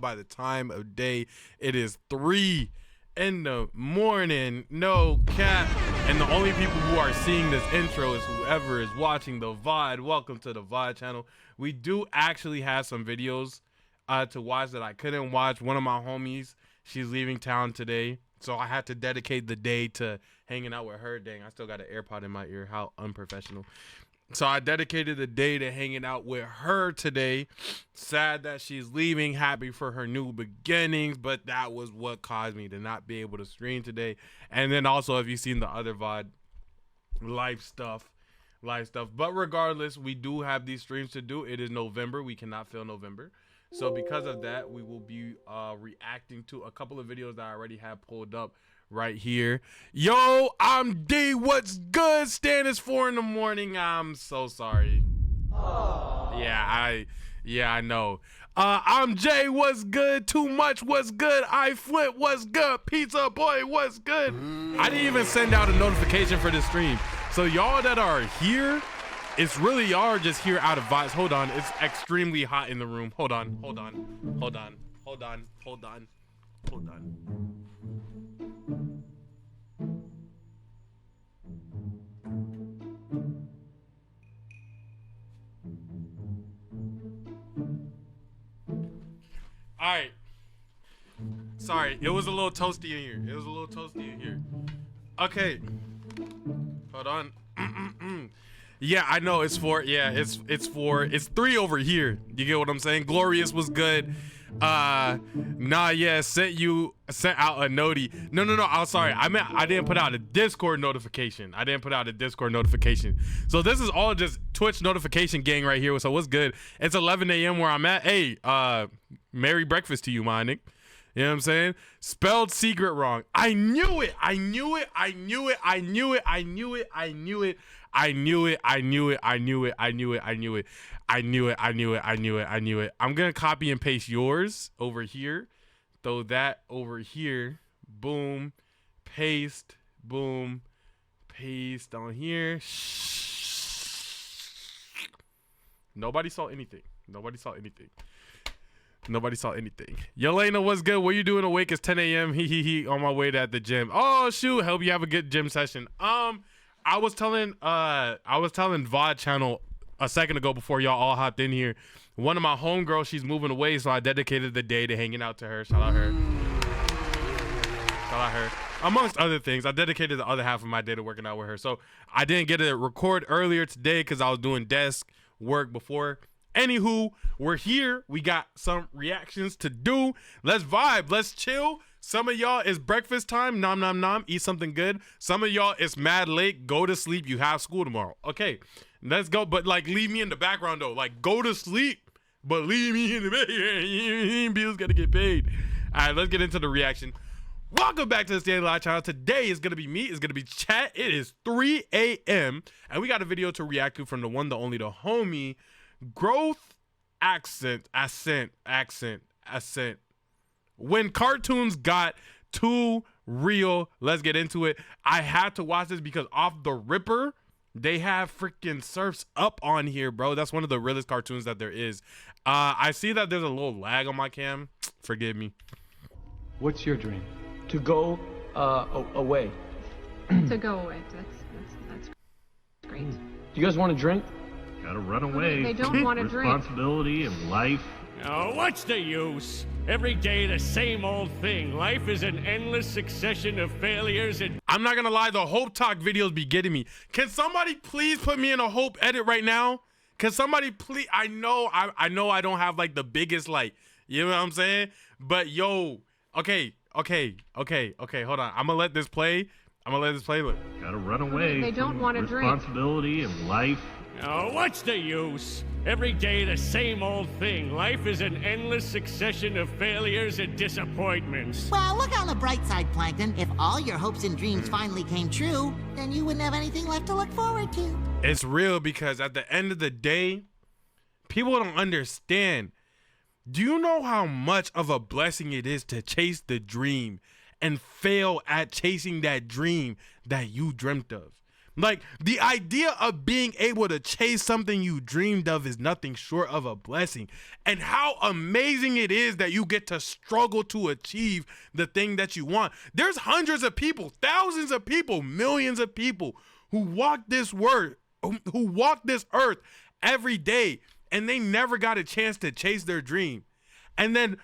by the time of day. It is 3 in the morning, no cap. And the only people who are seeing this intro is whoever is watching the VOD. Welcome to the VOD channel. We do actually have some videos to watch that I couldn't watch. One of my homies, she's leaving town today, so I had to dedicate the day to hanging out with her. Dang, I still got an AirPod in my ear. How unprofessional. So I dedicated the day to hanging out with her today. Sad that she's leaving. Happy for her new beginnings, but that was what caused me to not be able to stream today. And then also, if you've seen the other VOD, life stuff. But regardless, we do have these streams to do. It is November. We cannot fail November. So because of that, we will be reacting to a couple of videos that I already have pulled up right here. Yo, I'm D. What's good? Stan is 4 in the morning. I'm so sorry. Aww. Yeah, I know. I'm Jay. What's good? Too much. What's good? I Flip. What's good? Pizza Boy. What's good? I didn't even send out a notification for this stream. So y'all that are here, it's really y'all are just here out of vibes. Hold on. It's extremely hot in the room. Hold on. All right. Sorry, it was a little toasty in here. Okay. Hold on. Yeah, I know it's 4. Yeah, it's 3 over here. You get what I'm saying? Glorious was good. Sent out a noti. No. I'm sorry. I didn't put out a Discord notification. So this is all just Twitch notification gang right here. So what's good? It's 11 a.m. where I'm at. Hey, merry breakfast to you, my nigga. You know what I'm saying? Spelled secret wrong. I knew it. I'm gonna copy and paste yours over here. Throw that over here. Boom. Paste. Boom. Paste on here. Nobody saw anything. Yelena, what's good? What you doing awake? It's 10 a.m. On my way to at the gym. Oh shoot, hope you have a good gym session. I was telling VOD channel a second ago before y'all all hopped in here. One of my homegirls, she's moving away, so I dedicated the day to hanging out to her. Shout out her. Amongst other things, I dedicated the other half of my day to working out with her. So I didn't get to record earlier today because I was doing desk work before. Anywho, we're here. We got some reactions to do. Let's vibe. Let's chill. Some of y'all is breakfast time. Nom, nom, nom. Eat something good. Some of y'all it's mad late. Go to sleep. You have school tomorrow. Okay, let's go. But like, leave me in the background though. Like, go to sleep, but leave me in the background. Bills gotta get paid. All right, let's get into the reaction. Welcome back to the Stanley Live channel. Today is gonna be me. It's gonna be chat. It is 3 a.m. and we got a video to react to from the one, the only, the homie. Growth accent. When cartoons got too real, let's get into it. I had to watch this because off the ripper, they have freaking surfs up on here, bro. That's one of the realest cartoons that there is. I see that there's a little lag on my cam. Forgive me. What's your dream? To go away. To go away. That's great. Do you guys want to drink? Gotta run away. They don't want to drink. Responsibility and life. Oh, what's the use? Every day the same old thing. Life is an endless succession of failures and... I'm not gonna lie, the Hope Talk videos be getting me. Can somebody please put me in a Hope edit right now? Can somebody please? I know I don't have like the biggest, like, you know what I'm saying? But yo, okay, hold on. I'm gonna let this play. Look. Gotta run away. They don't want to drink. Responsibility and life. Oh, what's the use? Every day the same old thing. Life is an endless succession of failures and disappointments. Well, look on the bright side, Plankton. If all your hopes and dreams finally came true, then you wouldn't have anything left to look forward to. It's real because at the end of the day, people don't understand. Do you know how much of a blessing it is to chase the dream and fail at chasing that dream that you dreamt of? Like, the idea of being able to chase something you dreamed of is nothing short of a blessing. And how amazing it is that you get to struggle to achieve the thing that you want. There's hundreds of people, thousands of people, millions of people who walk this earth every day, and they never got a chance to chase their dream. And then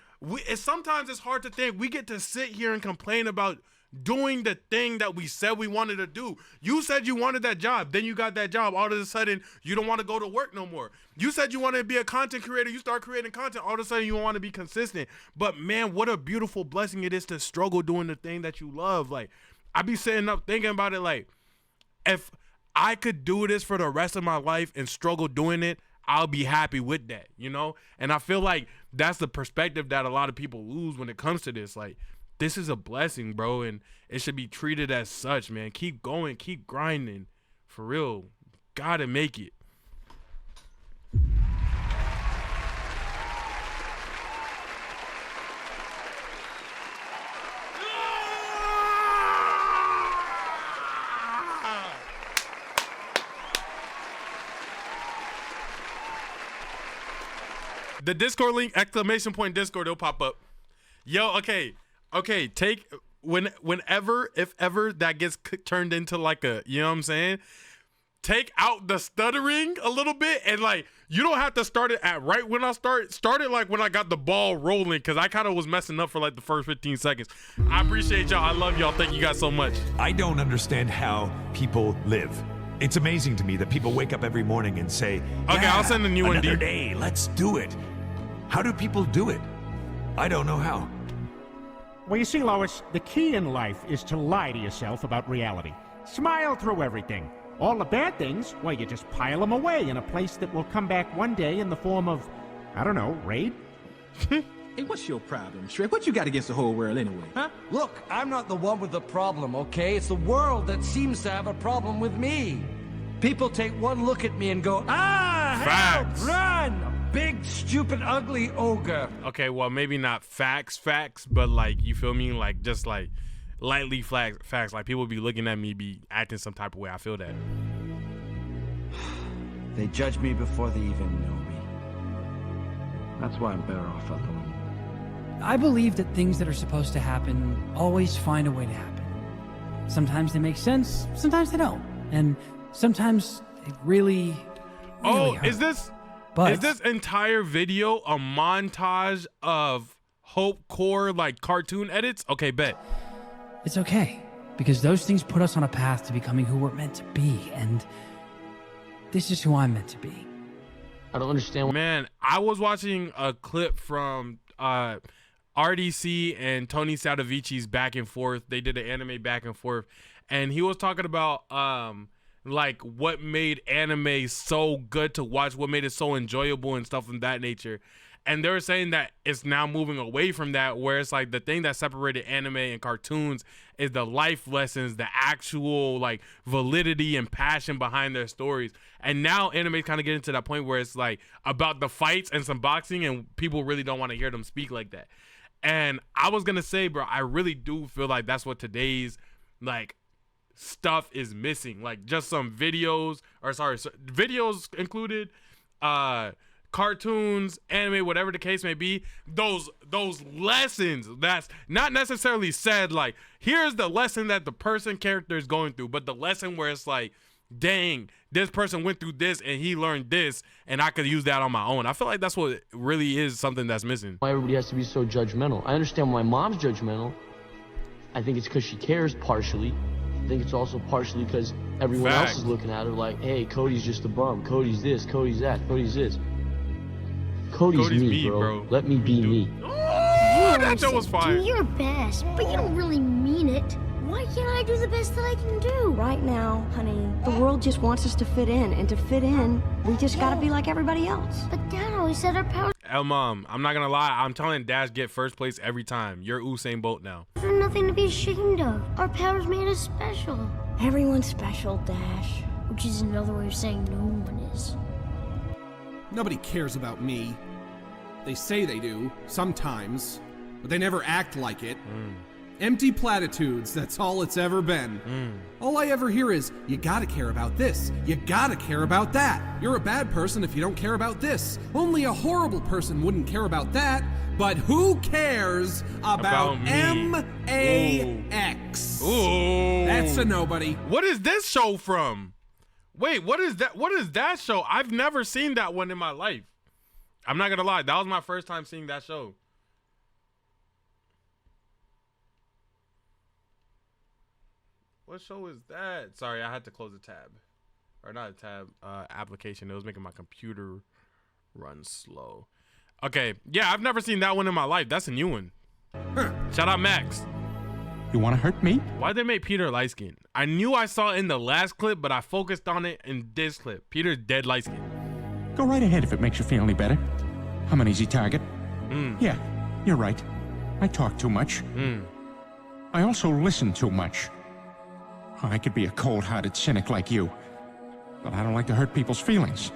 sometimes it's hard to think we get to sit here and complain about doing the thing that we said we wanted to do. You said you wanted that job, then you got that job. All of a sudden, you don't want to go to work no more. You said you wanted to be a content creator. You start creating content. All of a sudden, you want to be consistent. But man, what a beautiful blessing it is to struggle doing the thing that you love. Like, I be sitting up thinking about it, like, if I could do this for the rest of my life and struggle doing it, I'll be happy with that, you know? And I feel like that's the perspective that a lot of people lose when it comes to this. Like, this is a blessing, bro, and it should be treated as such, man. Keep going, keep grinding. For real, gotta make it. The Discord link, ! Discord, it'll pop up. Yo, okay, take whenever, if ever that gets turned into like a, you know what I'm saying? Take out the stuttering a little bit, and like, you don't have to start it at right when I start it like when I got the ball rolling, because I kind of was messing up for like the first 15 seconds. I appreciate y'all. I love y'all. Thank you guys so much. I don't understand how people live. It's amazing to me that people wake up every morning and say, okay, I'll send a new one. Another day, let's do it. How do people do it? I don't know how. Well, you see, Lois, the key in life is to lie to yourself about reality. Smile through everything. All the bad things, well, you just pile them away in a place that will come back one day in the form of, I don't know, raid? Hey, what's your problem, Shrek? What you got against the whole world anyway, huh? Look, I'm not the one with the problem, okay? It's the world that seems to have a problem with me. People take one look at me and go, Facts. Help, run! Big, stupid, ugly ogre. Okay, well, maybe not facts, but like, you feel me? Like, just like lightly facts. Like, people be looking at me, be acting some type of way. I feel that. They judge me before they even know me. That's why I'm better off alone. I believe that things that are supposed to happen always find a way to happen. Sometimes they make sense, sometimes they don't. And sometimes it really hurt. Is this entire video a montage of Hope Core like cartoon edits? Okay, bet. It's okay, because those things put us on a path to becoming who we're meant to be, and this is who I'm meant to be. I don't understand. Man, I was watching a clip from RDC and Tony Saldavichi's back and forth. They did an anime back and forth, and he was talking about like what made anime so good to watch, what made it so enjoyable and stuff of that nature. And they were saying that it's now moving away from that, where it's like the thing that separated anime and cartoons is the life lessons, the actual like validity and passion behind their stories. And now anime kind of getting to that point where it's like about the fights and some boxing, and people really don't want to hear them speak like that. And I was gonna say, bro, I really do feel like that's what today's like stuff is missing. Like just some videos, videos included, cartoons, anime, whatever the case may be, those lessons that's not necessarily said like, here's the lesson that the character is going through, but the lesson where it's like, dang, this person went through this and he learned this and I could use that on my own. I feel like that's what really is something that's missing. Why everybody has to be so judgmental. I understand why mom's judgmental. I think it's because she cares partially. I think it's also partially because everyone else is looking at her like, hey, Cody's just a bum. Cody's this, Cody's that, Cody's this. Cody's me, bro. Let me be me. Oh, that show was fire. Do your best, but you don't really mean it. Why can't I do the best that I can do? Right now, honey, the world just wants us to fit in, and to fit in, we just gotta be like everybody else. But Dad always said our powers. Mom, I'm not gonna lie. I'm telling Dash get first place every time. You're Usain Bolt now. There's nothing to be ashamed of. Our powers made us special. Everyone's special, Dash. Which is another way of saying no one is. Nobody cares about me. They say they do, sometimes, but they never act like it. Empty platitudes, that's all it's ever been. All I ever hear is, you gotta care about this, you gotta care about that. You're a bad person if you don't care about this. Only a horrible person wouldn't care about that. But who cares about M-A-X? Ooh. That's a nobody. What is this show from? Wait, what is that? What is that show? I've never seen that one in my life. I'm not gonna lie, that was my first time seeing that show. What show is that? Sorry, I had to close a tab. Or not a tab, application. It was making my computer run slow. Okay, yeah, I've never seen that one in my life. That's a new one. Shout out Max. You want to hurt me? Why'd they make Peter light skinned? I knew I saw it in the last clip, but I focused on it in this clip. Peter's dead light skinned. Go right ahead if it makes you feel any better. I'm an easy target. Yeah, you're right. I talk too much. I also listen too much. I could be a cold-hearted cynic like you, but I don't like to hurt people's feelings.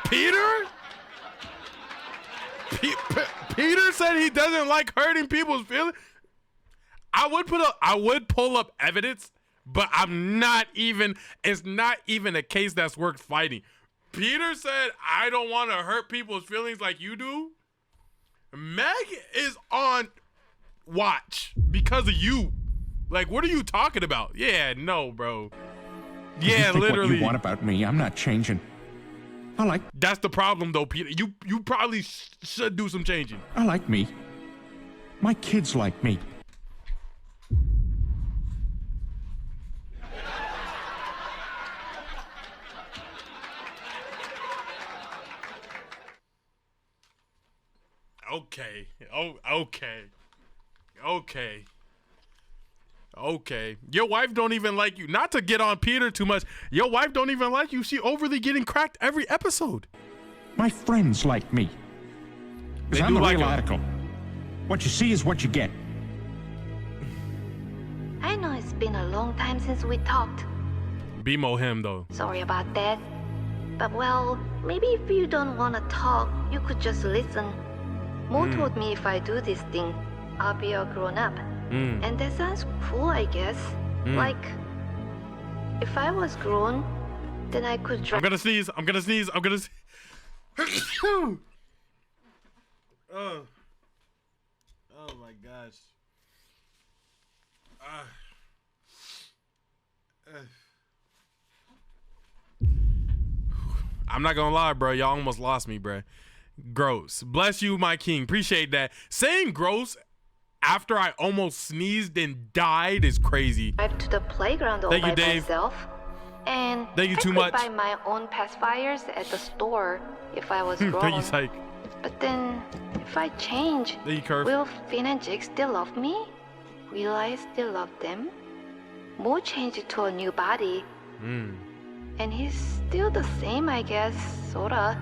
Peter? Peter said he doesn't like hurting people's feelings. I would pull up evidence, but I'm not even. It's not even a case that's worth fighting. Peter said I don't want to hurt people's feelings like you do. Meg is on watch because of you. Like, what are you talking about? Yeah, no, bro. Yeah, literally. What you want about me? I'm not changing. That's the problem, though, Peter. You probably should do some changing. I like me. My kids like me. Okay. Oh, okay. Your wife don't even like you. Not to get on Peter too much. Your wife don't even like you. She overly getting cracked every episode. My friends like me. They I'm do the like real him. article. What you see is what you get. I know it's been a long time since we talked. BMO him, though. Sorry about that. But well, maybe if you don't want to talk, you could just listen. Mo told me if I do this thing, I'll be a grown-up. And that sounds cool, I guess. Like, if I was grown, then I could drive. I'm gonna sneeze. Oh my gosh. I'm not gonna lie, bro. Y'all almost lost me, bro. Gross. Bless you, my king. Appreciate that. Saying gross after I almost sneezed and died is crazy. Drive to the playground all by myself. And Thank you I too could much. buy my own pacifiers at the store if I was grown. Thank you, Psych. But then, if I change, Thank you, Curve. will Finn and Jake still love me? Will I still love them? Mo changed to a new body. And he's still the same, I guess, sorta.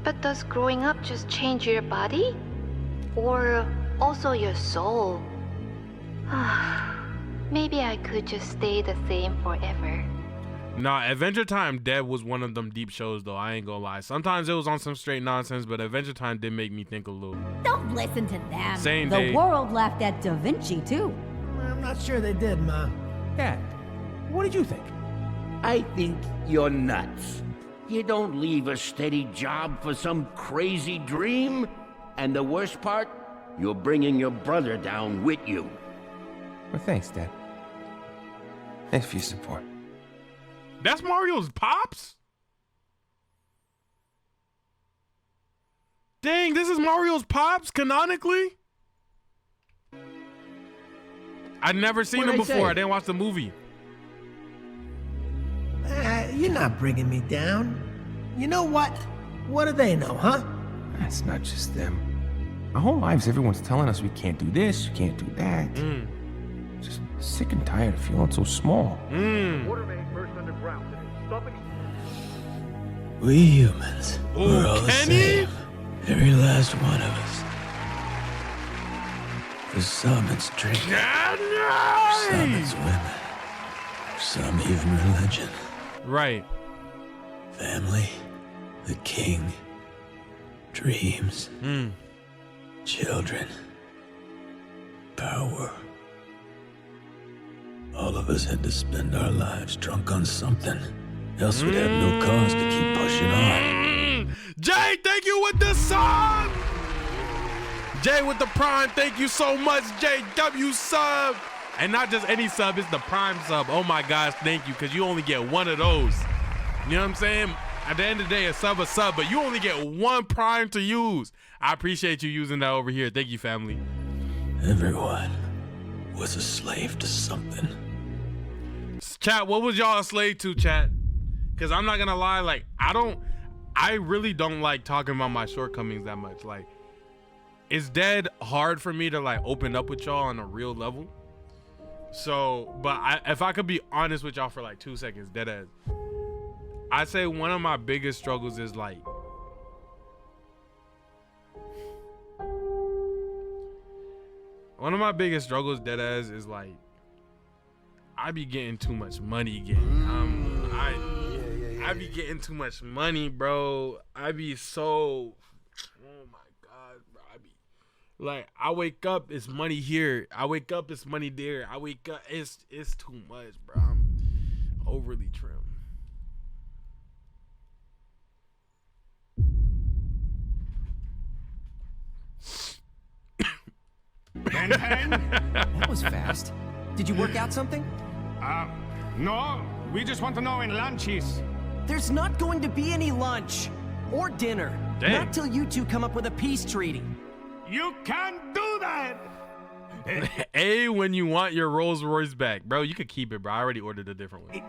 But does growing up just change your body? Or also your soul? Maybe I could just stay the same forever. Nah, Adventure Time Dead was one of them deep shows, though. I ain't gonna lie. Sometimes it was on some straight nonsense, but Adventure Time did make me think a little. Don't listen to them. Same the day. world laughed at Da Vinci, too. I'm not sure they did, Ma. Dad, what did you think? I think you're nuts. You don't leave a steady job for some crazy dream. And the worst part, you're bringing your brother down with you. Well, thanks, Dad. Thanks for your support. That's Mario's pops? Dang, this is Mario's pops canonically? I'd never seen him before. I didn't watch the movie. You're not bringing me down. You know what? What do they know, huh? It's not just them. Our whole lives, everyone's telling us we can't do this, we can't do that. Just sick and tired of feeling so small. We humans, we're all the same. Every last one of us. For some, it's drinking. For some, it's women. For some, even religion. Right. Family, the king, Dreams. Children. Power. All of us had to spend our lives drunk on something. Else we'd have no cause to keep pushing on. Jay, thank you with the sub. Jay with the prime, thank you so much. JW sub. And not just any sub, it's the prime sub. Oh my gosh, thank you, because you only get one of those. You know what I'm saying? At the end of the day, a sub, but you only get one prime to use. I appreciate you using that over here. Thank you, family. Everyone was a slave to something. Chat, what was y'all a slave to, chat? Because I'm not gonna lie, like, I really don't like talking about my shortcomings that much. Like, it's dead hard for me to like open up with y'all on a real level. So, but if I could be honest with y'all for like 2 seconds, dead ass, I'd say one of my biggest struggles is like, dead ass, is like, I be getting too much money again. I be getting too much money, bro. I be so, oh my God, bro. Like, I wake up, it's money here. I wake up, it's money there. I wake up, it's too much, bro. I'm overly trim. That was fast. Did you work out something? No. We just want to know when lunch is. There's not going to be any lunch. Or dinner. Dang. Not till you two come up with a peace treaty. You can't do that! A, when you want your Rolls Royce back. Bro, you could keep it, bro. I already ordered a different one.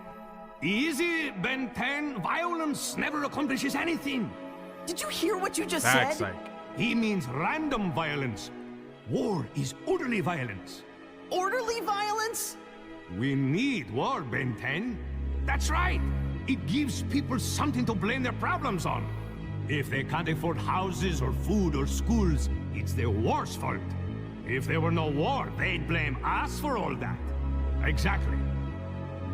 Easy, Ben 10. Violence never accomplishes anything. Did you hear what you just Facts, said? He means random violence. War is orderly violence. Orderly violence? We need war, Ben 10. That's right. It gives people something to blame their problems on. If they can't afford houses or food or schools, it's the war's fault. If there were no war, they'd blame us for all that. Exactly.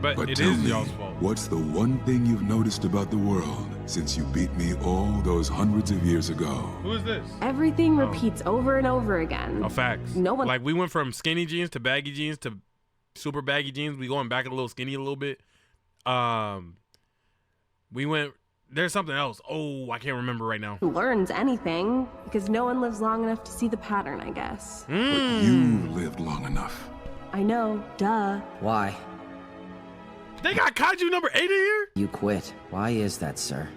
But it tell is me, y'all's fault. what's the one thing you've noticed about the world since you beat me all those hundreds of years ago? Who is this? Everything repeats over and over again. Oh, facts. No one. Like, we went from skinny jeans to baggy jeans to super baggy jeans. We going back a little skinny a little bit. We went. There's something else. Oh, I can't remember right now. Learns anything because no one lives long enough to see the pattern, I guess. But you lived long enough. I know, duh. Why? They got kaiju number 8 in here? You quit. Why is that, sir?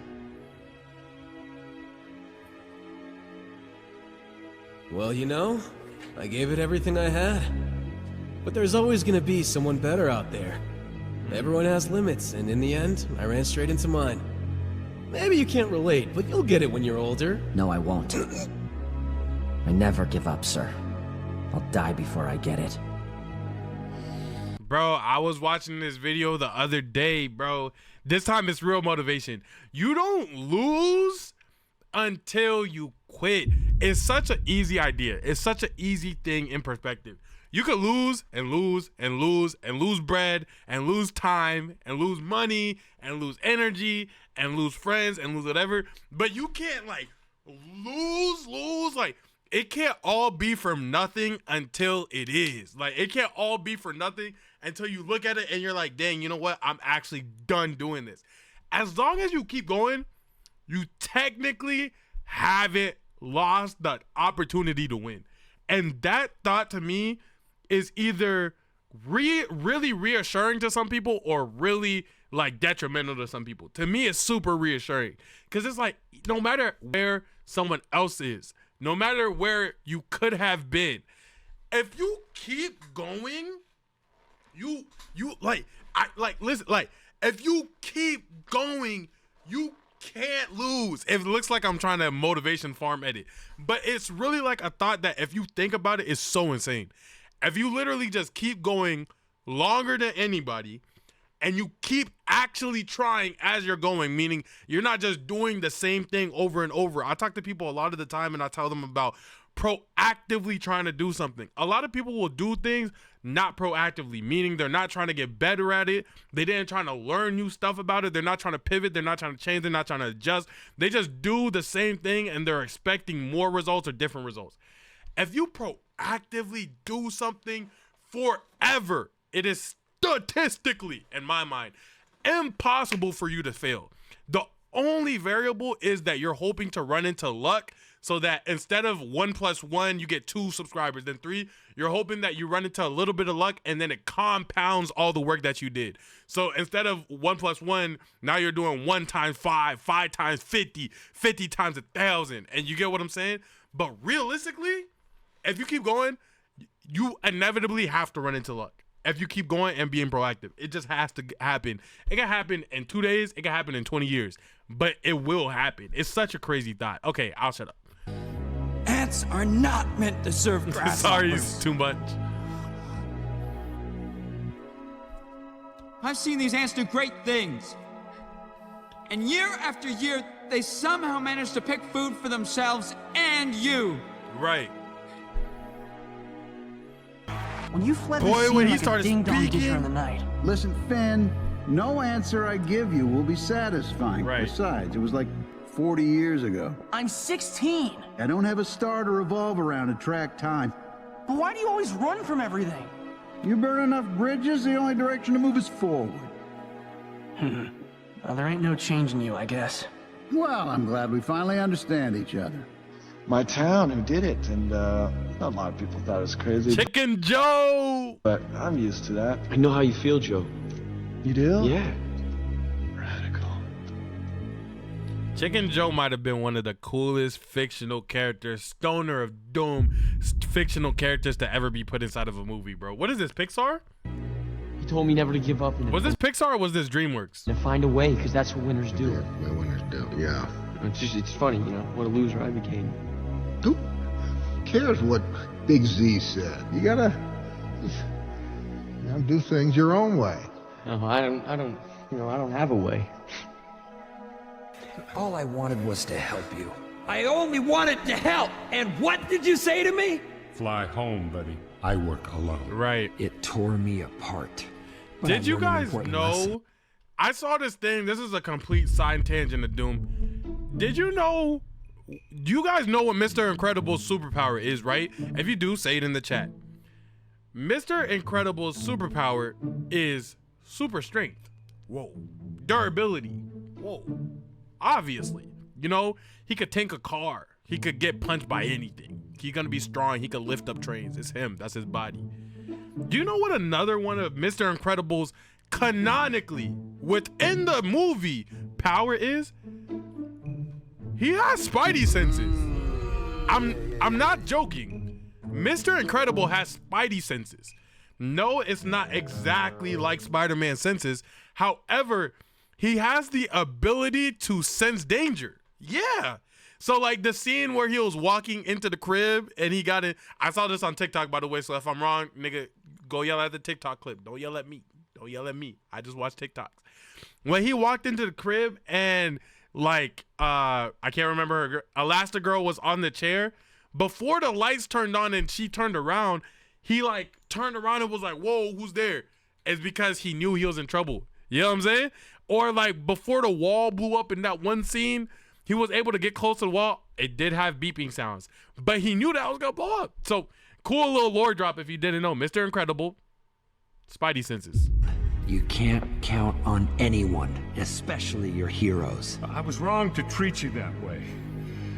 Well, you know, I gave it everything I had. But there's always gonna be someone better out there. Everyone has limits, and in the end, I ran straight into mine. Maybe you can't relate, but you'll get it when you're older. No, I won't. I never give up, sir. I'll die before I get it. Bro, I was watching this video the other day, bro. This time it's real motivation. You don't lose until you quit. It's such an easy idea. It's such an easy thing in perspective. You could lose and lose and lose and lose bread and lose time and lose money and lose energy and lose friends and lose whatever. But you can't like lose. Like, it can't all be from nothing until it is. Like, it can't all be for nothing until you look at it and you're like, dang, you know what? I'm actually done doing this. As long as you keep going, you technically haven't lost the opportunity to win. And that thought to me is either really reassuring to some people or really like detrimental to some people. To me, it's super reassuring because it's like, no matter where someone else is, no matter where you could have been, if you keep going, you listen, like, if you keep going, you can't lose. It looks like I'm trying to motivation farm edit, but it's really like a thought that if you think about it, is so insane. If you literally just keep going longer than anybody and you keep actually trying as you're going, meaning you're not just doing the same thing over and over. I talk to people a lot of the time and I tell them about proactively trying to do something. A lot of people will do things not proactively, meaning they're not trying to get better at it. They didn't trying to learn new stuff about it. They're not trying to pivot. They're not trying to change. They're not trying to adjust. They just do the same thing and they're expecting more results or different results. If you proactively do something forever, it is statistically, in my mind, impossible for you to fail. The only variable is that you're hoping to run into luck, so that instead of 1 + 1, you get 2 subscribers, then 3. You're hoping that you run into a little bit of luck and then it compounds all the work that you did. So instead of 1 + 1, now you're doing 1 × 5, 5 × 50, 50 × 1,000. And you get what I'm saying? But realistically, if you keep going, you inevitably have to run into luck. If you keep going and being proactive, it just has to happen. It can happen in 2 days. It can happen in 20 years, but it will happen. It's such a crazy thought. Okay, I'll shut up. Ants are not meant to serve grasshoppers. Sorry, it's too much. I've seen these ants do great things. And year after year, they somehow manage to pick food for themselves and you. Right. When you fled Boy, the scene when he like started a ding-dong speaking. ditcher in the night. Listen, Finn, no answer I give you will be satisfying. Right. Besides, it was like 40 years ago. I'm 16. I don't have a star to revolve around to track time. But why do you always run from everything? You burn enough bridges, the only direction to move is forward. Well, there ain't no changing you, I guess. Well, I'm glad we finally understand each other. My town who did it, and a lot of people thought it was crazy. Chicken Joe! But I'm used to that. I know how you feel, Joe. You do? Yeah. Chicken Joe might have been one of the coolest fictional characters, Stoner of Doom, fictional characters to ever be put inside of a movie, bro. What is this, Pixar? He told me never to give up. Was this Pixar or was this DreamWorks? And find a way, because that's what winners do. That's what winners do, yeah. It's funny, you know, what a loser I became. Who cares what Big Z said? You gotta do things your own way. No, I don't have a way. All I wanted was to help you. I only wanted to help! And what did you say to me? Fly home, buddy. I work alone. Right. It tore me apart. But Did I you learned an guys important know? lesson. I saw this thing. This is a complete side tangent of Doom. Did you know? You guys know what Mr. Incredible's superpower is, right? If you do, say it in the chat. Mr. Incredible's superpower is super strength. Whoa. Durability. Whoa. Obviously. You know, he could tank a car. He could get punched by anything. He's gonna be strong. He could lift up trains. It's him. That's his body. Do you know what another one of Mr. Incredible's canonically within the movie power is? He has spidey senses. I'm not joking. Mr. Incredible has spidey senses. No, it's not exactly like Spider-Man's senses. However, he has the ability to sense danger. Yeah. So like the scene where he was walking into the crib and he got in. I saw this on TikTok, by the way. So if I'm wrong, nigga, go yell at the TikTok clip. Don't yell at me. Don't yell at me. I just watch TikToks. When he walked into the crib and like, I can't remember her, Elastigirl was on the chair. Before the lights turned on and she turned around, he like turned around and was like, whoa, who's there? It's because he knew he was in trouble. You know what I'm saying? Or like before the wall blew up in that one scene, he was able to get close to the wall. It did have beeping sounds, but he knew that was gonna blow up. So cool little lore drop if you didn't know. Mr. Incredible, spidey senses. You can't count on anyone, especially your heroes. I was wrong to treat you that way.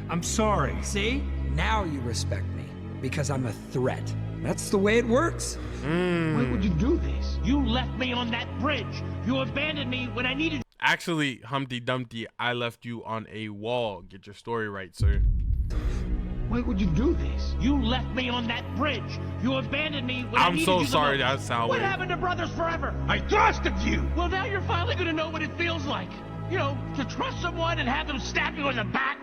I'm sorry. See? Now you respect me, because I'm a threat. That's the way it works. Why would you do this? You left me on that bridge. You abandoned me when I needed. Actually, Humpty Dumpty, I left you on a wall. Get your story right, sir. Why would you do this? You left me on that bridge. You abandoned me when I needed you. I'm so sorry that sound What weird. happened to brothers forever? I trusted you. Well, now you're finally gonna know what it feels like. You know, to trust someone and have them stab you in the back.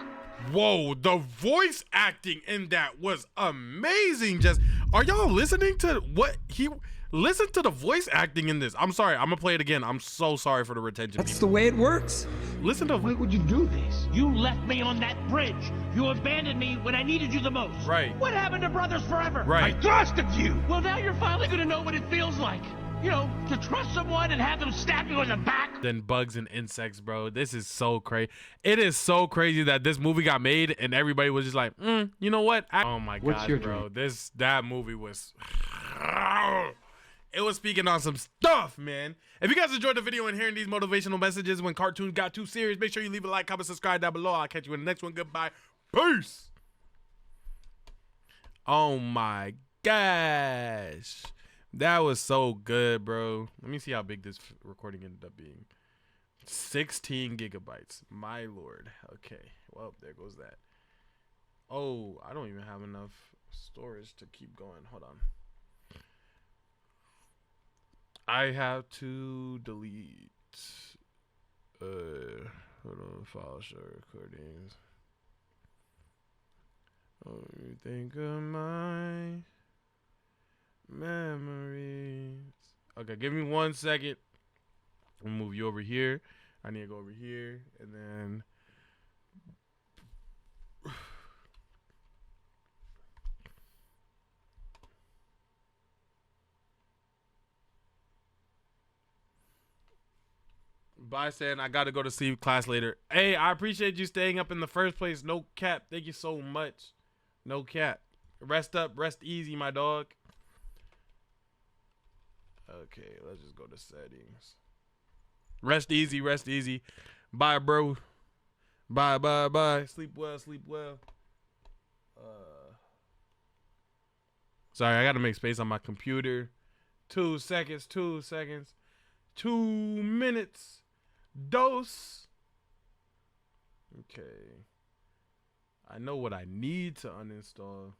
Whoa, the voice acting in that was amazing. Just, are y'all listening to what he, Listen to the voice acting in this. I'm sorry. I'm gonna play it again. I'm so sorry for the retention. That's the way it works. Listen to. Why would you do this? You left me on that bridge. You abandoned me when I needed you the most. Right. What happened to Brothers Forever? Right. I trusted you. Well, now you're finally gonna know what it feels like. You know, to trust someone and have them stab you in the back. Then bugs and insects, bro. This is so crazy. It is so crazy that this movie got made and everybody was just like, you know what? Oh my god, bro. That movie was. It was speaking on some stuff, man. If you guys enjoyed the video and hearing these motivational messages when cartoons got too serious, make sure you leave a like, comment, subscribe down below. I'll catch you in the next one. Goodbye. Peace. Oh my gosh. That was so good, bro. Let me see how big this recording ended up being. 16 gigabytes. My lord. Okay. Well, there goes that. Oh, I don't even have enough storage to keep going. Hold on. I have to delete. Hold on. File show recordings. Oh, you think of my memories. Okay, give me 1 second. I'll move you over here. I need to go over here and then bye, Stan. I gotta go to sleep. Class later. Hey, I appreciate you staying up in the first place. No cap. Thank you so much. No cap. Rest up. Rest easy, my dog. Okay, let's just go to settings. Rest easy, rest easy. Bye, bro. Bye, bye, bye. Sleep well, sleep well. Sorry, I gotta make space on my computer. 2 seconds, 2 seconds. 2 minutes. Dose. Okay. I know what I need to uninstall.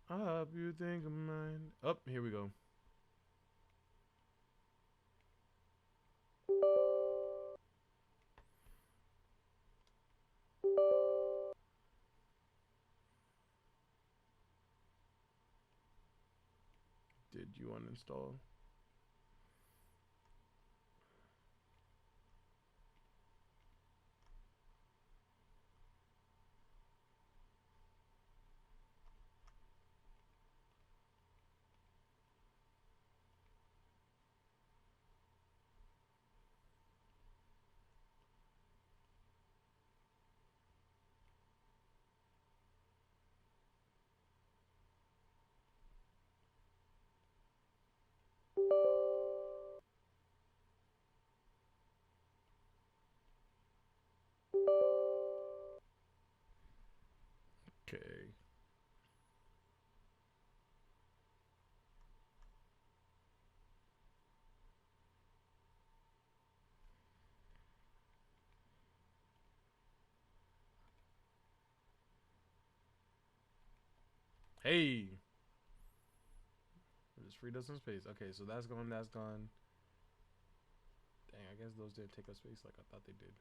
I hope you think of mine. Oh, here we go. Did you uninstall? Okay. Hey. Just freed us some space. Okay, so that's gone, that's gone. Dang, I guess those didn't take up space like I thought they did.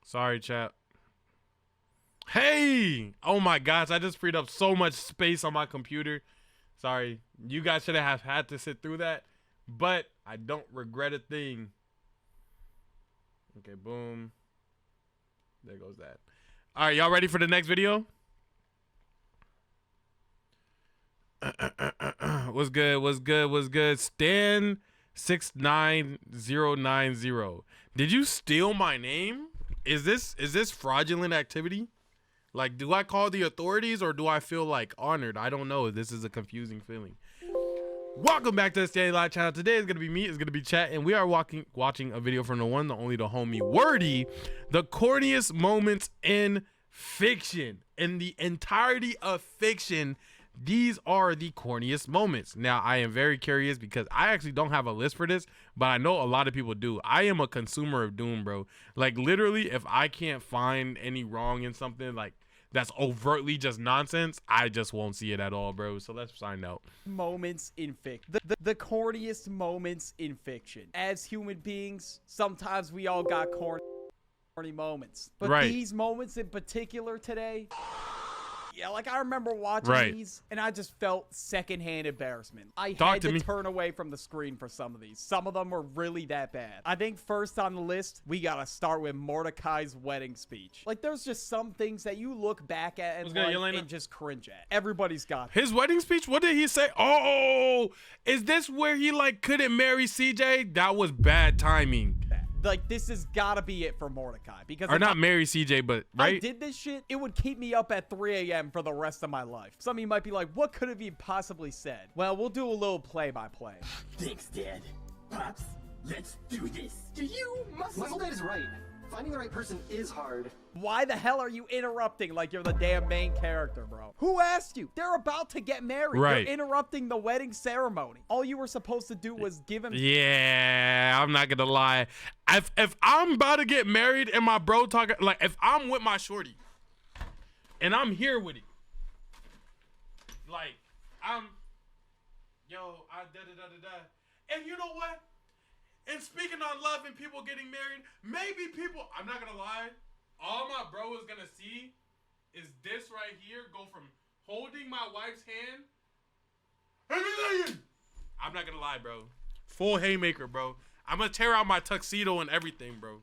Sorry, chat. Hey! Oh my gosh, I just freed up so much space on my computer. Sorry. You guys should have had to sit through that, but I don't regret a thing. Okay, boom. There goes that. All right, y'all ready for the next video? What's good? What's good? What's good? Stan 69090. Did you steal my name? Is this fraudulent activity? Like, do I call the authorities or do I feel like honored? I don't know. This is a confusing feeling. Welcome back to the Stanley Live channel. Today is gonna be me. It's gonna be chat, and we are watching a video from the one, the only, the homie Wordy. The corniest moments in fiction, in the entirety of fiction. these are the corniest moments. Now, I am very curious because I actually don't have a list for this, but I know a lot of people do. I am a consumer of Doom, bro. Like, literally, if I can't find any wrong in something, like, that's overtly just nonsense, I just won't see it at all, bro. So let's find out. Moments in fiction. The corniest moments in fiction. As human beings, sometimes we all got corny moments. But these moments in particular today, yeah, like I remember watching these and I just felt secondhand embarrassment. I had to turn away from the screen for some of these. Some of them were really that bad. I think first on the list, we gotta start with Mordecai's wedding speech. Like there's just some things that you look back at and just cringe at. Everybody's got his wedding speech. What did he say? Oh, is this where he like couldn't marry CJ? That was bad timing. Like, this has got to be it for Mordecai. Because or not marry CJ, but right? I did this shit, it would keep me up at 3 a.m. for the rest of my life. Some of you might be like, what could have he possibly said? Well, we'll do a little play-by-play. Thanks, Dad. Pops, let's do this. Do you muscle? Dad is right. Finding the right person is hard. Why the hell are you interrupting like you're the damn main character, bro? Who asked you? They're about to get married. You're interrupting the wedding ceremony. All you were supposed to do was give him... Yeah, I'm not gonna lie. If I'm about to get married and my bro talking... Like, if I'm with my shorty and I'm here with it, like, yo, and you know what? And speaking on love and people getting married, maybe people, I'm not gonna lie, all my bro is gonna see is this right here go from holding my wife's hand. I'm not gonna lie, bro. Full haymaker, bro. I'm gonna tear out my tuxedo and everything, bro.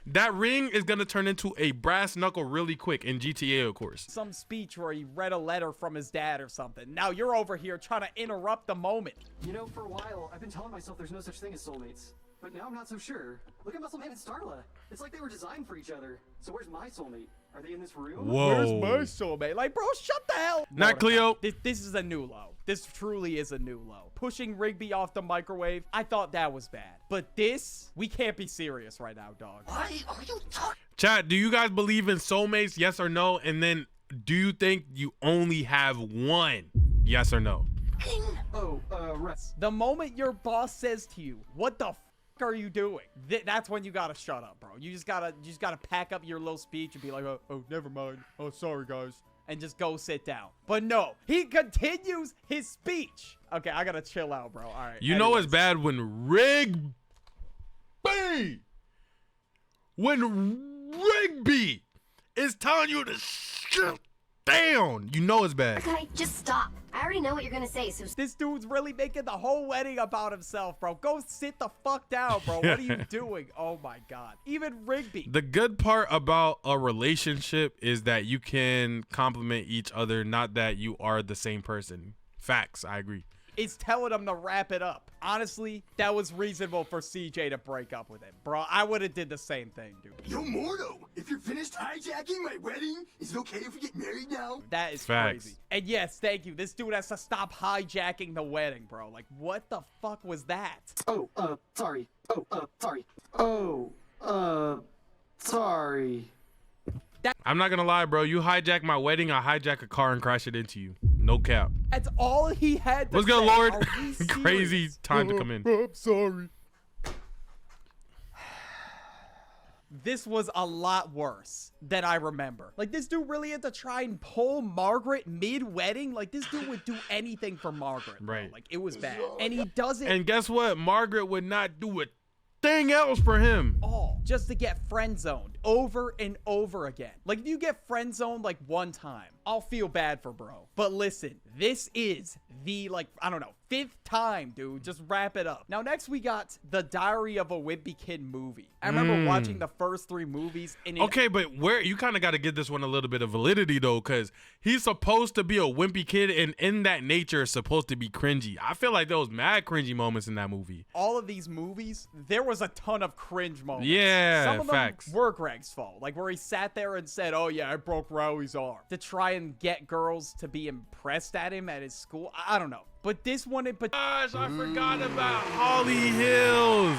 That ring is gonna turn into a brass knuckle really quick in GTA, of course. Some speech where he read a letter from his dad or something. Now you're over here trying to interrupt the moment. You know, for a while, I've been telling myself there's no such thing as soulmates. But now I'm not so sure. Look at Muscle Man and Starla. It's like they were designed for each other. So where's my soulmate? Are they in this room? Whoa. Where's my soulmate? Like, bro, shut the hell. Not Cleo. This is a new low. This truly is a new low. Pushing Rigby off the microwave, I thought that was bad. But this, we can't be serious right now, dog. Why are you talking? Chat, do you guys believe in soulmates? Yes or no? And then, do you think you only have one? Yes or no? The moment your boss says to you, what the f are you doing? That's when you gotta shut up, bro. You just gotta pack up your little speech and be like, oh, never mind. Oh, sorry, guys. And just go sit down. But no, he continues his speech. Okay, I gotta chill out, bro. All right. You know it's bad when Rigby is telling you to shut down. You know it's bad. Okay, just stop. I already know what you're gonna say, so... This dude's really making the whole wedding about himself, bro. Go sit the fuck down, bro. What are you doing? Oh, my God. Even Rigby. The good part about a relationship is that you can compliment each other, not that you are the same person. Facts. I agree. It's telling him to wrap it up. Honestly, that was reasonable for CJ to break up with him. Bro, I would have did the same thing, dude. Yo, Mordo, if you're finished hijacking my wedding, is it okay if we get married now? That is Facts. Crazy. And yes, thank you. This dude has to stop hijacking the wedding, bro. Like, what the fuck was that? Oh, sorry. Sorry. Sorry. I'm not gonna lie, bro. You hijack my wedding, I hijack a car and crash it into you. No cap. That's all he had to What's good, say. Lord? Crazy time to come in. I'm sorry. This was a lot worse than I remember. Like, this dude really had to try and pull Margaret mid-wedding. Like, this dude would do anything for Margaret. Bro. Right. Like, it was bad. And he does it. And guess what? Margaret would not do a thing else for him. All just to get friend zoned over and over again. Like, if you get friend zoned like one time, I'll feel bad for bro. But listen, this is the, like, I don't know, 5th time, dude. Just wrap it up. Now, next we got the Diary of a Wimpy Kid movie. I remember watching the first 3 movies. And okay, but where you kind of got to give this one a little bit of validity, though, because he's supposed to be a wimpy kid, and in that nature is supposed to be cringy. I feel like there was mad cringy moments in that movie. All of these movies, there was a ton of cringe moments. Yeah, some of facts. them were Greg's fault. Like, where he sat there and said, oh, yeah, I broke Rowie's arm. To try and get girls to be impressed at him at his school. I don't know. But this one in particular. Gosh, I forgot about Holly Hills.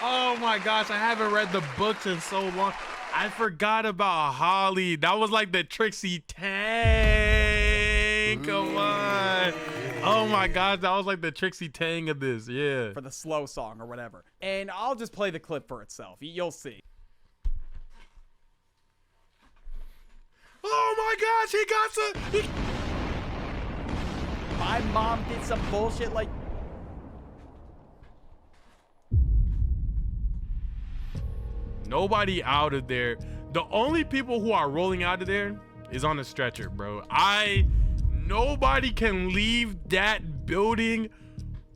Oh my gosh, I haven't read the books in so long. I forgot about Holly. That was like the Trixie Tang Tang, come on. Oh my gosh, that was like the Trixie Tang of this, yeah. For the slow song or whatever. And I'll just play the clip for itself. You'll see. Oh my gosh, he got some. My mom did some bullshit like. Nobody out of there. The only people who are rolling out of there is on a stretcher, bro. Nobody can leave that building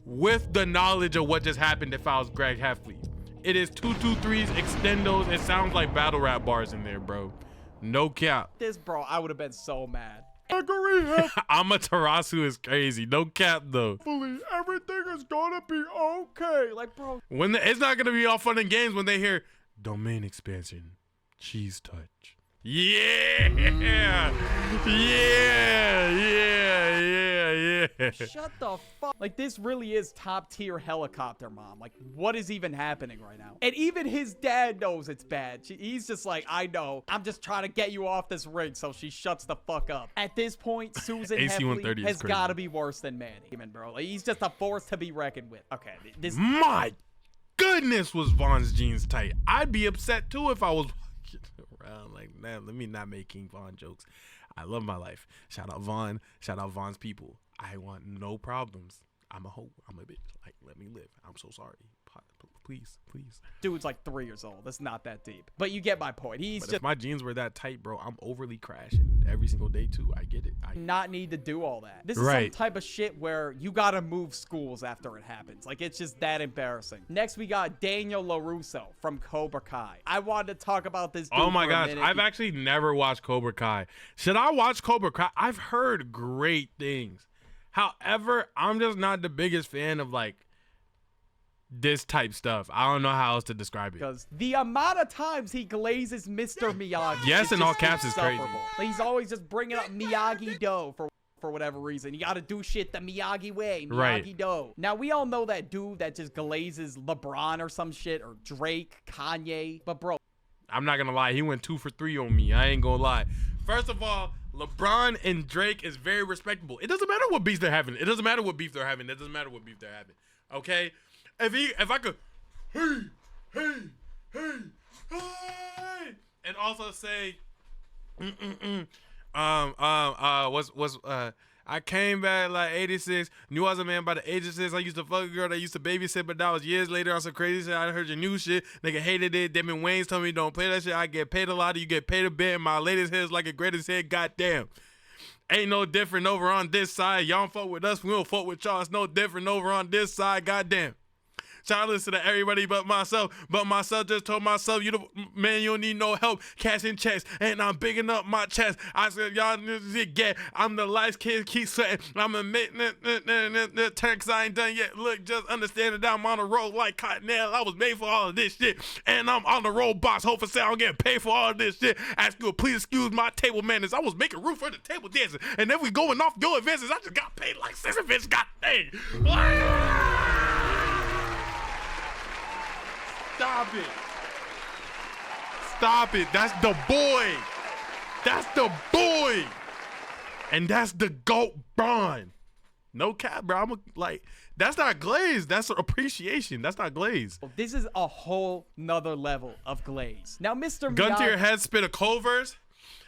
with the knowledge of what just happened if I was Greg Heffley. It is 223s, extendos. It sounds like battle rap bars in there, bro. No cap. This, bro, I would have been so mad. Amaterasu is crazy. No cap, though. Everything is gonna be okay. Like, bro. It's not gonna be all fun and games when they hear domain expansion, cheese touch. Yeah, yeah, yeah. Shut the fuck. Like, this really is top tier helicopter mom. Like, what is even happening right now? And even his dad knows it's bad. He's just like, I know. I'm just trying to get you off this ring, so she shuts the fuck up. At this point, Susan Heffley has got to be worse than Manny. Even, bro. Like, he's just a force to be reckoned with. Okay, this. My goodness, was Von's jeans tight. I'd be upset too if I was walking around like that. Let me not make King Von jokes. I love my life. Shout out Von. Shout out Von's people. I want no problems. I'm a hoe. I'm a bitch. Like, let me live. I'm so sorry. Please, please. Dude's like 3 years old. That's not that deep. But you get my point. He's just. If my jeans were that tight, bro, I'm overly crashing every single day too. I get it. Not need to do all that. This is some type of shit where you gotta move schools after it happens. Like, it's just that embarrassing. Next, we got Daniel LaRusso from Cobra Kai. I wanted to talk about this dude. Oh my gosh, I've actually never watched Cobra Kai. Should I watch Cobra Kai? I've heard great things. However, I'm just not the biggest fan of like this type stuff. I don't know how else to describe it. Because the amount of times he glazes Mr. Miyagi. Yes, in all caps is crazy. Like, he's always just bringing up Miyagi-Do for whatever reason. You got to do shit the Miyagi way. Miyagi-Do. Now, we all know that dude that just glazes LeBron or some shit, or Drake, Kanye. But, bro. I'm not going to lie. He went 2 for 3 on me. I ain't going to lie. First of all, LeBron and Drake is very respectable. It doesn't matter what beef they're having. It doesn't matter what beef they're having. It doesn't matter what beef they're having. Okay? If I could, hey, and also say, I came back like 86, knew I was a man by the age of 6. I used to fuck a girl that used to babysit, but that was years later on some crazy shit. I heard your new shit. Nigga hated it. Damon Wayans told me don't play that shit. I get paid a lot. You get paid a bit. And my latest hit is like a greatest hit. Goddamn. Ain't no different over on this side. Y'all don't fuck with us. We don't fuck with y'all. It's no different over on this side. Goddamn. Trying to listen to everybody but myself just told myself, you the man, you don't need no help cashing checks, and I'm bigging up my chest. I said, y'all get, I'm the life kid, keep sweating. I'm admitting the turns I ain't done yet. Look, just understand that I'm on the road like Cottonelle. I was made for all of this shit, and I'm on the road, boss. Hope for sale, I'm getting paid for all of this shit. Ask you, please excuse my table manners. I was making room for the table dancing, and then we going off your advances. I just got paid like 6 bitch. God dang. Stop it. Stop it. That's the boy. That's the boy. And that's the GOAT Braun. No cap, bro. That's not glaze. That's appreciation. That's not glaze. This is a whole nother level of glaze. Now, Mr. Gun to your head, spit a Culver's.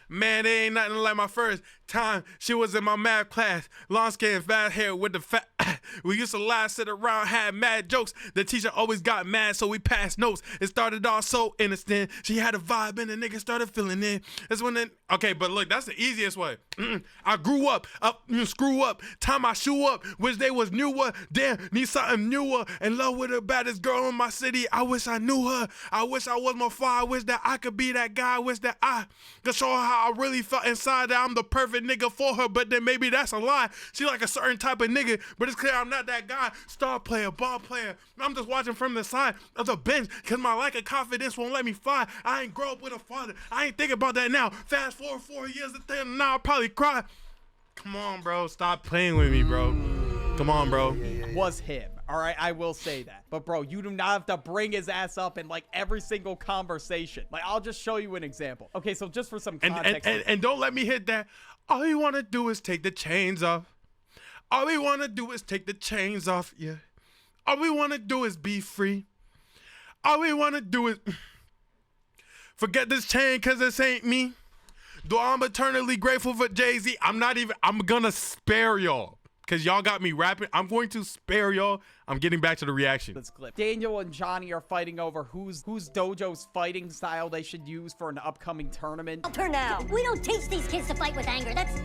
Man, they ain't nothing like my first time. She was in my math class. Long skin, fat hair with the fat. We used to laugh, sit around, had mad jokes. The teacher always got mad, so we passed notes. It started all so innocent. She had a vibe, and the nigga started feeling it. That's when it. Okay, but look, that's the easiest way. I grew up, screw up. Tie my shoe up. Wish they was newer. Damn, need something newer. In love with the baddest girl in my city. I wish I knew her. I wish I was more fire. I wish that I could be that guy. I wish that I could show her how I really felt inside, that I'm the perfect nigga for her. But then maybe that's a lie. She like a certain type of nigga, but it's clear I'm not that guy. Star player, ball player. I'm just watching from the side of the bench, cause my lack of confidence won't let me fly. I ain't grow up with a father. I ain't thinking about that now. Fast forward 4 years and now I'll probably cry. Come on, bro. Stop playing with me, bro. Come on, bro. Was him. all right? I will say that. But, bro, you do not have to bring his ass up in, like, every single conversation. Like, I'll just show you an example. Okay, so just for some context. And don't let me hit that. All you want to do is take the chains off. All we want to do is take the chains off, yeah. All we want to do is be free. All we want to do is forget this chain because this ain't me. Though I'm eternally grateful for Jay-Z, I'm going to spare y'all. Because y'all got me rapping. I'm going to spare y'all. I'm getting back to the reaction. This clip. Daniel and Johnny are fighting over whose dojo's fighting style they should use for an upcoming tournament. Help now. We don't teach these kids to fight with anger. That's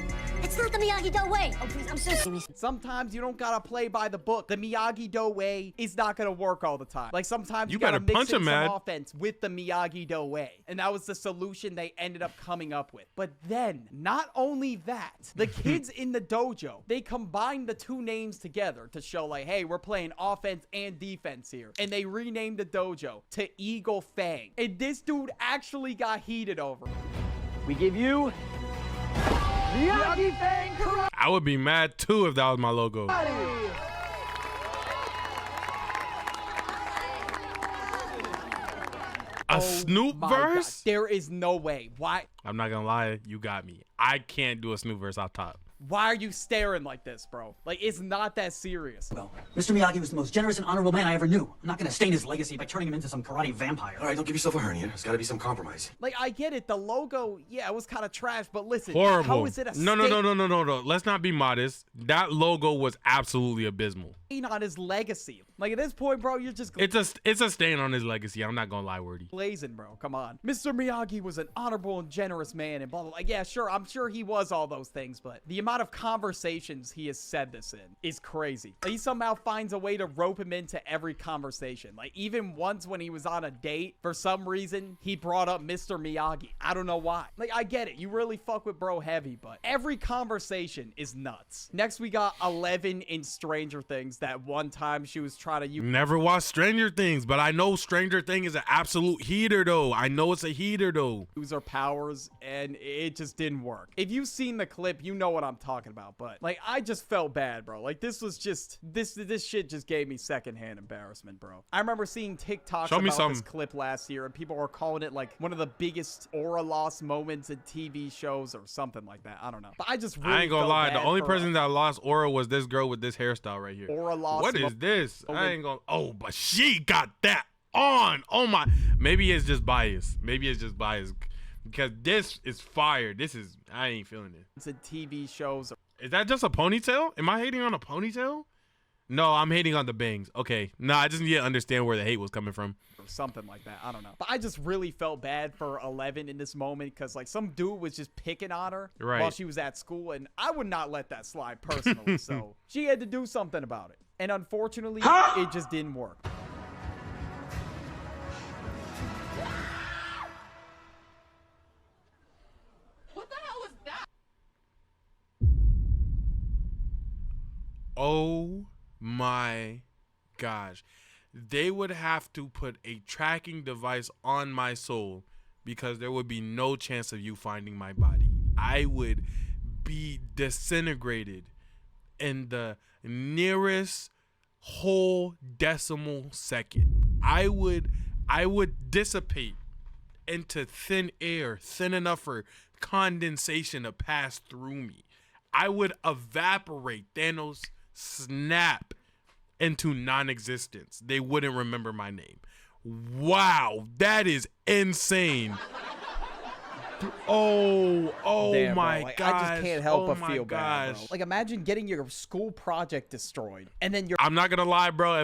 not the Miyagi-Do way. Oh, please, I'm so serious. Sometimes you don't gotta play by the book. The Miyagi-Do way is not gonna work all the time. Like sometimes you gotta mix in some offense with the Miyagi-Do way. And that was the solution they ended up coming up with. But then, not only that, the kids in the dojo, they combined the two names together to show like, hey, we're playing offense and defense here. And they renamed the dojo to Eagle Fang. And this dude actually got heated over it. We give you Miyagi Fang Karate. I would be mad too if that was my logo. A Snoop verse? There is no way. Why? I'm not gonna lie, you got me. I can't do a Snoop verse off top. Why are you staring like this, bro? Like, it's not that serious. Well, Mr. Miyagi was the most generous and honorable man I ever knew. I'm not gonna stain his legacy by turning him into some karate vampire. All right, don't give yourself a hernia. There's gotta be some compromise. Like, I get it. The logo, yeah, it was kind of trash, but listen. Horrible. How is it a No. Let's not be modest. That logo was absolutely abysmal. On his legacy. Like, at this point, bro, you're just... It's a stain on his legacy. I'm not gonna lie, Wordy. Blazing, bro. Come on. Mr. Miyagi was an honorable and generous man and blah, blah, blah. Like, yeah, sure. I'm sure he was all those things, but the amount of conversations he has said this in is crazy. Like, he somehow finds a way to rope him into every conversation. Like, even once when he was on a date, for some reason, he brought up Mr. Miyagi. I don't know why. Like, I get it. You really fuck with bro heavy, but every conversation is nuts. Next, we got 11 in Stranger Things. That one time she was trying to use... Never watched Stranger Things, but I know Stranger Thing is an absolute heater, though. I know it's a heater, though. Use her powers, and it just didn't work. If you've seen the clip, you know what I'm talking about, but, like, I just felt bad, bro. Like, this was just... This shit just gave me secondhand embarrassment, bro. I remember seeing TikToks about this clip last year, and people were calling it, like, one of the biggest aura loss moments in TV shows or something like that. I don't know. But I just really I ain't gonna lie. The only person that lost aura was this girl with this hairstyle right here. Aura loss. What is this? I ain't gonna... Oh, but she got that on. Oh, my... Maybe it's just bias. Because this is fire. I ain't feeling it. It's in TV shows. Is that just a ponytail? Am I hating on a ponytail? No, I'm hating on the bangs. Okay. No, I just need to understand where the hate was coming from. Or something like that. I don't know. But I just really felt bad for 11 in this moment because, like, some dude was just picking on her while she was at school, and I would not let that slide personally. So she had to do something about it. And unfortunately, it just didn't work. Oh my gosh. They would have to put a tracking device on my soul because there would be no chance of you finding my body. I would be disintegrated in the nearest whole decimal second. I would dissipate into thin air, thin enough for condensation to pass through me. I would evaporate. Thanos snap into non-existence. They wouldn't remember my name. Wow, that is insane. Oh damn, my like, gosh. I just can't help but feel bad, bro. Like, imagine getting your school project destroyed and then your... I'm not gonna lie, bro.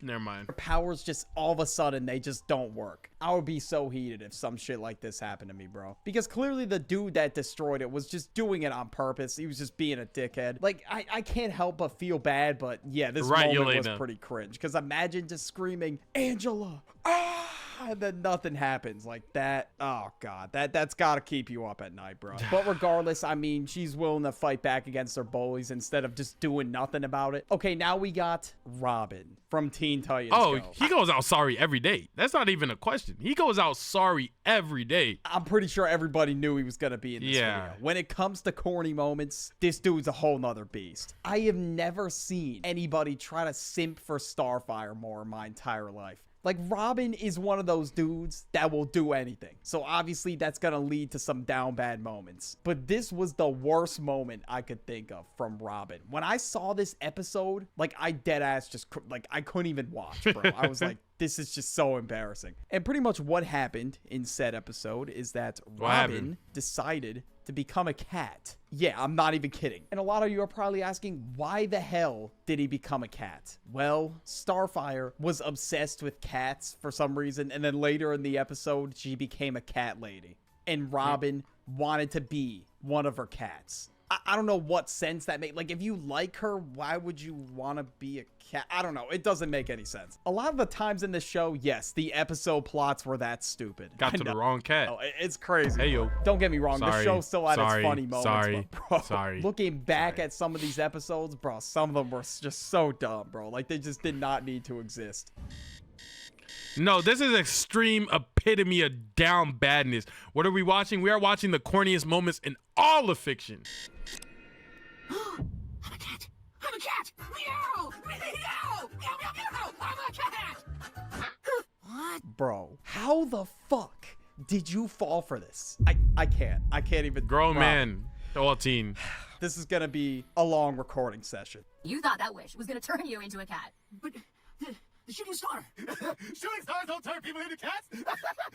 Never mind. Your powers just all of a sudden, they just don't work. I would be so heated if some shit like this happened to me, bro. Because clearly the dude that destroyed it was just doing it on purpose. He was just being a dickhead. Like, I can't help but feel bad, but yeah, this moment was pretty cringe. Because imagine just screaming, Angela, ah! And then nothing happens like that. Oh God, that's gotta keep you up at night, bro. But regardless, I mean, she's willing to fight back against her bullies instead of just doing nothing about it. Okay, now we got Robin from Teen Titans. Oh, he goes out sorry every day. That's not even a question. He goes out sorry every day. I'm pretty sure everybody knew he was gonna be in this video. When it comes to corny moments, this dude's a whole nother beast. I have never seen anybody try to simp for Starfire more in my entire life. Like, Robin is one of those dudes that will do anything. So obviously that's gonna lead to some down bad moments. But this was the worst moment I could think of from Robin. When I saw this episode, like, I deadass just, like, I couldn't even watch, bro. I was like, this is just so embarrassing. And pretty much what happened in said episode is that Robin decided to become a cat. Yeah, I'm not even kidding. And a lot of you are probably asking, why the hell did he become a cat? Well, Starfire was obsessed with cats for some reason, and then later in the episode, she became a cat lady. And Robin wanted to be one of her cats. I don't know what sense that made. Like, if you like her, why would you want to be a cat? I don't know. It doesn't make any sense. A lot of the times in this show, yes, the episode plots were that stupid. Got to the wrong cat. Oh, it's crazy. Hey, yo. Don't get me wrong. The show still had its funny moments. But, bro, sorry. Looking back at some of these episodes, bro, some of them were just so dumb, bro. Like, they just did not need to exist. No, this is extreme epitome of down badness. What are we watching? We are watching the corniest moments in all of fiction. I'm a cat. I'm a cat. Meow. Meow. Meow, meow, meow. I'm a cat. What? Bro, how the fuck did you fall for this? I can't. I can't even. Grown man. All teen. This is gonna be a long recording session. You thought that wish was gonna turn you into a cat. But the shooting star. Shooting stars don't turn people into cats.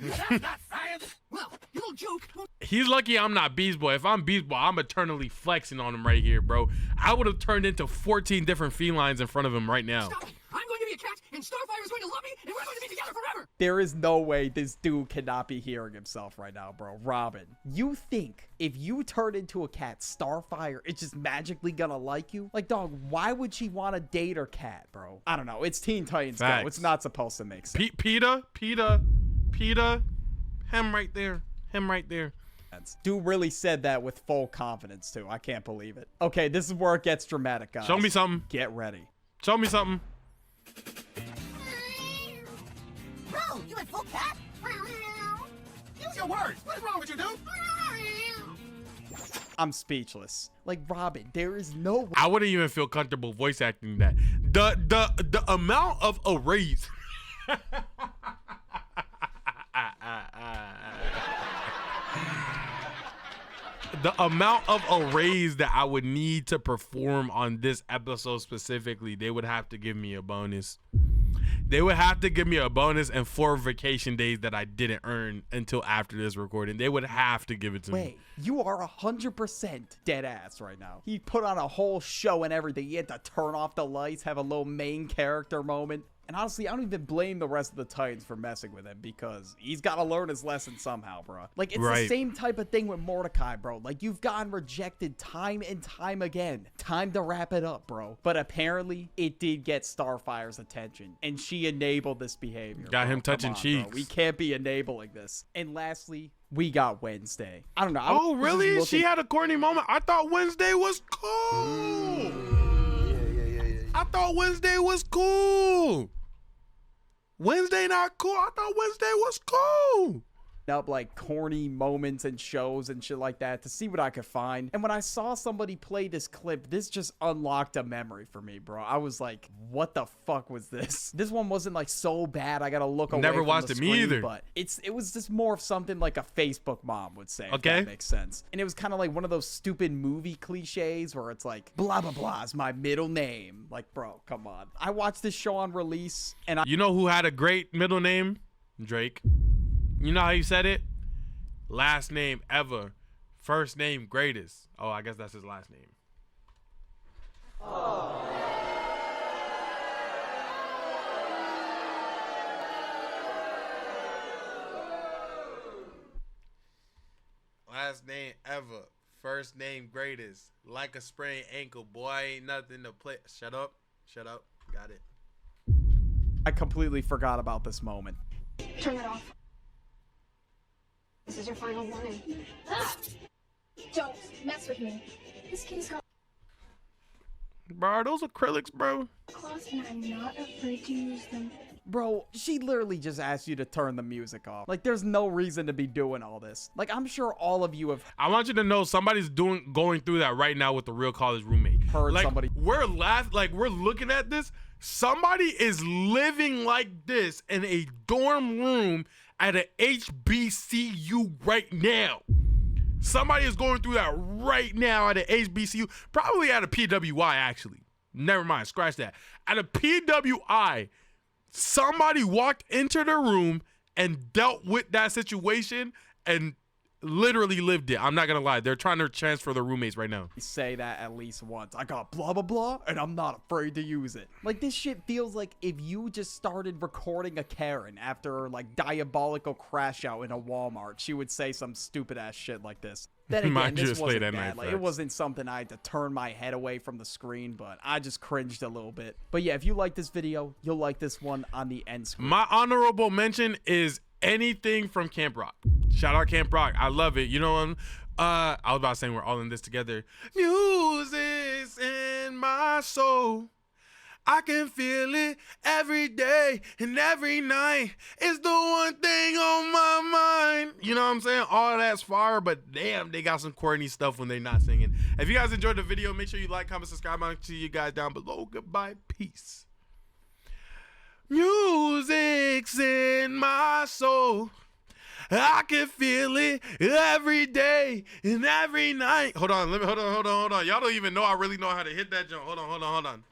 That's not science. Well, you little joke. He's lucky I'm not Beast Boy. If I'm Beast Boy, I'm eternally flexing on him right here, bro. I would have turned into 14 different felines in front of him right now. Stop it. I'm going to be a cat, and Starfire is going to love me, and we're going to be together forever. There is no way this dude cannot be hearing himself right now, bro. Robin, you think if you turn into a cat, Starfire is just magically gonna like you? Like, dog, why would she want to date her cat, bro? I don't know. It's Teen Titans Go. It's not supposed to make sense. PETA, him right there. Him right there. Dude really said that with full confidence, too. I can't believe it. Okay, this is where it gets dramatic, guys. Show me something. Get ready. Show me something. Bro, you went full cat? Use your words. What is wrong with you, dude? I'm speechless. Like, Robin, there is no way. I wouldn't even feel comfortable voice acting that. The amount of arrays. The amount of arrays that I would need to perform on this episode specifically, they would have to give me a bonus. They would have to give me a bonus and 4 vacation days that I didn't earn until after this recording. They would have to give it to me. Wait, you are 100% dead ass right now. He put on a whole show and everything. He had to turn off the lights, have a little main character moment. And honestly, I don't even blame the rest of the Titans for messing with him because he's got to learn his lesson somehow, bro. Like, it's the same type of thing with Mordecai, bro. Like, you've gotten rejected time and time again. Time to wrap it up, bro. But apparently, it did get Starfire's attention, and she enabled this behavior. Got him touching cheeks. Bro. We can't be enabling this. And lastly, we got Wednesday. I don't know. Oh, really? She had a corny moment? I thought Wednesday was cool. I thought Wednesday was cool. Wednesday not cool? I thought Wednesday was cool. Up like corny moments and shows and shit like that to see what I could find. And when I saw somebody play this clip, this just unlocked a memory for me, bro. I was like, what the fuck was this? This one wasn't like so bad I gotta look away. Never from watched the it, screen, me either. But it was just more of something like a Facebook mom would say, if that makes sense. And it was kind of like one of those stupid movie cliches where it's like, blah, blah, blah is my middle name. Like, bro, come on. I watched this show on release and You know who had a great middle name? Drake. You know how you said it? Last name ever. First name greatest. Oh, I guess that's his last name. Oh. Last name ever. First name greatest. Like a sprained ankle. Boy, ain't nothing to play. Shut up. Shut up. Got it. I completely forgot about this moment. Turn that off. This is your final warning. Ah! Don't mess with me. This kitty's got Bro, are those acrylics, bro? claws, and I'm not afraid to use them. Bro, she literally just asked you to turn the music off. Like, there's no reason to be doing all this. Like, I'm sure all of you have I want you to know somebody's going through that right now with the real college roommate. heard Like, somebody. we're looking at this. Somebody is living like this in a dorm room at an HBCU right now. Somebody is going through that right now at an HBCU, probably at a PWI actually. Never mind, scratch that. At a PWI, somebody walked into the room and dealt with that situation and literally lived it. I'm not gonna lie, they're trying to transfer their roommates right now. Say that at least once. I got blah blah blah and I'm not afraid to use it. Like, this shit feels like if you just started recording a Karen after like diabolical crash out in a Walmart, she would say some stupid ass shit like this. Then again, this wasn't bad. Like, it wasn't something I had to turn my head away from the screen, but I just cringed a little bit. But yeah, if you like this video, you'll like this one on the end screen. My honorable mention is anything from Camp Rock. Shout out Camp Rock. I love it. You know, I was about to say we're all in this together. Music's in my soul. I can feel it every day and every night. It's the one thing on my mind. You know what I'm saying? All that's fire, but damn, they got some corny stuff when they're not singing. If you guys enjoyed the video, make sure you like, comment, subscribe. I'll see you guys down below. Goodbye. Peace. Music's in my soul. I can feel it every day and every night. Hold on, hold on. Y'all don't even know I really know how to hit that jump. Hold on.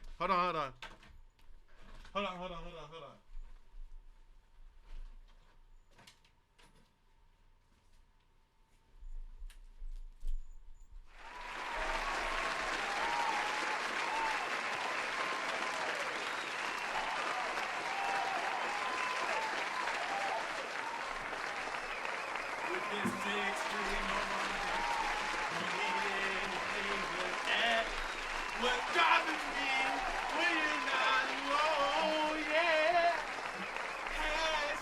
What driving me when you're not alone, yeah. Head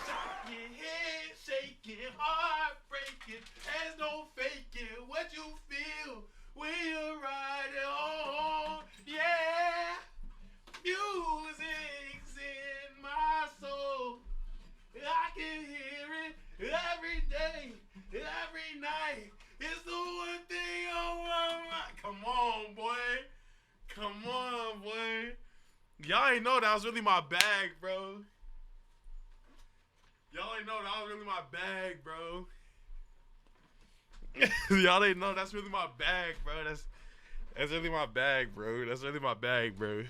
shaking, heart breaking, there's no faking what you feel when you're riding home, yeah. Music's in my soul, I can hear it every day, every night. It's the one thing on my mind. Come on, boy. Come on, boy. Y'all ain't know that was really my bag, bro. Y'all ain't know that was really my bag, bro. Y'all ain't know that's really my bag, bro. That's really my bag, bro. That's really my bag, bro.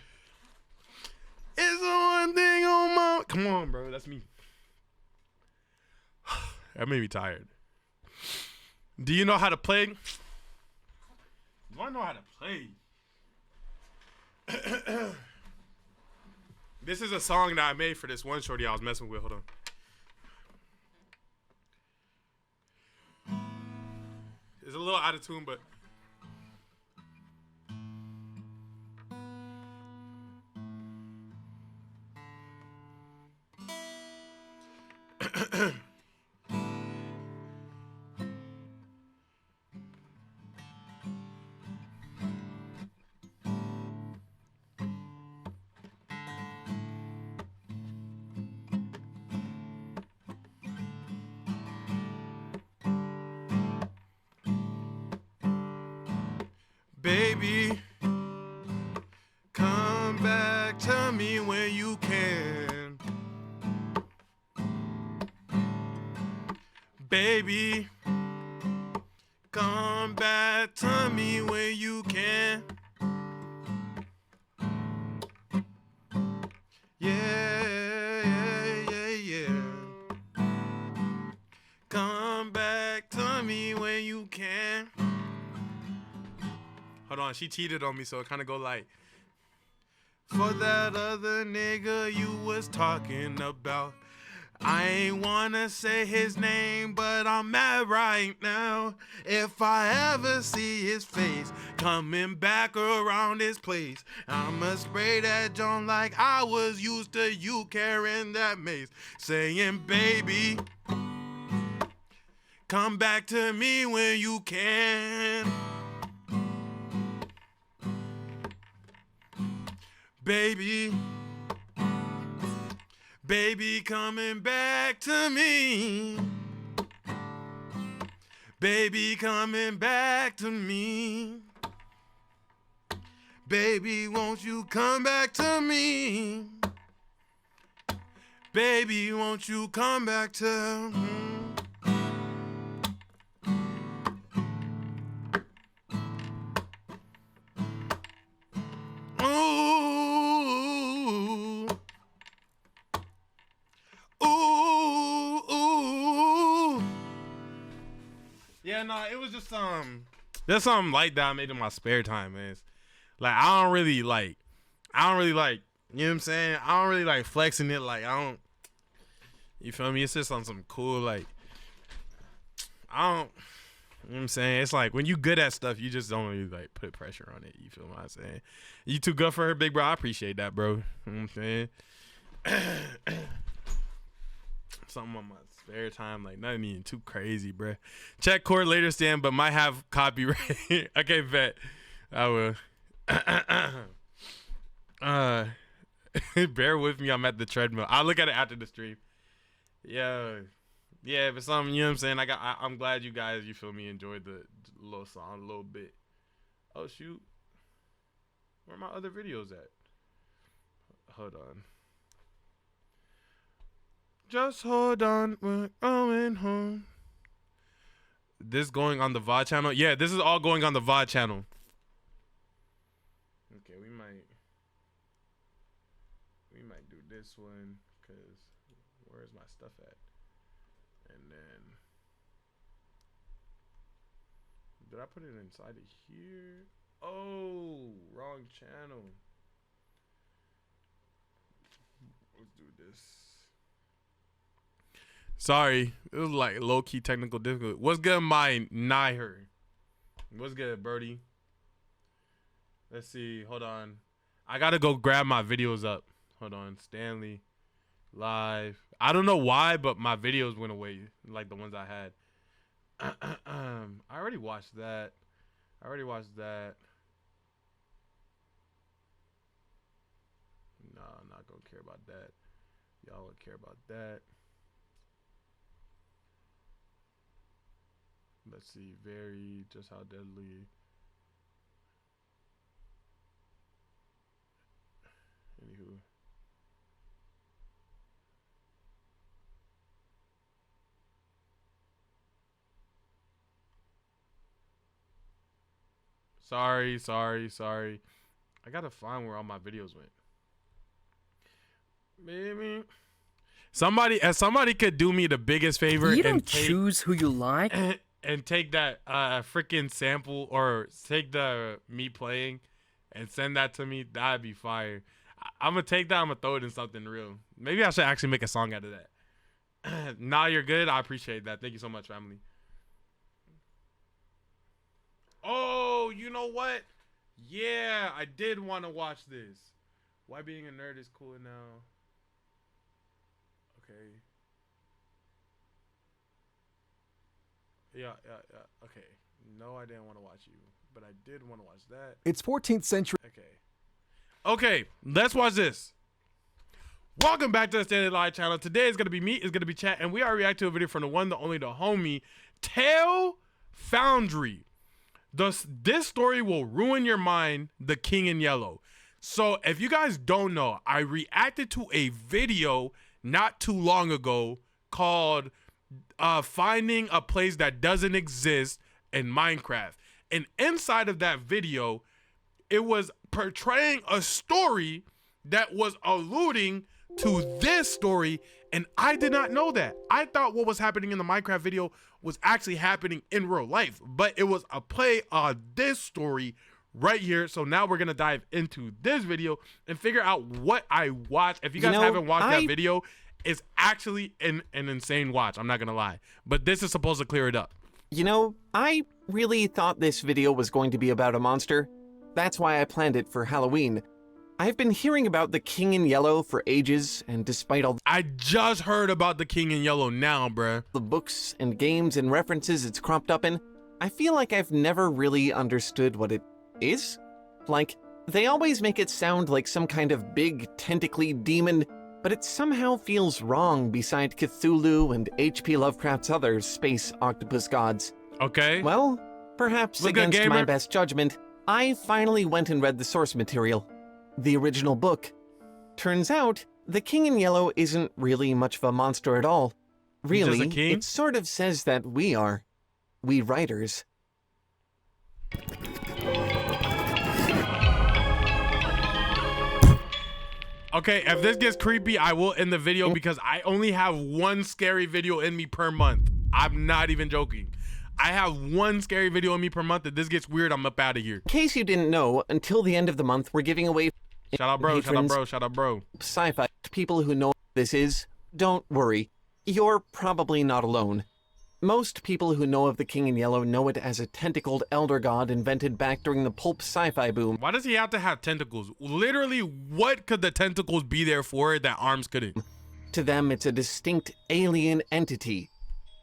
It's the one thing on my... Come on, bro. That's me. That made me tired. Do you know how to play? Do I know how to play? This is a song that I made for this one shorty I was messing with. Hold on. It's a little out of tune, but baby, come back to me when you can. Baby, come back to me when you can. Yeah. Come back to me when you can. Hold on, she cheated on me, so it kind of go like, for that other nigga you was talking about, I ain't wanna say his name, but I'm mad right now. If I ever see his face coming back around this place, I'ma spray that joint like I was used to you carrying that mace. Saying, baby, come back to me when you can. Baby, baby, coming back to me. Baby, coming back to me. Baby, won't you come back to me? Baby, won't you come back to me? Ooh. Ooh. Yeah, no, it was just there's something like that I made in my spare time, man. Like I don't really like, you know what I'm saying? I don't really like flexing it. Like you feel me? It's just on some cool, like, you know what I'm saying? It's like when you good at stuff, you just don't really like put pressure on it. You feel what I'm saying? You too good for her, big bro. I appreciate that, bro. You know what I'm saying? Something on my spare time, like nothing even too crazy, bro. Check court later, Stan, but might have copyright. Okay, bet. I will. Bear with me. I'm at the treadmill. I'll look at it after the stream. Yeah, but something, you know what I'm saying? I'm glad you guys, you feel me, enjoyed the little song a little bit. Oh shoot, where are my other videos at? Hold on. Just hold on, we're going home. This going on the VOD channel? Yeah, this is all going on the VOD channel. Okay, we might do this one, because where's my stuff at? And then, did I put it inside of here? Oh, wrong channel. Let's do this. Sorry, it was like low-key technical difficulty. What's good, my Niher? What's good, Birdie? Let's see. Hold on. I gotta go grab my videos up. Hold on. Stanley live. I don't know why, but my videos went away, like the ones I had. I already watched that. No, I'm not gonna care about that. Y'all would care about that. Let's see. Very just how deadly. Anywho. Sorry. I gotta find where all my videos went. Maybe somebody could do me the biggest favor. You don't choose who you like. And take that freaking sample or take the me playing and send that to me. That'd be fire. I'm gonna take that. I'm gonna throw it in something real. Maybe I should actually make a song out of that. Nah, you're good. I appreciate that. Thank you so much, family. Oh, you know what? Yeah, I did want to watch this. Why being a nerd is cool now. Okay. Yeah. Okay. No, I didn't want to watch you, but I did want to watch that. It's 14th century. Okay, let's watch this. Welcome back to the Standard Live channel. Today is going to be me, it's going to be chat, and we are reacting to a video from the one, the only, the homie, Tail Foundry. This story will ruin your mind, The King in Yellow. So if you guys don't know, I reacted to a video not too long ago called Finding a Place That Doesn't Exist in Minecraft. And inside of that video, it was portraying a story that was alluding to this story, and I did not know that. I thought what was happening in the Minecraft video was actually happening in real life, but it was a play on this story right here. So now we're gonna dive into this video and figure out what I watched. If you guys haven't watched that video, is actually an insane watch. I'm not gonna lie, but this is supposed to clear it up. You know, I really thought this video was going to be about a monster. That's why I planned it for Halloween. I've been hearing about the King in Yellow for ages, and despite all I just heard about the King in Yellow now, bruh. The books and games and references it's cropped up in, I feel like I've never really understood what it is. Like, they always make it sound like some kind of big, tentacly demon, but it somehow feels wrong beside Cthulhu and H.P. Lovecraft's other space octopus gods. Okay. Well, perhaps against my best judgment, I finally went and read the source material. The original book. Turns out, the King in Yellow isn't really much of a monster at all. Really, it sort of says that we are. We writers. Okay, if this gets creepy, I will end the video because I only have one scary video in me per month. I'm not even joking. I have one scary video in me per month. If this gets weird, I'm up out of here. In case you didn't know, until the end of the month, we're giving away... Shout out, bro. Shout out, bro. Shout out, bro. Sci-fi. People who know what this is, don't worry. You're probably not alone. Most people who know of the King in Yellow know it as a tentacled elder god invented back during the pulp sci-fi boom. Why does he have to have tentacles? Literally, what could the tentacles be there for that arms couldn't? To them, it's a distinct alien entity.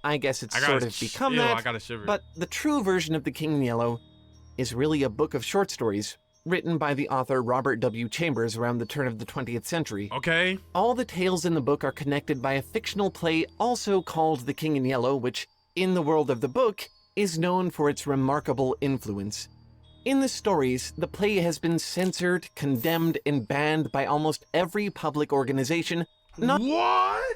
I guess it's sort of become that, I gotta shiver. But the true version of the King in Yellow is really a book of short stories written by the author Robert W. Chambers around the turn of the 20th century. Okay. All the tales in the book are connected by a fictional play also called The King in Yellow, which, in the world of the book, is known for its remarkable influence. In the stories, the play has been censored, condemned, and banned by almost every public organization. What?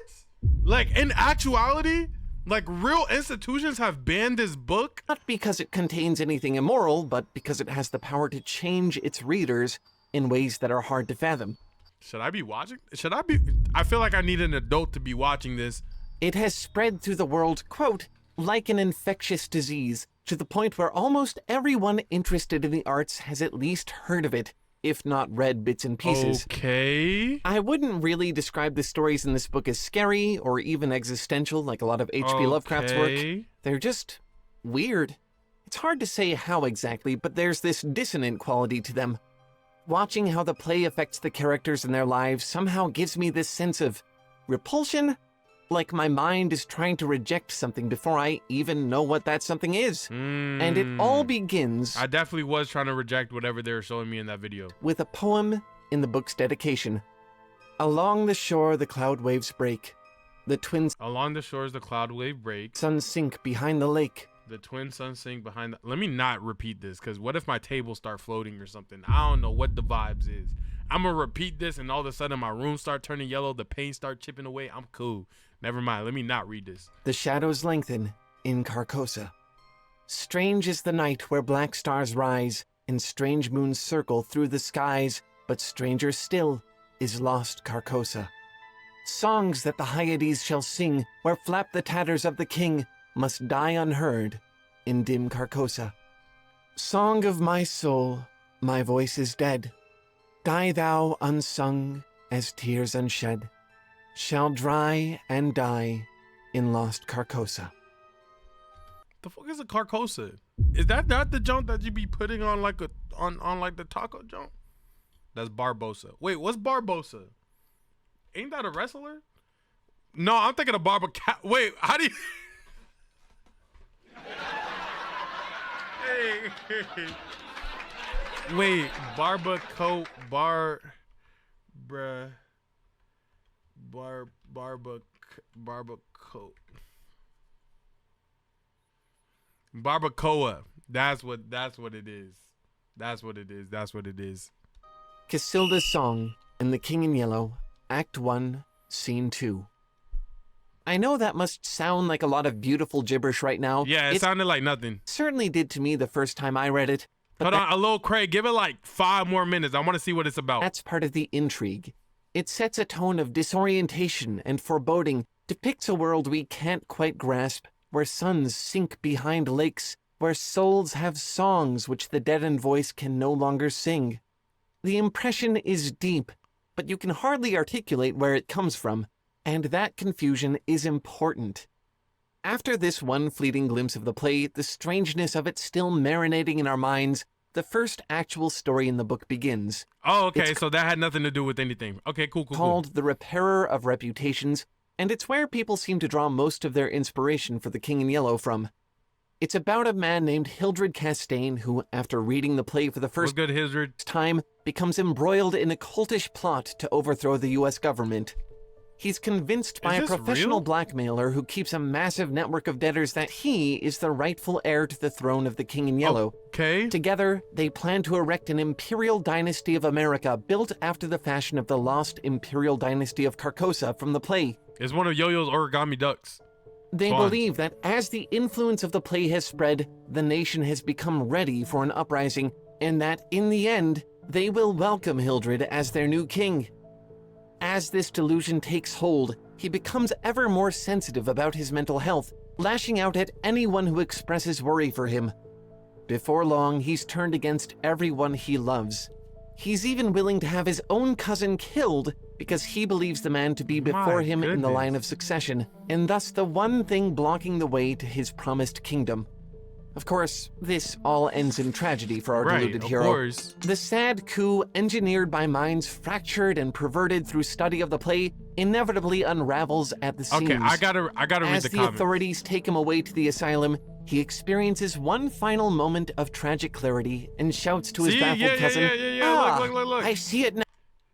Like, in actuality? Like, real institutions have banned this book? Not because it contains anything immoral, but because it has the power to change its readers in ways that are hard to fathom. Should I be watching? I feel like I need an adult to be watching this. It has spread through the world, quote, like an infectious disease, to the point where almost everyone interested in the arts has at least heard of it, if not read bits and pieces. Okay. I wouldn't really describe the stories in this book as scary or even existential like a lot of H.P. Lovecraft's work. They're just weird. It's hard to say how exactly, but there's this dissonant quality to them. Watching how the play affects the characters and their lives somehow gives me this sense of repulsion, like my mind is trying to reject something before I even know what that something is. And it all begins... I definitely was trying to reject whatever they were showing me in that video. ...with a poem in the book's dedication. Along the shore the cloud waves break. The twin... Along the shores the cloud wave break. Suns sink behind the lake. The twin suns sink behind the... Let me not repeat this, because what if my table start floating or something? I don't know what the vibes is. I'm going to repeat this, and all of a sudden my room start turning yellow, the paint start chipping away. I'm cool. Never mind. Let me not read this. The shadows lengthen in Carcosa. Strange is the night where black stars rise and strange moons circle through the skies, but stranger still is lost Carcosa. Songs that the Hyades shall sing where flap the tatters of the king must die unheard in dim Carcosa. Song of my soul, my voice is dead. Die thou unsung as tears unshed. Shall dry and die in lost Carcosa. The fuck is a Carcosa? Is that not the junk that you be putting on like on like the taco junk? That's Barbosa. Wait, what's Barbosa? Ain't that a wrestler? No, I'm thinking of Barbacoa. Wait, how do you? Hey. Wait, barbacoa barbacoa. That's what it is. That's what it is. Casilda's Song and The King in Yellow, Act 1, Scene 2. I know that must sound like a lot of beautiful gibberish right now. Yeah, it sounded like nothing. Certainly did to me the first time I read it. Hold on, a little Craig, give it like 5 more minutes. I want to see what it's about. That's part of the intrigue. It sets a tone of disorientation and foreboding, depicts a world we can't quite grasp, where suns sink behind lakes, where souls have songs which the deadened voice can no longer sing. The impression is deep, but you can hardly articulate where it comes from. And that confusion is important. After this one fleeting glimpse of the play, the strangeness of it still marinating in our minds, the first actual story in the book begins. Oh, okay, so that had nothing to do with anything. Okay, cool. Called The Repairer of Reputations, and it's where people seem to draw most of their inspiration for The King in Yellow from. It's about a man named Hildred Castaigne who, after reading the play for the first time, becomes embroiled in a cultish plot to overthrow the U.S. government. He's convinced by a professional blackmailer who keeps a massive network of debtors that he is the rightful heir to the throne of the King in Yellow. Okay. Together, they plan to erect an imperial dynasty of America built after the fashion of the lost imperial dynasty of Carcosa from the play. It's one of Yo-Yo's origami ducks. They believe that as the influence of the play has spread, the nation has become ready for an uprising, and that, in the end, they will welcome Hildred as their new king. As this delusion takes hold, he becomes ever more sensitive about his mental health, lashing out at anyone who expresses worry for him. Before long, he's turned against everyone he loves. He's even willing to have his own cousin killed because he believes the man to be before him in the line of succession, and thus the one thing blocking the way to his promised kingdom. Of course, this all ends in tragedy for our deluded hero. The sad coup, engineered by minds fractured and perverted through study of the play, inevitably unravels at the seams. Okay, I gotta read the comments. As the authorities take him away to the asylum, he experiences one final moment of tragic clarity and shouts to his baffled cousin, Look. I see it now.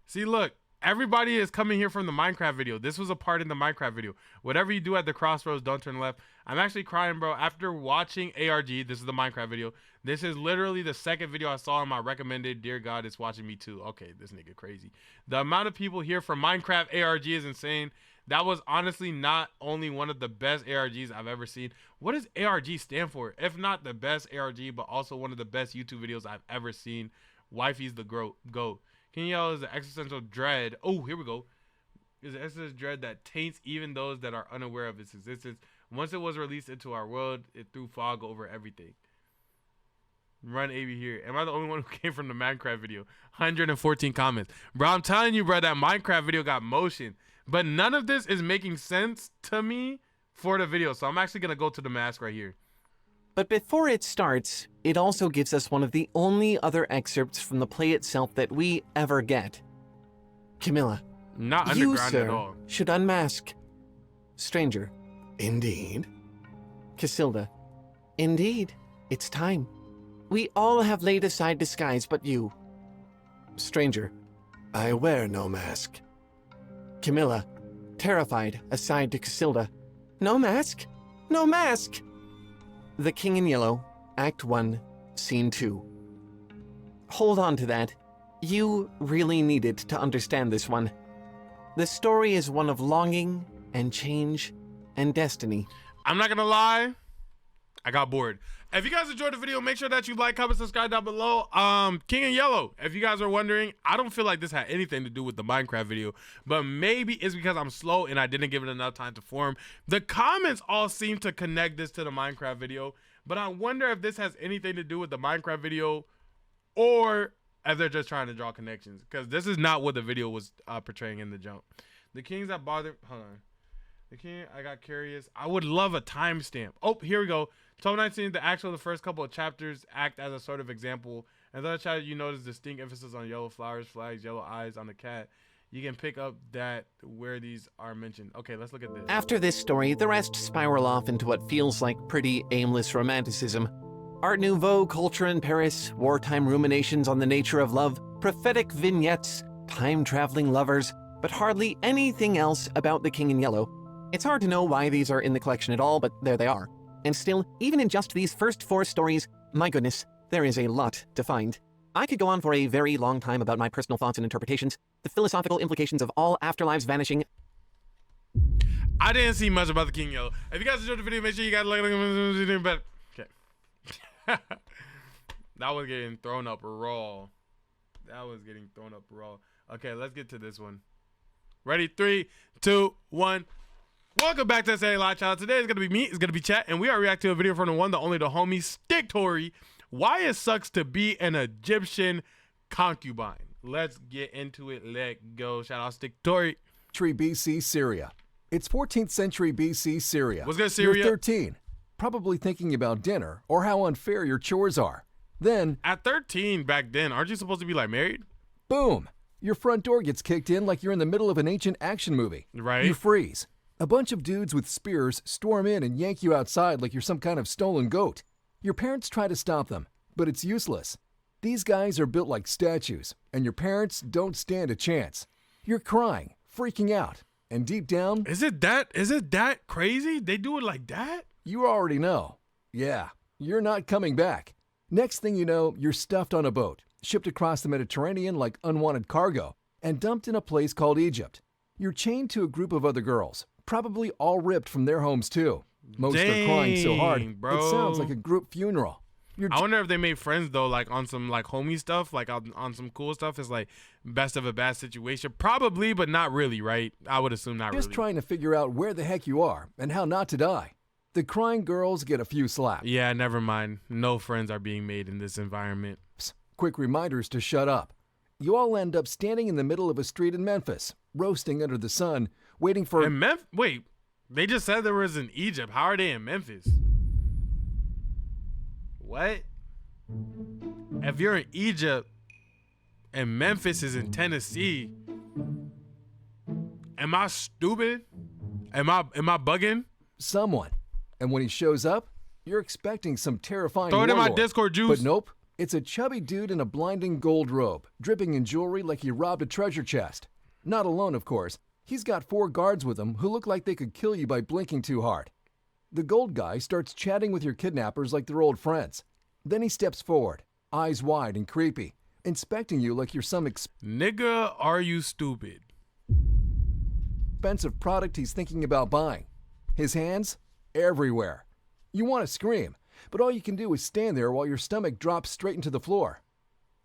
See, look. Everybody is coming here from the Minecraft video. This was a part in the Minecraft video. Whatever you do at the crossroads, don't turn left. I'm actually crying, bro. After watching ARG, this is the Minecraft video. This is literally the second video I saw on my recommended. Dear God, it's watching me too. Okay, this nigga crazy. The amount of people here from Minecraft ARG is insane. That was honestly not only one of the best ARGs I've ever seen. What does ARG stand for? If not the best ARG, but also one of the best YouTube videos I've ever seen. Wifey's the GOAT. King Yellow is the existential dread. Oh, here we go. Is the existential dread that taints even those that are unaware of its existence. Once it was released into our world, it threw fog over everything. Run AB here. Am I the only one who came from the Minecraft video? 114 comments. Bro, I'm telling you, bro, that Minecraft video got motion. But none of this is making sense to me for the video. So I'm actually going to go to the mask right here. But before it starts, it also gives us one of the only other excerpts from the play itself that we ever get. Camilla, not you, underground sir, at all. should unmask. Stranger, indeed. Casilda, indeed, it's time. We all have laid aside disguise but you. Stranger, I wear no mask. Camilla, terrified, aside to Casilda, no mask? No mask! The King in Yellow, Act 1, Scene 2. Hold on to that. You really needed to understand this one. The story is one of longing and change and destiny. I'm not gonna lie, I got bored. If you guys enjoyed the video, make sure that you like, comment, subscribe down below. King in Yellow, if you guys are wondering, I don't feel like this had anything to do with the Minecraft video, but maybe it's because I'm slow and I didn't give it enough time to form. The comments all seem to connect this to the Minecraft video, but I wonder if this has anything to do with the Minecraft video or if they're just trying to draw connections, because this is not what the video was portraying in the jump. The kings that bother, hold on. The king, I got curious. I would love a timestamp. Oh, here we go. 1219, the first couple of chapters act as a sort of example. And then chapter, you notice distinct emphasis on yellow flowers, flags, yellow eyes on the cat. You can pick up that where these are mentioned. Okay, let's look at this. After this story, the rest spiral off into what feels like pretty aimless romanticism. Art Nouveau culture in Paris, wartime ruminations on the nature of love, prophetic vignettes, time-traveling lovers, but hardly anything else about the King in Yellow. It's hard to know why these are in the collection at all, but there they are. And still, even in just these first 4 stories, my goodness, there is a lot to find. I could go on for a very long time about my personal thoughts and interpretations, the philosophical implications of all afterlives vanishing. I didn't see much about the King Yellow. If you guys enjoyed the video, make sure you guys like it. But okay. That was getting thrown up raw. Okay, let's get to this one. Ready? 3, 2, 1. Welcome back to the Stanley Live channel. Today is going to be me, it's going to be chat, and we are reacting to a video from the one, the only, the homie, Stick Tory. Why it sucks to be an Egyptian concubine. Let's get into it. Let go. Shout out Stick Tory. century BC Syria. It's 14th century BC Syria. What's good, Syria? You're 13, probably thinking about dinner or how unfair your chores are. Then, at 13 back then, aren't you supposed to be like married? Boom! Your front door gets kicked in like you're in the middle of an ancient action movie. Right. You freeze. A bunch of dudes with spears storm in and yank you outside like you're some kind of stolen goat. Your parents try to stop them, but it's useless. These guys are built like statues, and your parents don't stand a chance. You're crying, freaking out, and deep down... Is it that crazy? They do it like that? You already know. Yeah, you're not coming back. Next thing you know, you're stuffed on a boat, shipped across the Mediterranean like unwanted cargo, and dumped in a place called Egypt. You're chained to a group of other girls, probably all ripped from their homes too. Most are crying so hard, bro. It sounds like a group funeral. I wonder if they made friends though, like on some like homie stuff, like on some cool stuff. It's like best of a bad situation. Probably, but not really, right? I would assume not Just really. trying to figure out where the heck you are and how not to die. The crying girls get a few slaps. Yeah, never mind. No friends are being made in this environment. Psst, quick reminders to shut up. You all end up standing in the middle of a street in Memphis, roasting under the sun, waiting for... Wait, they just said there was in Egypt. How are they in Memphis? What? If you're in Egypt and Memphis is in Tennessee, am I stupid? Am I bugging? Someone. And when he shows up, you're expecting some terrifying Throw it in my warlord. Discord juice. But nope. It's a chubby dude in a blinding gold robe, dripping in jewelry like he robbed a treasure chest. Not alone, of course. He's got 4 guards with him who look like they could kill you by blinking too hard. The gold guy starts chatting with your kidnappers like they're old friends. Then he steps forward, eyes wide and creepy, inspecting you like you're some Nigga, are you stupid? Expensive product he's thinking about buying. His hands? Everywhere. You want to scream, but all you can do is stand there while your stomach drops straight into the floor.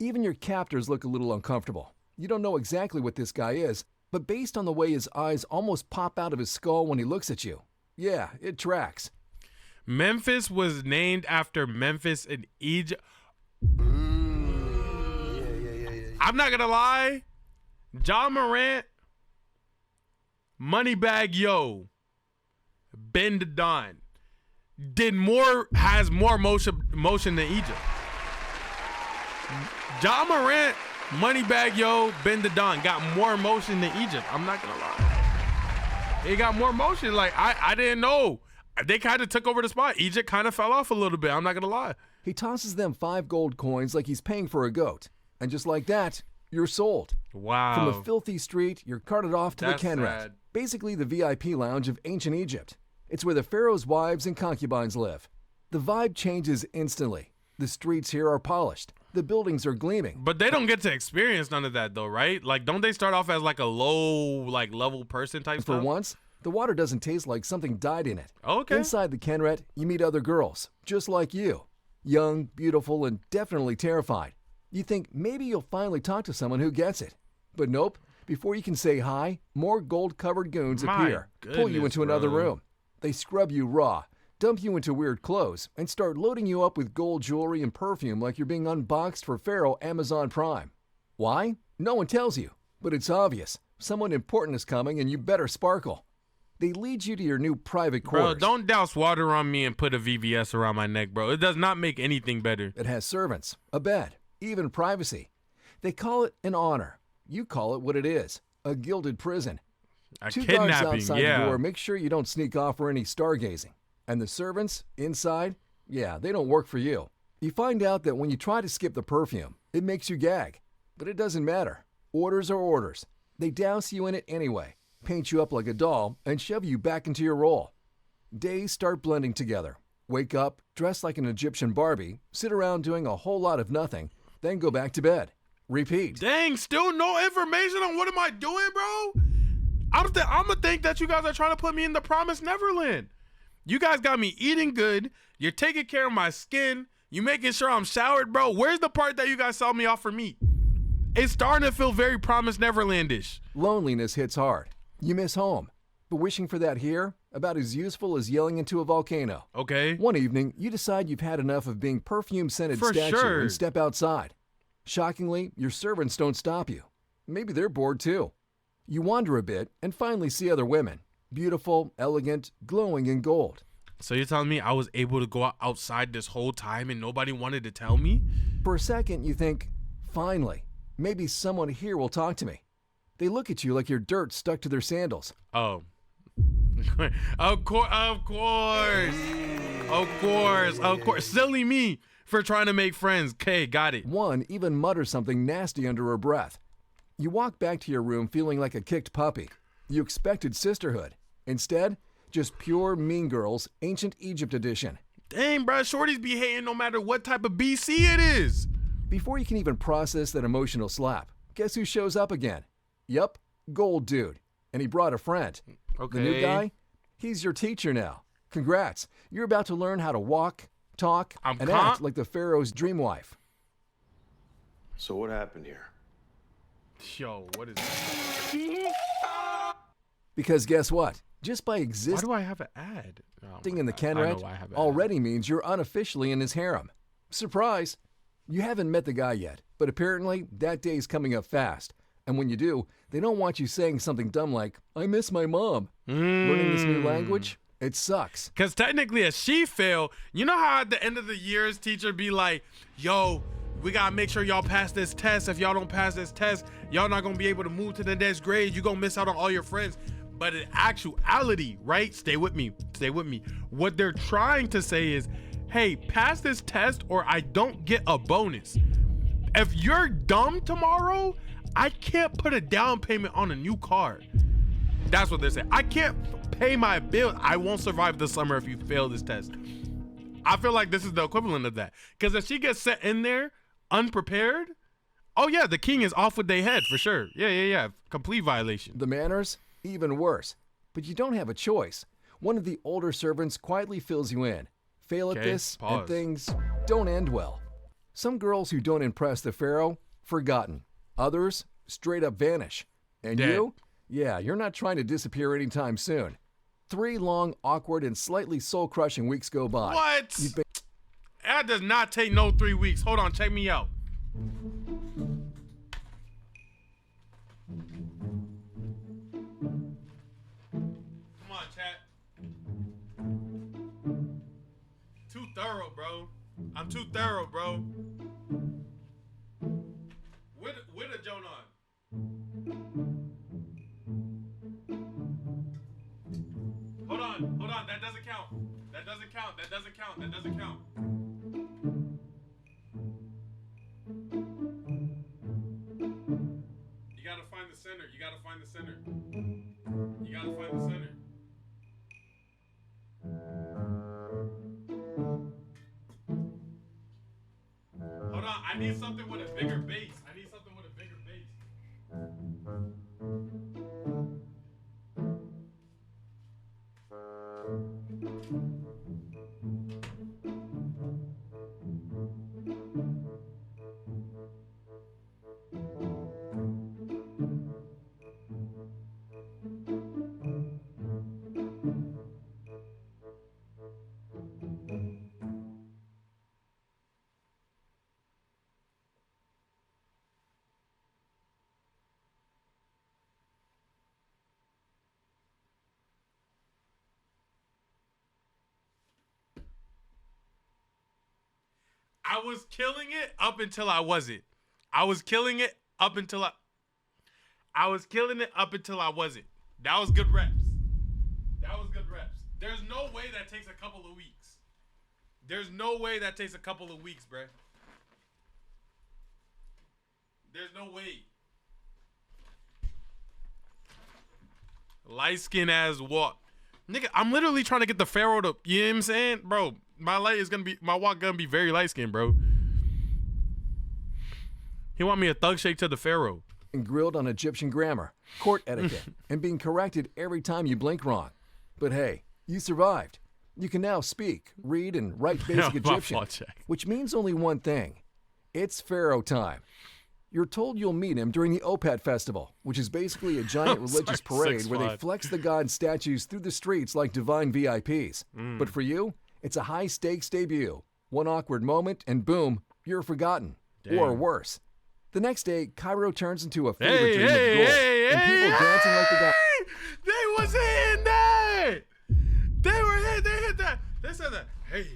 Even your captors look a little uncomfortable. You don't know exactly what this guy is, but based on the way his eyes almost pop out of his skull when he looks at you, yeah, it tracks. Memphis was named after Memphis in Egypt. I'm not gonna lie. John Morant, Moneybag Yo, Ben the Don has more motion than Egypt. John Morant, Moneybag Yo, Ben the Don got more motion than Egypt. I'm not gonna lie. They got more motion. Like I didn't know. They kind of took over the spot. Egypt kind of fell off a little bit. I'm not gonna lie. He tosses them 5 gold coins like he's paying for a goat. And just like that, you're sold. Wow. From a filthy street, you're carted off to That's the Kenret, sad. basically the VIP lounge of ancient Egypt. It's where the pharaoh's wives and concubines live. The vibe changes instantly. The streets here are polished. The buildings are gleaming. But they don't get to experience none of that though, right? Like, don't they start off as like a low, like level person type For stuff? once, the water doesn't taste like something died in it. Okay. Inside the Kenret, you meet other girls, just like you. Young, beautiful, and definitely terrified. You think maybe you'll finally talk to someone who gets it. But nope. Before you can say hi, more gold-covered goons appear, pull you into another room. They scrub you raw, dump you into weird clothes, and start loading you up with gold jewelry and perfume like you're being unboxed for Pharaoh Amazon Prime. Why? No one tells you, but it's obvious. Someone important is coming and you better sparkle. They lead you to your new private quarters. Bro, don't douse water on me and put a VVS around my neck, bro. It does not make anything better. It has servants, a bed, even privacy. They call it an honor. You call it what it is, a gilded prison. A 2 guards kidnapping, outside yeah. the door make sure you don't sneak off for any stargazing. And the servants, inside, yeah, they don't work for you. You find out that when you try to skip the perfume, it makes you gag. But it doesn't matter. Orders are orders. They douse you in it anyway, paint you up like a doll, and shove you back into your role. Days start blending together. Wake up, dress like an Egyptian Barbie, sit around doing a whole lot of nothing, then go back to bed. Repeat. Dang, still no information on what am I doing, bro? I'm gonna think that you guys are trying to put me in the promised Neverland. You guys got me eating good. You're taking care of my skin. You making sure I'm showered, bro. Where's the part that you guys sell me off for meat? It's starting to feel very promised Neverlandish. Loneliness hits hard. You miss home. But wishing for that here, about as useful as yelling into a volcano. Okay. One evening, you decide you've had enough of being perfume-scented For statue sure. and step outside. Shockingly, your servants don't stop you. Maybe they're bored too. You wander a bit and finally see other women. Beautiful, elegant, glowing in gold. So you're telling me I was able to go outside this whole time and nobody wanted to tell me? For a second, you think, finally, maybe someone here will talk to me. They look at you like you're dirt stuck to their sandals. Oh. Of course. Silly me for trying to make friends. Okay, got it. One even mutters something nasty under her breath. You walk back to your room feeling like a kicked puppy. You expected sisterhood. Instead, just pure Mean Girls, Ancient Egypt edition. Dang, bro, shorties be hating no matter what type of BC it is. Before you can even process that emotional slap, guess who shows up again? Yup, Gold Dude. And he brought a friend. Okay. The new guy? He's your teacher now. Congrats. You're about to learn how to walk, talk, and act like the Pharaoh's dream wife. So what happened here? Yo, what is that? Because guess what? Just by existing Why do I have an ad? in the Kenret already means you're unofficially in his harem. Surprise! You haven't met the guy yet, but apparently that day's coming up fast. And when you do, they don't want you saying something dumb like, I miss my mom. Learning this new language? It sucks. Because technically, if she fail, you know how at the end of the year's teacher be like, yo, we got to make sure y'all pass this test. If y'all don't pass this test, y'all not going to be able to move to the next grade. You're going to miss out on all your friends. But in actuality, right? Stay with me. What they're trying to say is, hey, pass this test or I don't get a bonus. If you're dumb tomorrow, I can't put a down payment on a new car. That's what they're saying. I can't pay my bill. I won't survive the summer if you fail this test. I feel like this is the equivalent of that. Because if she gets set in there unprepared, oh yeah, the king is off with their head for sure. Yeah. Complete violation. The manners? Even worse. But you don't have a choice. One of the older servants quietly fills you in. Fail at this, and things don't end well. Some girls who don't impress the pharaoh, forgotten. Others, straight up vanish. And Dead. you? Yeah, you're not trying to disappear anytime soon. 3 long, awkward, and slightly soul-crushing weeks go by. What? That does not take no 3 weeks. Hold on, check me out. Come on, chat. Too thorough, bro. I'm too thorough, bro. With a Joan on. Hold on. That doesn't count. That doesn't count. You gotta find the center. Hold on, I need something with a bigger bass. I was killing it up until I wasn't. I was killing it up until I wasn't. That was good reps. There's no way that takes a couple of weeks. Bruh. There's no way. Light skin as what? Nigga, I'm literally trying to get the pharaoh to, you know what I'm saying? Bro, my walk gonna be very light skinned, bro. He want me a thug shake to the pharaoh. And grilled on Egyptian grammar, court etiquette, and being corrected every time you blink wrong. But hey, you survived. You can now speak, read, and write basic Egyptian, which means only one thing. It's pharaoh time. You're told you'll meet him during the Opet Festival, which is basically a giant religious parade where they flex the god statues through the streets like divine VIPs. But for you, it's a high-stakes debut. One awkward moment, and boom, you're forgotten. Dang. Or worse. The next day, Cairo turns into a fever dream of gold, and people dancing like the guy. They was hitting that. They hit that. They said that. Hey.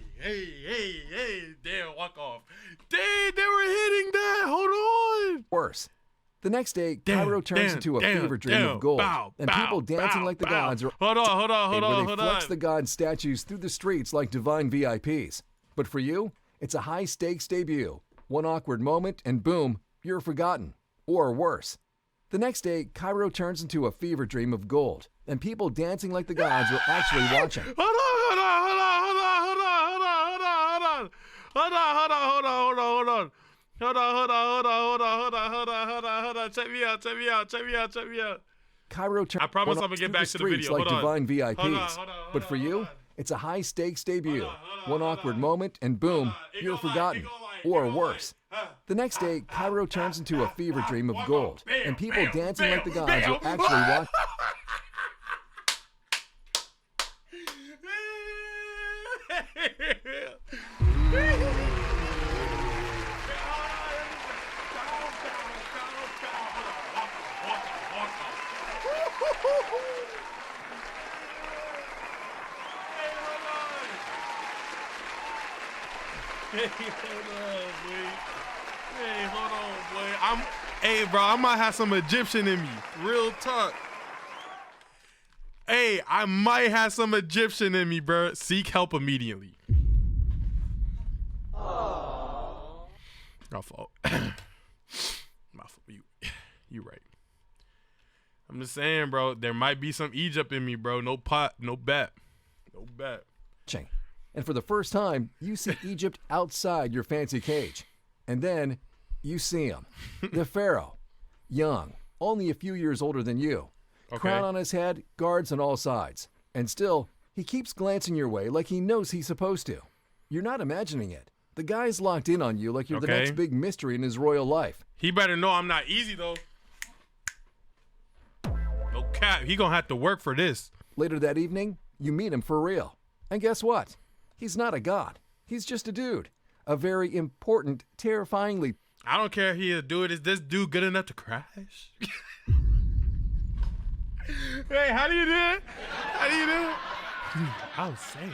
Damn, walk off. They were hitting that. Hold on. Worse. The next day, Cairo turns into a fever dream of gold, and people dancing like the gods are. Hold on. They flex the god statues through the streets like divine VIPs. But for you, it's a high-stakes debut. One awkward moment, and boom, you're forgotten. Or worse. The next day, Cairo turns into a fever dream of gold, and people dancing like the gods are actually watching. Hold on. Check me out. Cairo turns I promise I'm gonna get back to the video. Like hold on. divine VIPs. But for you, it's a high-stakes debut. One awkward moment, and boom, you're forgotten. Or worse. The next day, Cairo turns into a fever dream of gold, and people dancing like the gods are actually watching. Hey, hold on, boy. Hey, bro, I might have some Egyptian in me. Real talk. Hey, I might have some Egyptian in me, bro. Seek help immediately. My fault. My fault. You right. I'm just saying, bro, there might be some Egypt in me, bro. No pot, no bet. No bet. And for the first time, you see Egypt outside your fancy cage. And then you see him, the pharaoh, young, only a few years older than you. Okay. Crown on his head, guards on all sides. And still, he keeps glancing your way like he knows he's supposed to. You're not imagining it. The guy's locked in on you like you're the next big mystery in his royal life. He better know I'm not easy, though. No cap. He gonna have to work for this. Later that evening, you meet him for real. And guess what? He's not a god. He's just a dude. A very important, terrifyingly... I don't care if he a dude. Is this dude good enough to crash? Hey, how do you do it? How do you do it? I was saying.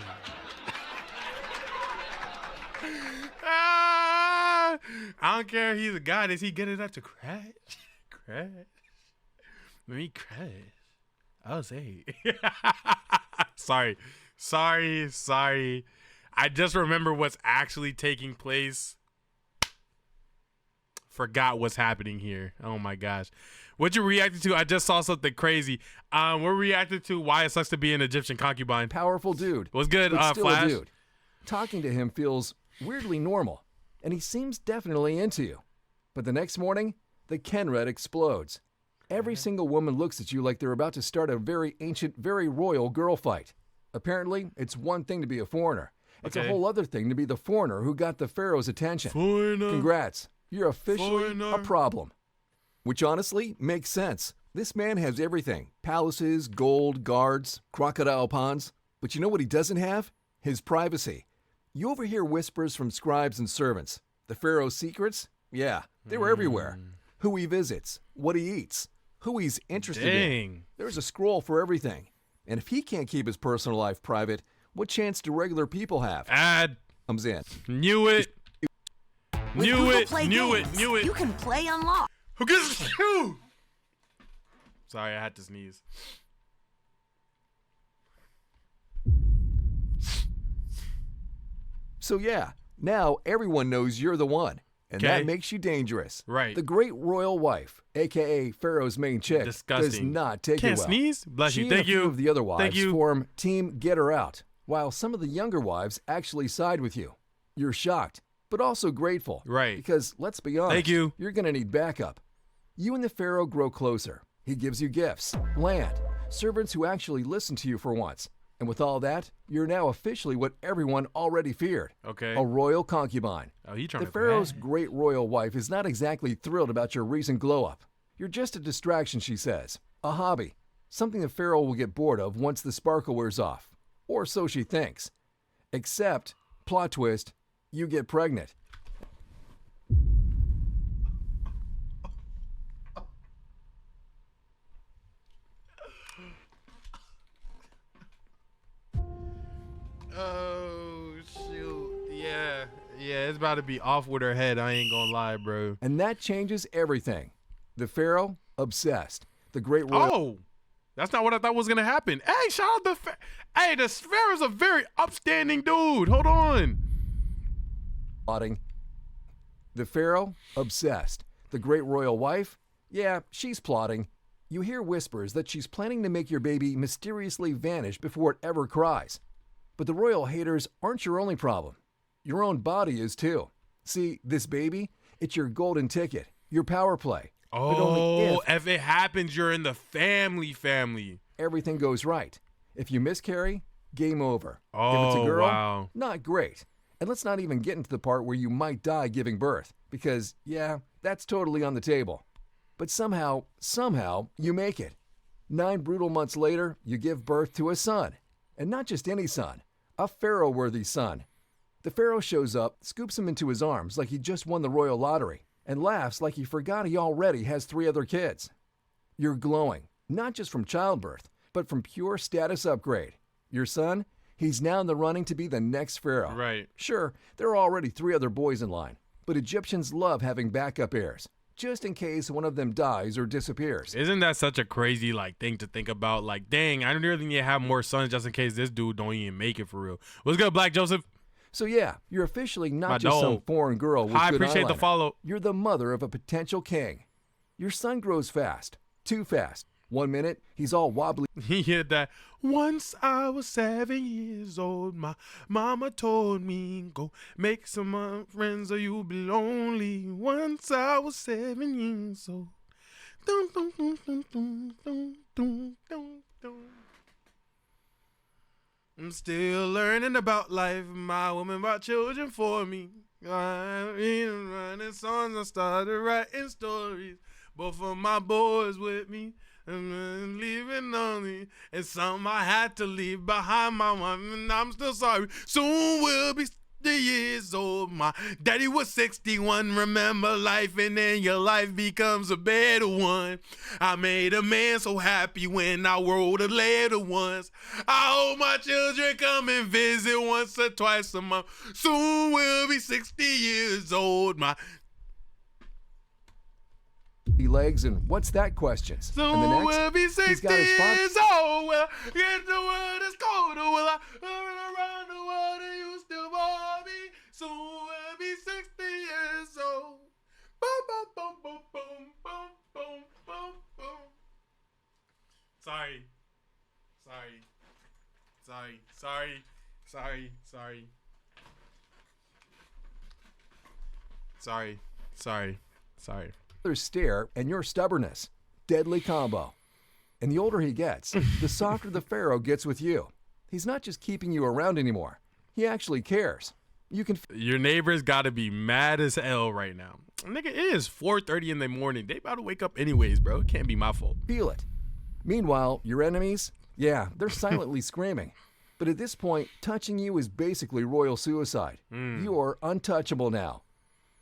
I don't care if he's a god. Is he good enough to crash? Crash? Let me crash. I was saying. Sorry. I just remember what's actually taking place. Forgot what's happening here. Oh my gosh. What you reacted to? I just saw something crazy. We're reacting to why it sucks to be an Egyptian concubine. Powerful dude. What's good, but still Flash? A dude. Talking to him feels weirdly normal, and he seems definitely into you. But the next morning, the Kenred explodes. Every single woman looks at you like they're about to start a very ancient, very royal girl fight. Apparently, it's one thing to be a foreigner. It's a whole other thing to be the foreigner who got the pharaoh's attention. Foreigner. Congrats. You're officially Foreigner. a problem. Which honestly makes sense. This man has everything. Palaces, gold, guards, crocodile ponds. But you know what he doesn't have? His privacy. You overhear whispers from scribes and servants. The pharaoh's secrets? Yeah, they were everywhere. Who he visits, what he eats, who he's interested in. There's a scroll for everything. And if he can't keep his personal life private, what chance do regular people have? Ad. Comes in. Knew it. Knew it. You can play unlock. Who gets you? Sorry, I had to sneeze. So yeah, now everyone knows you're the one. And that makes you dangerous. Right. The great royal wife, a.k.a. Pharaoh's main chick, does not take it well. Can't sneeze? Bless she you. Thank and a few you. of the other wives Thank you. form Team Get Her Out, while some of the younger wives actually side with you. You're shocked, but also grateful. Right. Because, let's be honest, Thank you. You're going to need backup. You and the Pharaoh grow closer. He gives you gifts, land, servants who actually listen to you for once. And with all that, you're now officially what everyone already feared. Okay. A royal concubine. Oh, he trying The to Pharaoh's great royal wife is not exactly thrilled about your recent glow-up. You're just a distraction, she says. A hobby. Something the Pharaoh will get bored of once the sparkle wears off. Or so she thinks. Except, plot twist, you get pregnant. Yeah, it's about to be off with her head. I ain't gonna lie, bro. And that changes everything. The Pharaoh, obsessed. The great royal... Oh, that's not what I thought was gonna happen. Hey, shout out the Hey, the Pharaoh's a very upstanding dude. Hold on. Plotting. The Pharaoh, obsessed. The great royal wife, yeah, she's plotting. You hear whispers that she's planning to make your baby mysteriously vanish before it ever cries. But the royal haters aren't your only problem. Your own body is too. See, this baby, it's your golden ticket, your power play. But only if it happens, you're in the family. Everything goes right. If you miscarry, game over. Oh, if it's a girl, wow. not great. And let's not even get into the part where you might die giving birth, because, yeah, that's totally on the table. But somehow, you make it. 9 brutal months later, you give birth to a son. And not just any son, a Pharaoh-worthy son. The Pharaoh shows up, scoops him into his arms like he just won the royal lottery, and laughs like he forgot he already has 3 other kids. You're glowing, not just from childbirth, but from pure status upgrade. Your son, he's now in the running to be the next Pharaoh. Right. Sure, there are already 3 other boys in line, but Egyptians love having backup heirs, just in case one of them dies or disappears. Isn't that such a crazy thing to think about? Like, dang, I really need to have more sons just in case this dude don't even make it for real. What's good, Black Joseph? So yeah, you're officially not just some foreign girl with I good appreciate the eyeliner. follow. You're the mother of a potential king. Your son grows fast, too fast. 1 minute, he's all wobbly. He hit that. Once I was 7 years old, my mama told me, go make some friends or you'll be lonely. Once I was 7 years old. Dun, dun, dun, dun, dun, dun, dun, dun, dun. I'm still learning about life. My woman brought children for me. I'm running songs. I started writing stories. Both of my boys with me. And leaving lonely. It's something I had to leave behind, my mom, and I'm still sorry. Soon we'll be 60 years old. My daddy was 61. Remember life, and then your life becomes a better one. I made a man so happy when I wrote a letter once. I hope my children come and visit once or twice a month. Soon we'll be 60 years old. My legs, and what's that questions? Soon and the next, we'll be 60 years old. Well, get the world is colder. Will I run around the world and you still bore me? Soon we'll be 60 years old. Boom, boom, boom, boom, boom, boom, boom, boom, boom. Sorry. Stare and your stubbornness. Deadly combo. And the older he gets, the softer the Pharaoh gets with you. He's not just keeping you around anymore. He actually cares. You can. Your neighbors got to be mad as hell right now. Nigga, it is 4:30 in the morning. They about to wake up anyways, bro. It can't be my fault. Feel it. Meanwhile, your enemies, yeah, they're silently screaming. But at this point, touching you is basically royal suicide. You're untouchable now.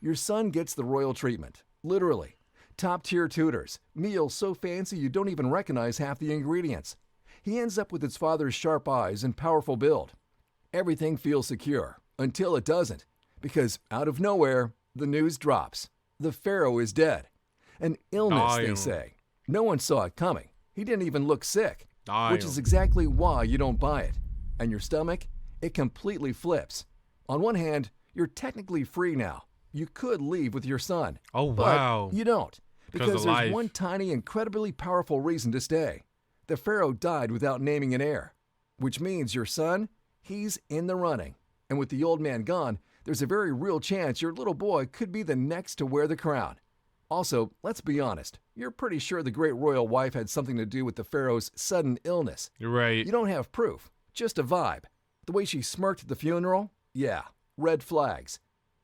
Your son gets the royal treatment. Literally. Top-tier tutors. Meals so fancy you don't even recognize half the ingredients. He ends up with his father's sharp eyes and powerful build. Everything feels secure. Until it doesn't. Because out of nowhere, the news drops. The Pharaoh is dead. An illness, they say. No one saw it coming. He didn't even look sick. Which is exactly why you don't buy it. And your stomach, it completely flips. On one hand, you're technically free now. You could leave with your son. Oh, wow. But you don't. Because there's life. one tiny, incredibly powerful reason to stay. The Pharaoh died without naming an heir. Which means your son, he's in the running. And with the old man gone, there's a very real chance your little boy could be the next to wear the crown. Also, let's be honest. You're pretty sure the great royal wife had something to do with the Pharaoh's sudden illness. You're right. You don't have proof. Just a vibe. The way she smirked at the funeral? Yeah. Red flags.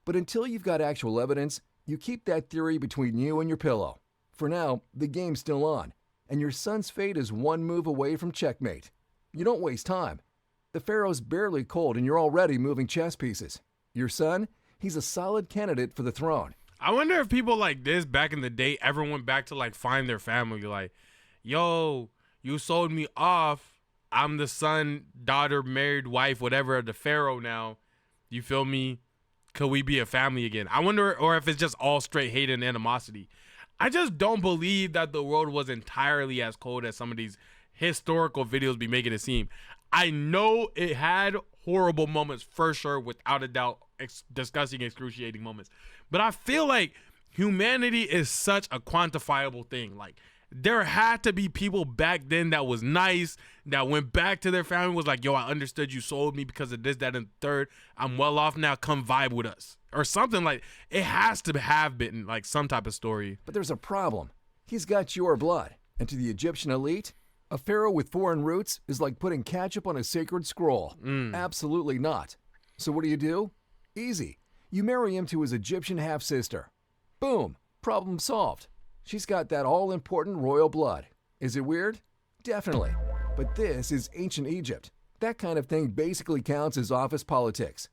But until you've got actual evidence, you keep that theory between you and your pillow. For now, the game's still on, and your son's fate is one move away from checkmate. You don't waste time. The Pharaoh's barely cold and you're already moving chess pieces. Your son, he's a solid candidate for the throne. I wonder if people like this back in the day ever went back to find their family. Like, yo, you sold me off. I'm the son, daughter, married wife, whatever of the Pharaoh now. You feel me? could we be a family again? I wonder, or if it's just all straight hate and animosity. I just don't believe that the world was entirely as cold as some of these historical videos be making it seem. I know it had horrible moments for sure, without a doubt, disgusting, excruciating moments. But I feel like humanity is such a quantifiable thing. Like, there had to be people back then that was nice, that went back to their family, was like, yo, I understood you sold me because of this, that, and the third. I'm well off now. Come vibe with us. Or something. Like, it has to have been like some type of story. But there's a problem. He's got your blood. And to the Egyptian elite, a pharaoh with foreign roots is like putting ketchup on a sacred scroll. Absolutely not. So what do? Easy. You marry him to his Egyptian half-sister. Boom. Problem solved. She's got that all-important royal blood. Is it weird? Definitely. But this is ancient Egypt. That kind of thing basically counts as office politics.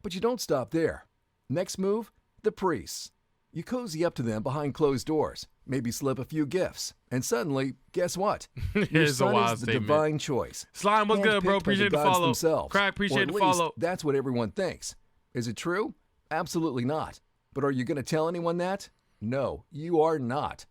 But you don't stop there. Next move, the priests. You cozy up to them behind closed doors, maybe slip a few gifts, and suddenly, guess what? Your son is the divine choice. Slime, what's good, bro? Appreciate the follow. Themselves. Crack, appreciate the follow. That's what everyone thinks. Is it true? Absolutely not. But are you going to tell anyone that? No, you are not.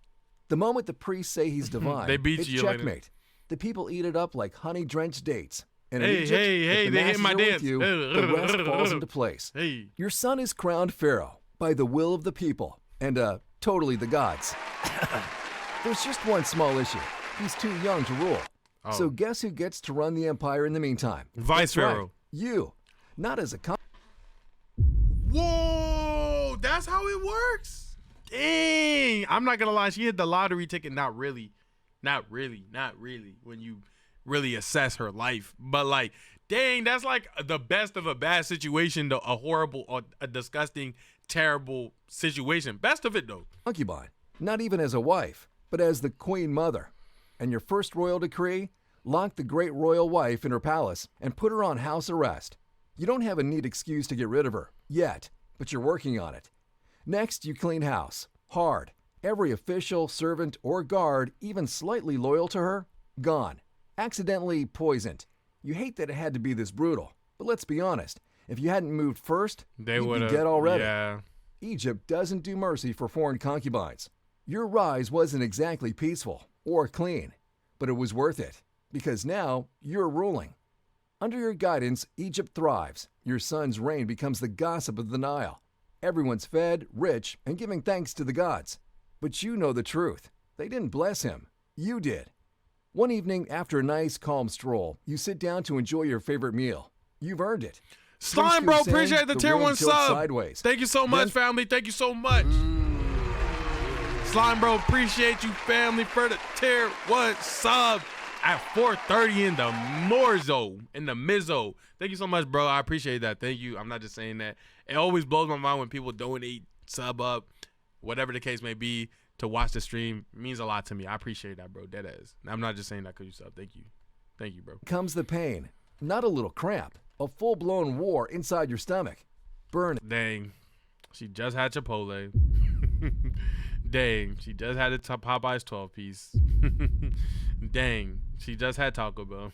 The moment the priests say he's divine, they beat it's you checkmate. later. The people eat it up like honey-drenched dates. And Hey, in Egypt, hey, if hey, the they hit masses my are with dance. you, the rest falls into place. Hey. Your son is crowned pharaoh by the will of the people and totally the gods. There's just one small issue. He's too young to rule. Oh. So guess who gets to run the empire in the meantime? Vice That's right, pharaoh. You. Not as a Whoa, that's how it works. Dang. I'm not gonna lie, she hit the lottery ticket. Not really. When you really assess her life. But like, dang, that's like the best of a bad situation, a horrible or a disgusting, terrible situation. Best of it though. concubine, not even as a wife, but as the queen mother. And your first royal decree? Lock the great royal wife in her palace and put her on house arrest. You don't have a neat excuse to get rid of her, yet, but you're working on it. Next, you clean house. Hard. Every official, servant, or guard, even slightly loyal to her, gone. Accidentally poisoned. You hate that it had to be this brutal, but let's be honest. If you hadn't moved first, you'd be dead already. Yeah. Egypt doesn't do mercy for foreign concubines. Your rise wasn't exactly peaceful or clean, but it was worth it, because now you're ruling. Under your guidance, Egypt thrives. Your son's reign becomes the gossip of the Nile. Everyone's fed, rich, and giving thanks to the gods. But you know the truth. They didn't bless him. You did. One evening, after a nice, calm stroll, you sit down to enjoy your favorite meal. You've earned it. Slime, bro, appreciate the tier 1 sub. Sideways. Thank you so much, family. Thank you so much. Slime, bro, appreciate you, family, for the tier 1 sub at 4:30 in the Morzo, in the Mizzo. Thank you so much, bro. I appreciate that. Thank you. I'm not just saying that. It always blows my mind when people donate, sub up, whatever the case may be, to watch the stream. It means a lot to me. I appreciate that, bro. Dead ass. I'm not just saying that because you sub. Thank you. Thank you, bro. Comes the pain. Not a little cramp. A full-blown war inside your stomach. Burn. Dang. She just had Chipotle. Dang. She just had a Popeye's 12-piece. Dang. She just had Taco Bell.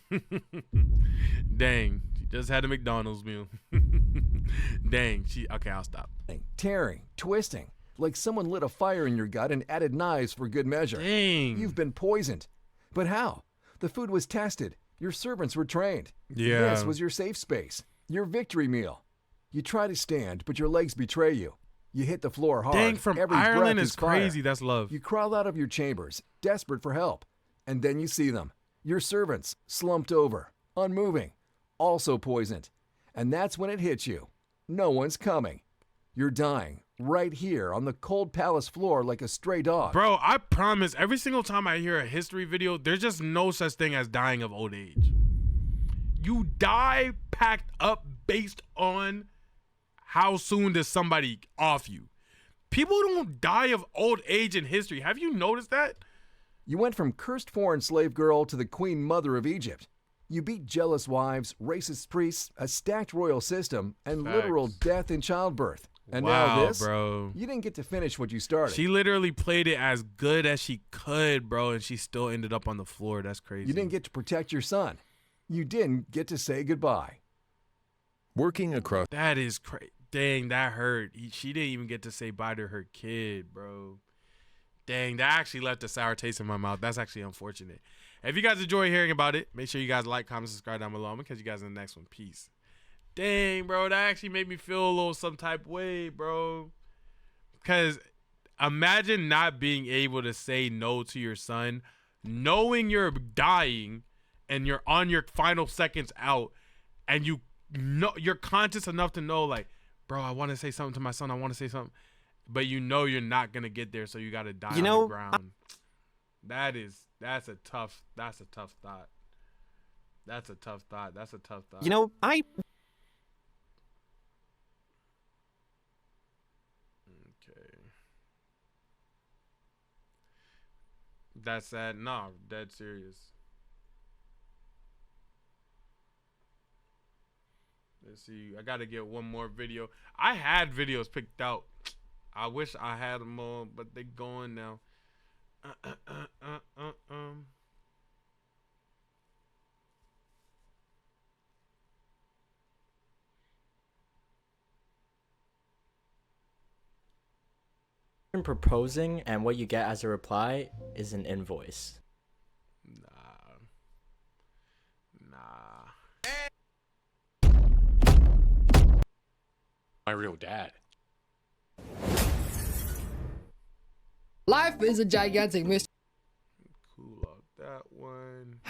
Dang. She just had a McDonald's meal. Dang. Okay, I'll stop. Tearing, twisting, like someone lit a fire in your gut and added knives for good measure. Dang. You've been poisoned. But how? The food was tested. Your servants were trained. Yeah. This was your safe space, your victory meal. You try to stand, but your legs betray you. You hit the floor hard. Dang, from Every Ireland breath is crazy. Fire. That's love. You crawl out of your chambers, desperate for help. And then you see them. Your servants, slumped over, unmoving, also poisoned. And that's when it hits you. No one's coming. You're dying right here on the cold palace floor like a stray dog. Bro, I promise, every single time I hear a history video, there's just no such thing as dying of old age. You die packed up based on how soon does somebody off you. People don't die of old age in history. Have you noticed that? You went from cursed foreign slave girl to the queen mother of Egypt. You beat jealous wives, racist priests, a stacked royal system, and literal death in childbirth. And now this, bro. You didn't get to finish what you started. She literally played it as good as she could, bro, and she still ended up on the floor. That's crazy. You didn't get to protect your son. You didn't get to say goodbye. Working across. That is crazy. Dang, that hurt. She didn't even get to say bye to her kid, bro. Dang, that actually left a sour taste in my mouth. That's actually unfortunate. If you guys enjoy hearing about it, make sure you guys like, comment, subscribe down below. I'm gonna catch you guys in the next one. Peace. Dang, bro, that actually made me feel a little some type of way, bro. Because imagine not being able to say no to your son, knowing you're dying and you're on your final seconds out, and you know you're conscious enough to know, like, bro, I want to say something to my son. I want to say something. But you know you're not gonna get there, so you gotta die on the ground. That's a tough thought. That's a tough thought. That's a tough thought. You know, Okay. That's sad. No, dead serious. Let's see. I gotta get one more video. I had videos picked out. I wish I had them all, but they going now. Proposing, and what you get as a reply is an invoice. My real dad. Life is a gigantic mystery. Cool out that one.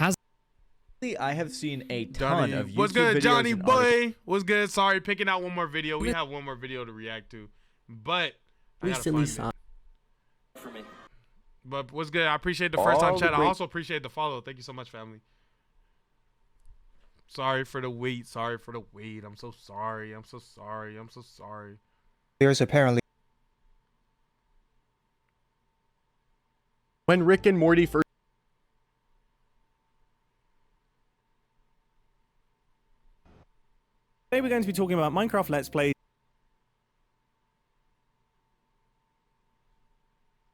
I have seen a ton of YouTube What's good, videos Johnny and boy? What's good? Sorry, picking out one more video. We have one more video to react to, but I gotta recently find saw it. for me. But what's good? I appreciate the first time All chat. the I great- also appreciate the follow. Thank you so much, family. Sorry for the wait. Sorry for the wait. I'm so sorry. I'm so sorry. I'm so sorry. There's apparently when Rick and Morty first. Today we're going to be talking about Minecraft Let's Plays.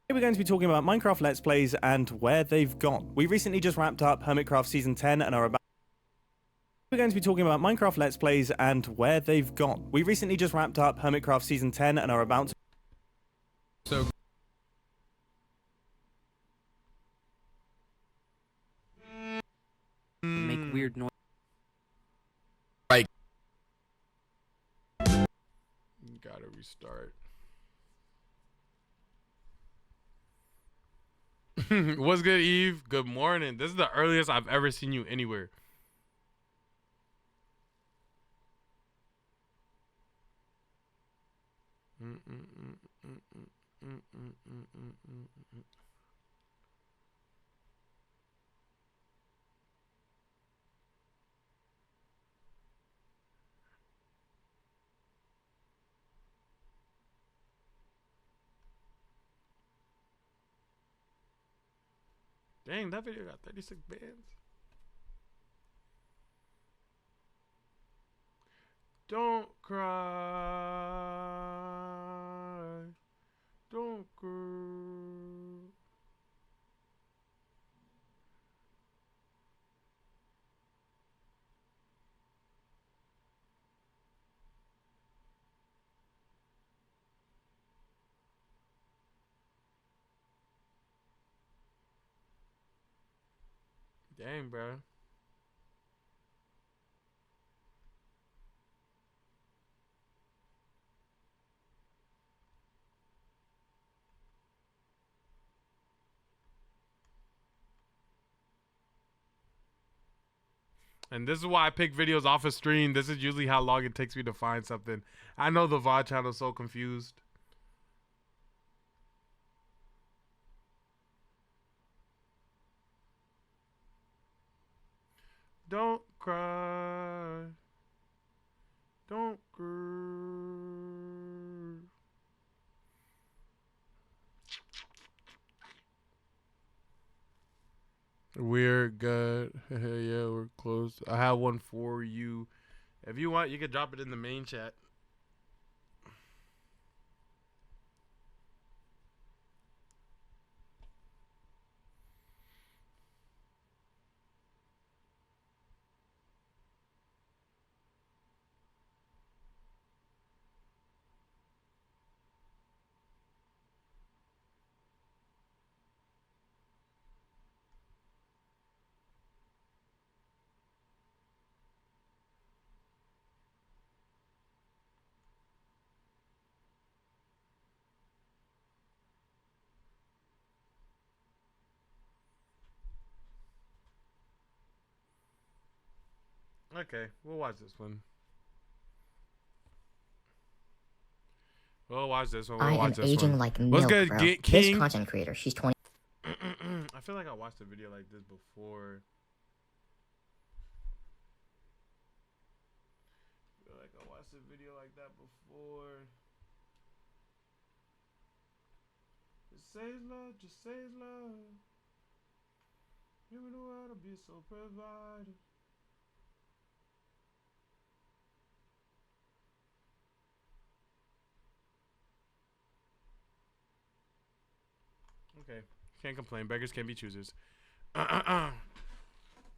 Today we're going to be talking about Minecraft Let's Plays and where they've gone. We recently just wrapped up Hermitcraft Season 10 and are about... We're going to be talking about Minecraft Let's Plays and where they've gone. We recently just wrapped up Hermitcraft Season 10 and are about to... So... Make weird noise. Right. Gotta restart. What's good, Eve? Good morning. This is the earliest I've ever seen you anywhere. Dang, that video got 36 bands. Don't cry. Don't cry. Dang, bro. And this is why I pick videos off of stream. This is usually how long it takes me to find something. I know the VOD channel is so confused. Don't cry. Don't cry. We're good. Yeah, we're close. I have one for you. If you want, you can drop it in the main chat. Okay, we'll watch this one. We'll watch this one. We'll I am watch this aging one. like What's milk, good, bro. King? This content creator, she's 20. I feel like I watched a video like this before. I feel like I watched a video like that before. Just say it's love, just say it's love. Give me the world to be so provided. Okay, can't complain. Beggars can't be choosers.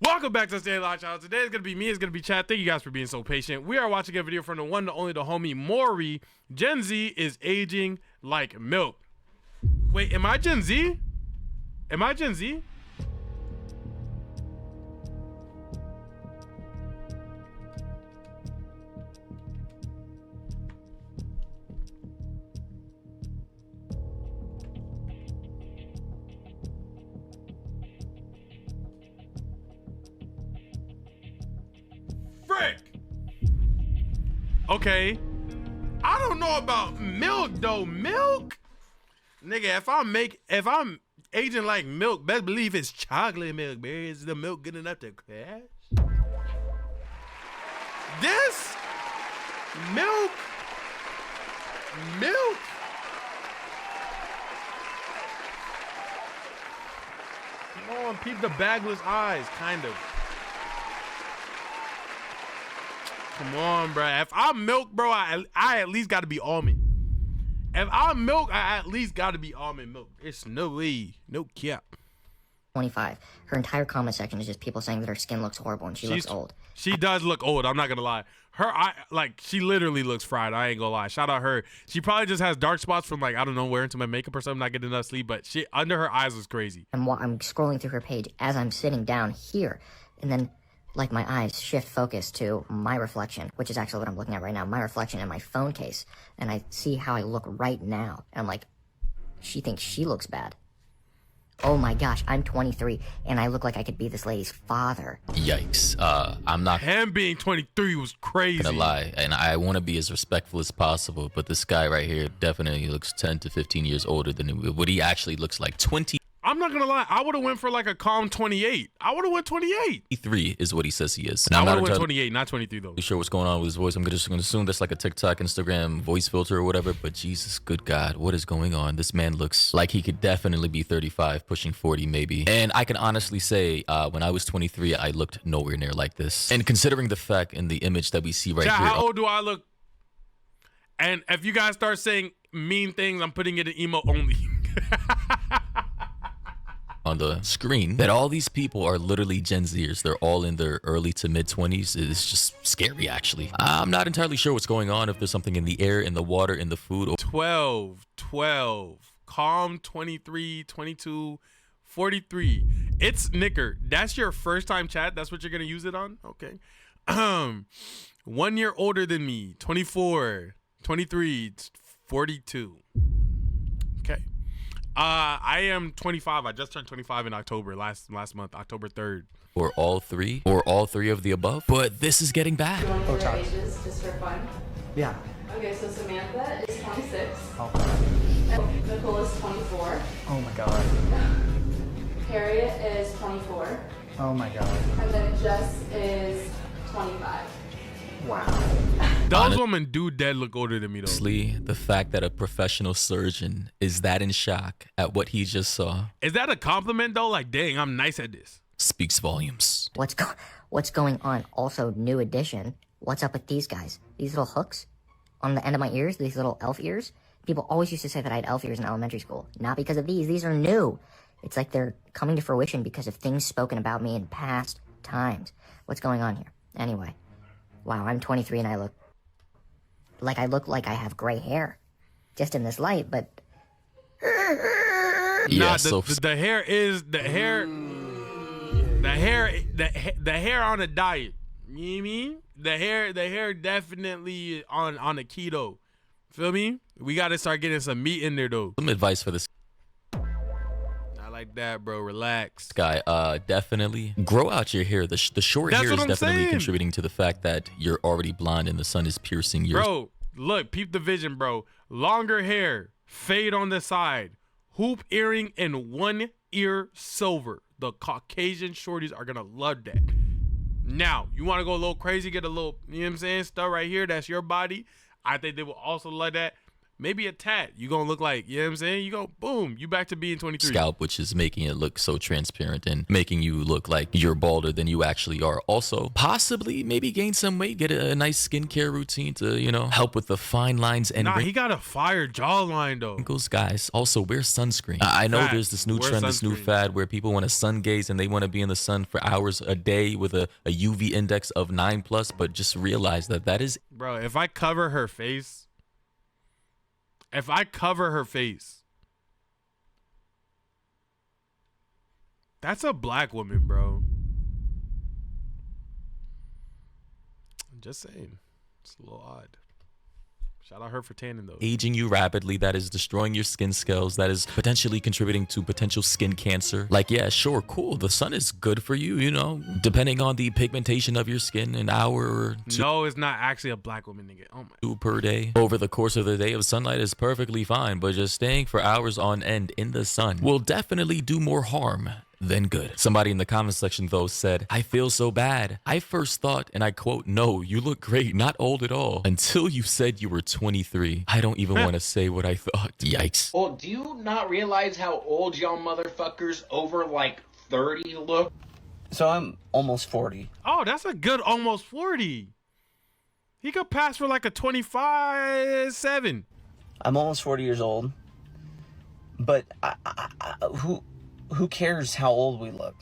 Welcome back to Stanley Child. Today is gonna be me. It's gonna be Chad. Thank you guys for being so patient. We are watching a video from the one, the only, the homie Maury. Gen Z is aging like milk. Wait, am I Gen Z? Am I Gen Z? Frick! Okay. I don't know about milk though. Milk? Nigga, if I'm aging like milk, best believe it's chocolate milk, man. Is the milk good enough to crash? This milk. Come on, peep the bagless eyes, kind of. Come on, bro. If I'm milk, bro, I at least got to be almond. If I'm milk, I at least got to be almond milk. It's no way, no cap. 25. Her entire comment section is just people saying that her skin looks horrible and she looks old. She does look old. I'm not gonna lie. Her eye, like, she literally looks fried. I ain't gonna lie. Shout out her. She probably just has dark spots from, like, I don't know, wearing too much makeup or something, not getting enough sleep. But she under her eyes was crazy. And I'm scrolling through her page as I'm sitting down here, and then like my eyes shift focus to my reflection, which is actually what I'm looking at right now, my reflection in my phone case, and I see how I look right now, and I'm like, she thinks she looks bad. Oh my gosh, I'm 23, and I look like I could be this lady's father. Yikes. I'm not... Him being 23 was crazy. Gonna lie, and I want to be as respectful as possible, but this guy right here definitely looks 10 to 15 years older than what he actually looks like. 20... I'm not gonna lie, I would have went for like a calm 28. I would have went 28. 23 is what he says he is. Now, I would have went 28, not 23 though. Sure what's going on with his voice. I'm just gonna assume that's like a TikTok, Instagram voice filter or whatever. But Jesus, good God, what is going on? This man looks like he could definitely be 35, pushing 40 maybe. And I can honestly say, when I was 23, I looked nowhere near like this. And considering the fact in the image that we see right here, how old do I look? And if you guys start saying mean things, I'm putting it in emo only. on the screen, that all these people are literally Gen Zers. They're all in their early to mid 20s. It's just scary, actually. I'm not entirely sure what's going on, if there's something in the air, in the water, in the food. 12, calm 23, 22, 43. It's Nicker. That's your first time chat? That's what you're going to use it on? Okay. 1 year older than me, 24, 23, 42. Okay. I am 25. I just turned 25 in October, last month, October 3rd. Or all three of the above. But this is getting bad. Do you want to ages just for fun? Yeah. Okay, so Samantha is 26. Oh. And Nicole is 24. Oh my god. Harriet is 24. Oh my god. And then Jess is 25. Wow. Those women do dead look older than me though. Honestly, the fact that a professional surgeon is that in shock at what he just saw. Is that a compliment though? Like, dang, I'm nice at this. Speaks volumes. What's going on? Also, new addition. What's up with these guys? These little hooks on the end of my ears, these little elf ears. People always used to say that I had elf ears in elementary school. Not because of these. These are new. It's like they're coming to fruition because of things spoken about me in past times. What's going on here? Anyway. Wow, I'm 23 and I look like I have gray hair. Just in this light, but... Yeah, the hair on a diet. You know what I mean? The hair definitely on a keto. Feel me? We gotta start getting some meat in there though. Some advice for this. I like that, bro. Relax. Guy, definitely grow out your hair. The short That's hair what is I'm definitely saying. contributing to the fact that you're already blonde and the sun is piercing your. Bro, look, peep the vision, bro. Longer hair, fade on the side, hoop earring in one ear, silver. The Caucasian shorties are gonna love that. Now, you want to go a little crazy, get a little, you know what I'm saying, stuff right here, that's your body. I think they will also love that. Maybe a tat. You gonna look like, you know what I'm saying? You go, boom, you back to being 23. Scalp, which is making it look so transparent and making you look like you're balder than you actually are. Also, possibly maybe gain some weight, get a nice skincare routine to, you know, help with the fine lines and Nah, he got a fire jawline though. wrinkles. Guys, also wear sunscreen. I know there's this new trend, this new fad where people want to sun gaze and they want to be in the sun for hours a day with a UV index of 9+, but just realize that that is. Bro, if I cover her face, that's a black woman, bro. I'm just saying. It's a little odd. Shout out her for tanning though. Aging you rapidly, that is destroying your skin scales, that is potentially contributing to potential skin cancer. Like, yeah, sure, cool. The sun is good for you, you know, depending on the pigmentation of your skin, an hour or two. No, it's not actually a black woman, nigga. Oh my. 2 per day. Over the course of the day of sunlight is perfectly fine, but just staying for hours on end in the sun will definitely do more harm than good. Somebody in the comment section though said, I feel so bad. I first thought, and I quote, no, you look great, not old at all, until you said you were 23. I don't even want to say what I thought. Yikes. Well, do you not realize how old y'all motherfuckers over like 30 look? So I'm almost 40. Oh, that's a good almost 40. He could pass for like a 25-7. I'm almost 40 years old. But who cares how old we look?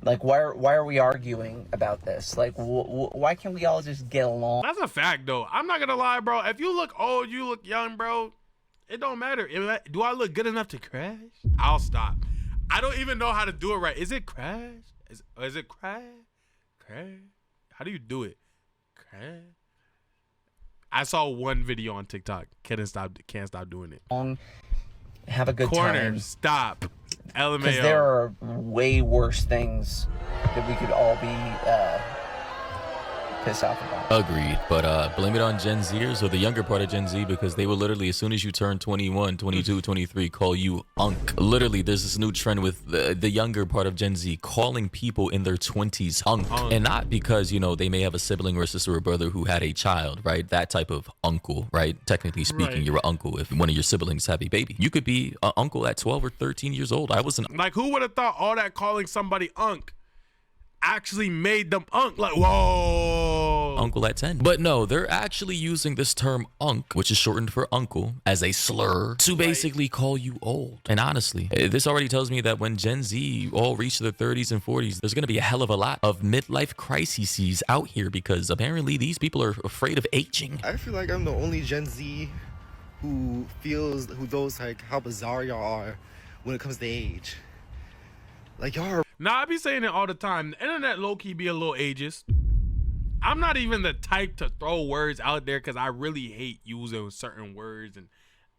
Like, why are we arguing about this? Like, why can't we all just get along? That's a fact, though. I'm not gonna lie, bro. If you look old, you look young, bro. It don't matter. Do I look good enough to crash? I'll stop. I don't even know how to do it right. Is it crash? Is it crash? Crash? How do you do it? Crash? I saw one video on TikTok. Can't stop doing it. Have a good Corner, time. Stop. LMAO. Because there are way worse things that we could all be pissed off about. Agreed, but blame it on Gen Zers or the younger part of Gen Z, because they will literally, as soon as you turn 21, 22, 23, call you unk. Literally, there's this new trend with the younger part of Gen Z calling people in their 20s unk. And not because, you know, they may have a sibling or a sister or brother who had a child, right? That type of uncle, right? Technically speaking, you're an uncle if one of your siblings have a baby. You could be an uncle at 12 or 13 years old. I wasn't. Like, who would have thought all that calling somebody unk actually made them unk? Like, whoa. Uncle at 10. But no, they're actually using this term unk, which is shortened for uncle, as a slur to basically call you old. And honestly, this already tells me that when Gen Z all reach their 30s and 40s, there's going to be a hell of a lot of midlife crises out here, because apparently these people are afraid of aging. I feel like I'm the only Gen Z who knows like how bizarre y'all are when it comes to age. Like, y'all are. Nah, I be saying it all the time. The internet low-key be a little ageist. I'm not even the type to throw words out there because I really hate using certain words and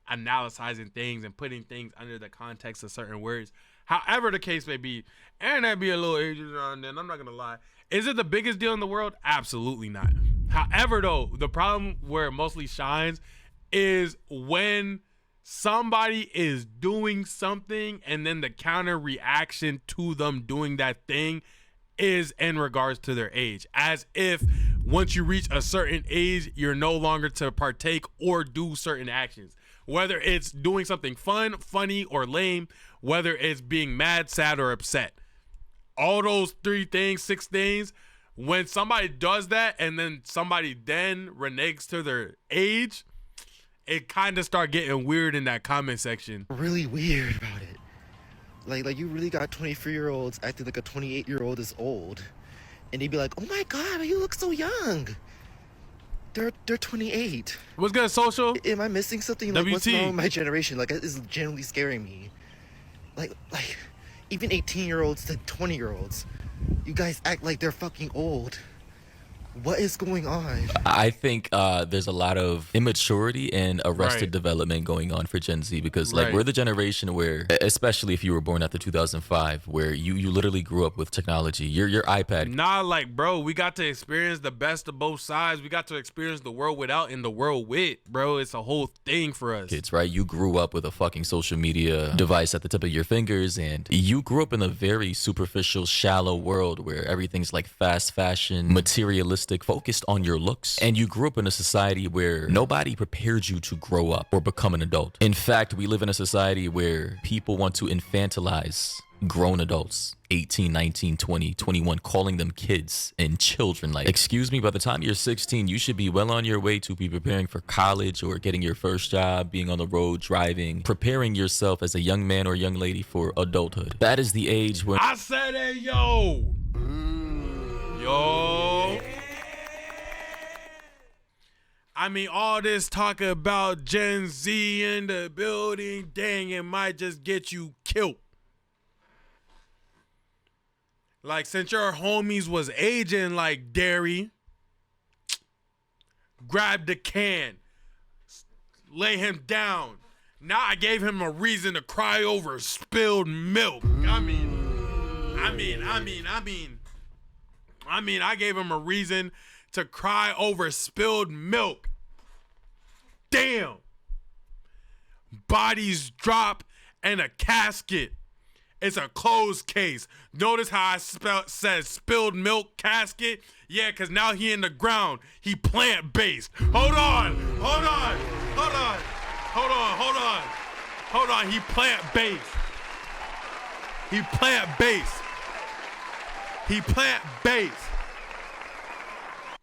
analyzing things and putting things under the context of certain words. However the case may be, internet be a little ageist around then. I'm not going to lie. Is it the biggest deal in the world? Absolutely not. However, though, the problem where it mostly shines is when somebody is doing something and then the counter reaction to them doing that thing is in regards to their age, as if once you reach a certain age you're no longer to partake or do certain actions, whether it's doing something fun, funny, or lame, whether it's being mad, sad, or upset. All those 6 things, when somebody does that and then somebody then reneges to their age, it kind of start getting weird in that comment section. Really weird about it. Like you really got 23-year-olds acting like a 28-year-old is old, and they'd be like, "Oh my God, you look so young." They're 28. What's good, social? Am I missing something? Like, WT. what's wrong with my generation? Like, it's genuinely scaring me. Like even 18-year-olds to 20-year-olds, you guys act like they're fucking old. What is going on? I think there's a lot of immaturity and arrested development going on for Gen Z because like we're the generation where, especially if you were born after 2005, where you literally grew up with technology. Your iPad. Nah, like bro, we got to experience the best of both sides. We got to experience the world without and the world with, bro. It's a whole thing for us. Kids, right? You grew up with a fucking social media device at the tip of your fingers, and you grew up in a very superficial, shallow world where everything's like fast fashion, materialistic, focused on your looks. And you grew up in a society where nobody prepared you to grow up or become an adult. In fact, we live in a society where people want to infantilize grown adults, 18, 19, 20, 21, calling them kids and children. Like, excuse me, by the time you're 16, you should be well on your way to be preparing for college or getting your first job, being on the road, driving, preparing yourself as a young man or young lady for adulthood. That is the age when I said, hey, yo. Yo. I mean, all this talk about Gen Z in the building, dang, it might just get you killed. Like, since your homies was aging like dairy, grab the can, lay him down. Now I gave him a reason to cry over spilled milk. I gave him a reason to cry over spilled milk. Damn. Bodies drop and a casket. It's a closed case. Notice how I said spilled milk casket? Yeah, because now he in the ground. He plant-based. Hold on. He plant-based.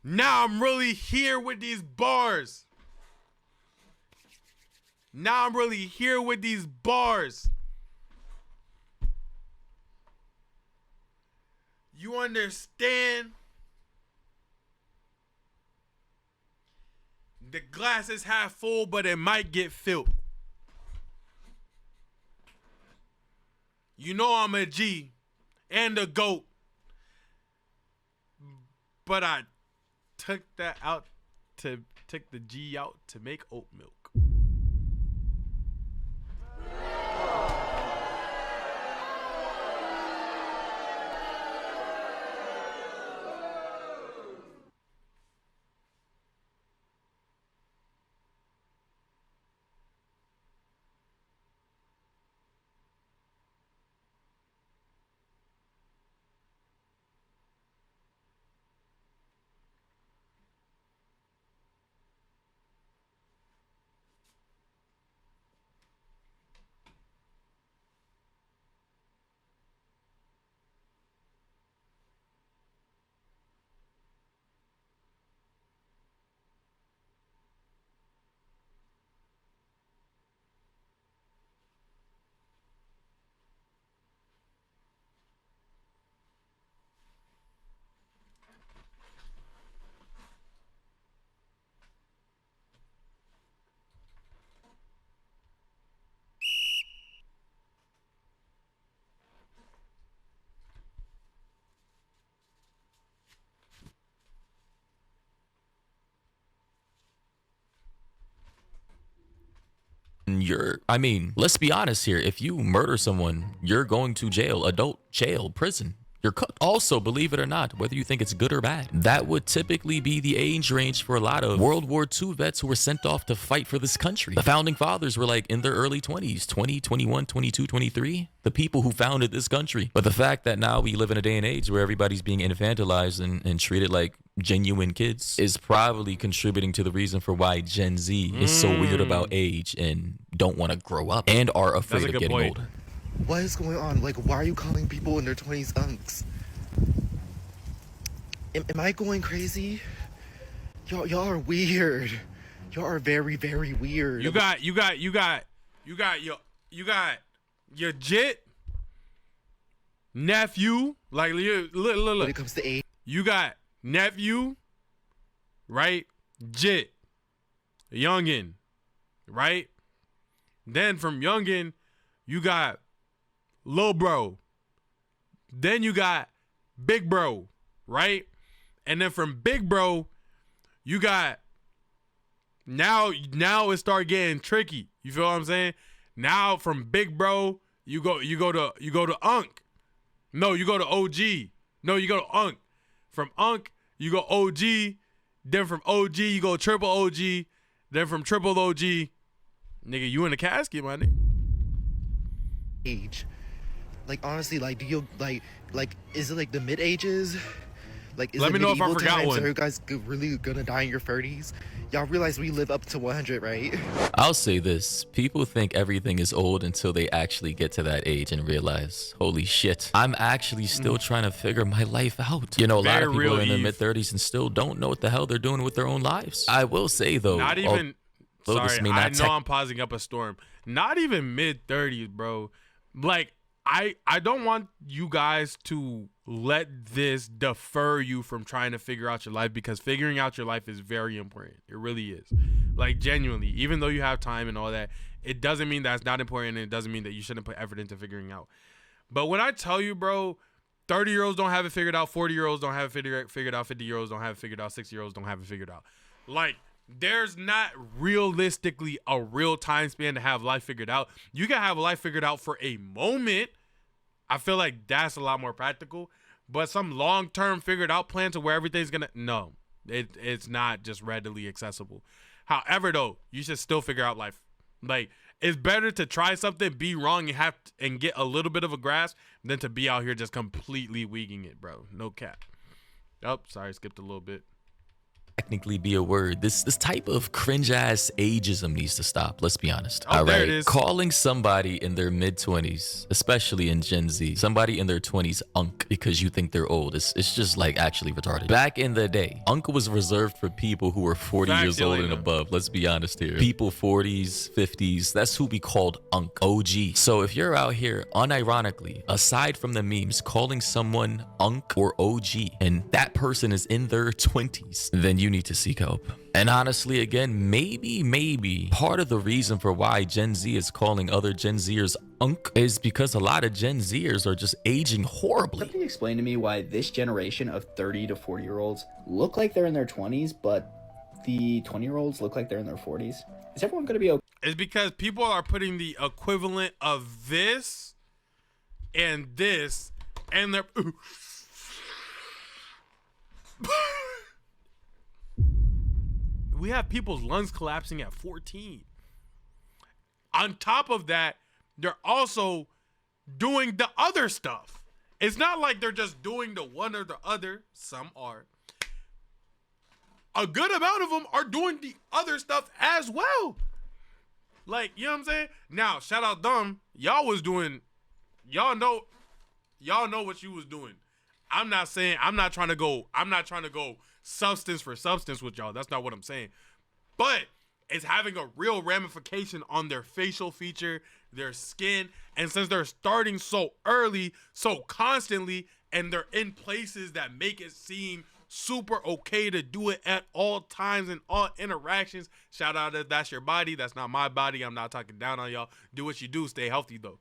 Now I'm really here with these bars. You understand? The glass is half full, but it might get filled. You know I'm a G and a GOAT. But I took the G out to make oat milk. Let's be honest here. If you murder someone, you're going to jail, adult jail, prison. You're cooked. Also, believe it or not, whether you think it's good or bad, that would typically be the age range for a lot of World War II vets who were sent off to fight for this country. The founding fathers were like in their early 20s, 20, 21, 22, 23. The people who founded this country. But the fact that now we live in a day and age where everybody's being infantilized and treated like genuine kids is probably contributing to the reason for why Gen Z is so weird about age and don't want to grow up and are afraid of getting older. What is going on? Like, why are you calling people in their 20s unks? Am I going crazy? Y'all are weird. Y'all are very, very weird. You got your jit nephew. Like, look. When it comes to age, you got nephew, right? Jit, youngin, right? Then from youngin, you got lil bro. Then you got big bro, right? And then from big bro, you got now it start getting tricky. You feel what I'm saying? Now from big bro, you go to Unk. No, you go to OG. No, you go to Unk. From Unk, you go OG. Then from OG, you go triple OG. Then from triple OG, nigga, you in the casket, my nigga. Age. Like, honestly, like, do you, like, is it, like, the mid-ages? Like, is Let it me know if I medieval forgot times? one. Are you guys really gonna die in your 30s? Y'all realize we live up to 100, right? I'll say this. People think everything is old until they actually get to that age and realize, holy shit, I'm actually still trying to figure my life out. You know, a lot of people are in their mid-30s and still don't know what the hell they're doing with their own lives. I will say, though, Not even, sorry, may I not know I'm pausing up a storm. Not even mid-30s, bro. Like, I don't want you guys to let this defer you from trying to figure out your life, because figuring out your life is very important. It really is. Like, genuinely, even though you have time and all that, it doesn't mean that's not important, and it doesn't mean that you shouldn't put effort into figuring out. But when I tell you, bro, 30-year-olds don't have it figured out, 40-year-olds don't have it figured out, 50-year-olds don't have it figured out, 60-year-olds don't have it figured out. Like, there's not realistically a real time span to have life figured out. You can have life figured out for a moment. I feel like that's a lot more practical. But some long-term figured out plan to where everything's gonna, no, it's not just readily accessible. However, though, you should still figure out life. Like, it's better to try something, be wrong, and get a little bit of a grasp than to be out here just completely winging it, bro. No cap. Oh, sorry, skipped a little bit. Technically be a word. This type of cringe ass ageism needs to stop. Let's be honest. Oh, there it is. Calling somebody in their mid-20s, especially in Gen Z, somebody in their 20s Unk because you think they're old, it's just like actually retarded. Back in the day, Unk was reserved for people who were 40 years old and above. Let's be honest here. People 40s, 50s, that's who we called Unk, OG. So if you're out here unironically, aside from the memes, calling someone Unk or OG and that person is in their 20s, then you need to seek help. And honestly, again, maybe part of the reason for why Gen Z is calling other Gen Zers Unk is because a lot of Gen Zers are just aging horribly. Something explain to me why this generation of 30 to 40-year-olds look like they're in their 20s, but the 20-year-olds look like they're in their 40s. Is everyone going to be okay? It's because people are putting the equivalent of this and this, and they're... We have people's lungs collapsing at 14. On top of that, they're also doing the other stuff. It's not like they're just doing the one or the other. Some are. A good amount of them are doing the other stuff as well. Like, you know what I'm saying? Now, shout out Dumb. Y'all was doing, y'all know what you was doing. I'm not trying to go substance for substance with y'all. That's not what I'm saying. But it's having a real ramification on their facial feature, their skin. And since they're starting so early, so constantly, and they're in places that make it seem super okay to do it at all times and all interactions. Shout out that that's your body. That's not my body. I'm not talking down on y'all. Do what you do. Stay healthy, though.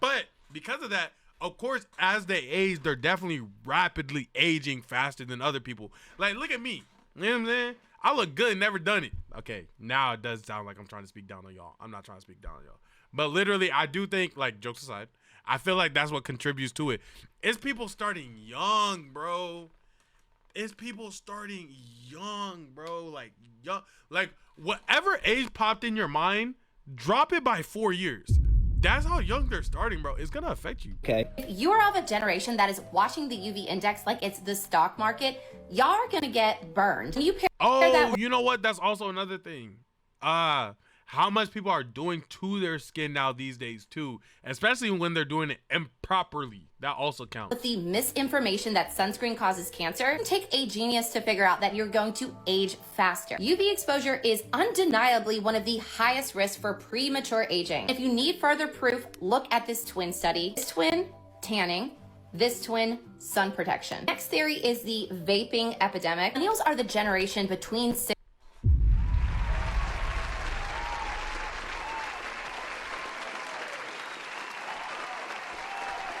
But because of that, of course, as they age, they're definitely rapidly aging faster than other people. Like, look at me. You know what I'm saying? I look good, never done it. Okay, now it does sound like I'm trying to speak down on y'all. I'm not trying to speak down on y'all. But literally, I do think, like, jokes aside, I feel like that's what contributes to it. It's people starting young, bro. It's people starting young, bro. Like, young. Like, whatever age popped in your mind, drop it by 4 years. That's how young they're starting, bro. It's gonna affect you. Okay. If you are of a generation that is watching the UV index like it's the stock market, y'all are gonna get burned. You pair that with you know what? That's also another thing. How much people are doing to their skin now these days too, especially when they're doing it improperly. That also counts. with the misinformation that sunscreen causes cancer. It take a genius to figure out that you're going to age faster. UV exposure is undeniably one of the highest risks for premature aging. If you need further proof, look at this twin study. This twin, tanning. This twin, sun protection. Next theory is the vaping epidemic. Millennials are the generation between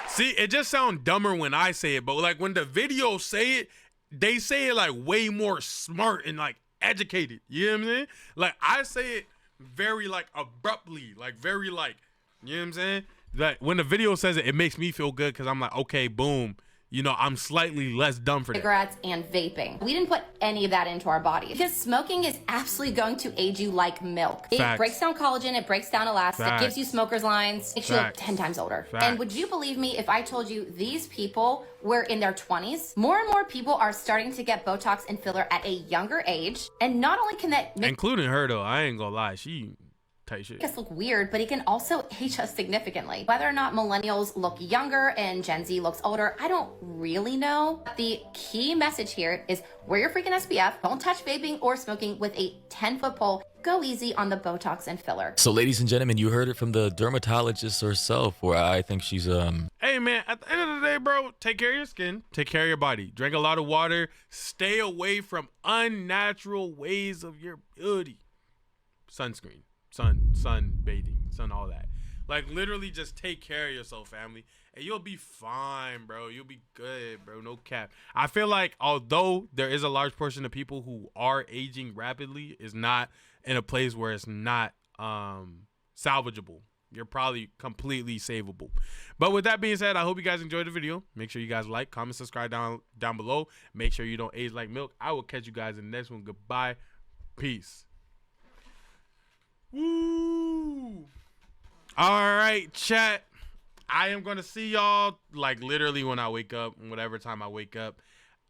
See, it just sounds dumber when I say it, but like when the videos say it, they say it like way more smart and like educated. You know what I'm saying? Like I say it very like abruptly, like very like, you know what I'm saying? Like when the video says it, it makes me feel good because I'm like, okay, boom. You know, I'm slightly less dumb for that. Cigarettes and vaping. We didn't put any of that into our body because smoking is absolutely going to age you like milk. It breaks down collagen, it breaks down elastin, it gives you smoker's lines, makes you look 10 times older. And would you believe me if I told you these people were in their 20s? More and more people are starting to get Botox and filler at a younger age. And not only can that make including her though, I ain't gonna lie, she tight shit. Us look weird, but it can also age us significantly. Whether or not millennials look younger and Gen Z looks older, I don't really know. The key message here is wear your freaking SPF, don't touch vaping or smoking with a 10-foot pole, go easy on the Botox and filler. So ladies and gentlemen, you heard it from the dermatologist herself, where I think she's Hey man, at the end of the day, bro, take care of your skin, take care of your body, drink a lot of water, stay away from unnatural ways of your beauty. Sunscreen. Sunbathing, all that. Like literally just take care of yourself, family, and you'll be fine, bro. You'll be good, bro. No cap. I feel like although there is a large portion of people who are aging rapidly, is not in a place where it's not salvageable. You're probably completely savable. But with that being said, I hope you guys enjoyed the video. Make sure you guys like, comment, subscribe down below. Make sure you don't age like milk. I will catch you guys in the next one. Goodbye. Peace. Woo! All right, chat. I am gonna see y'all like literally when I wake up, whatever time I wake up.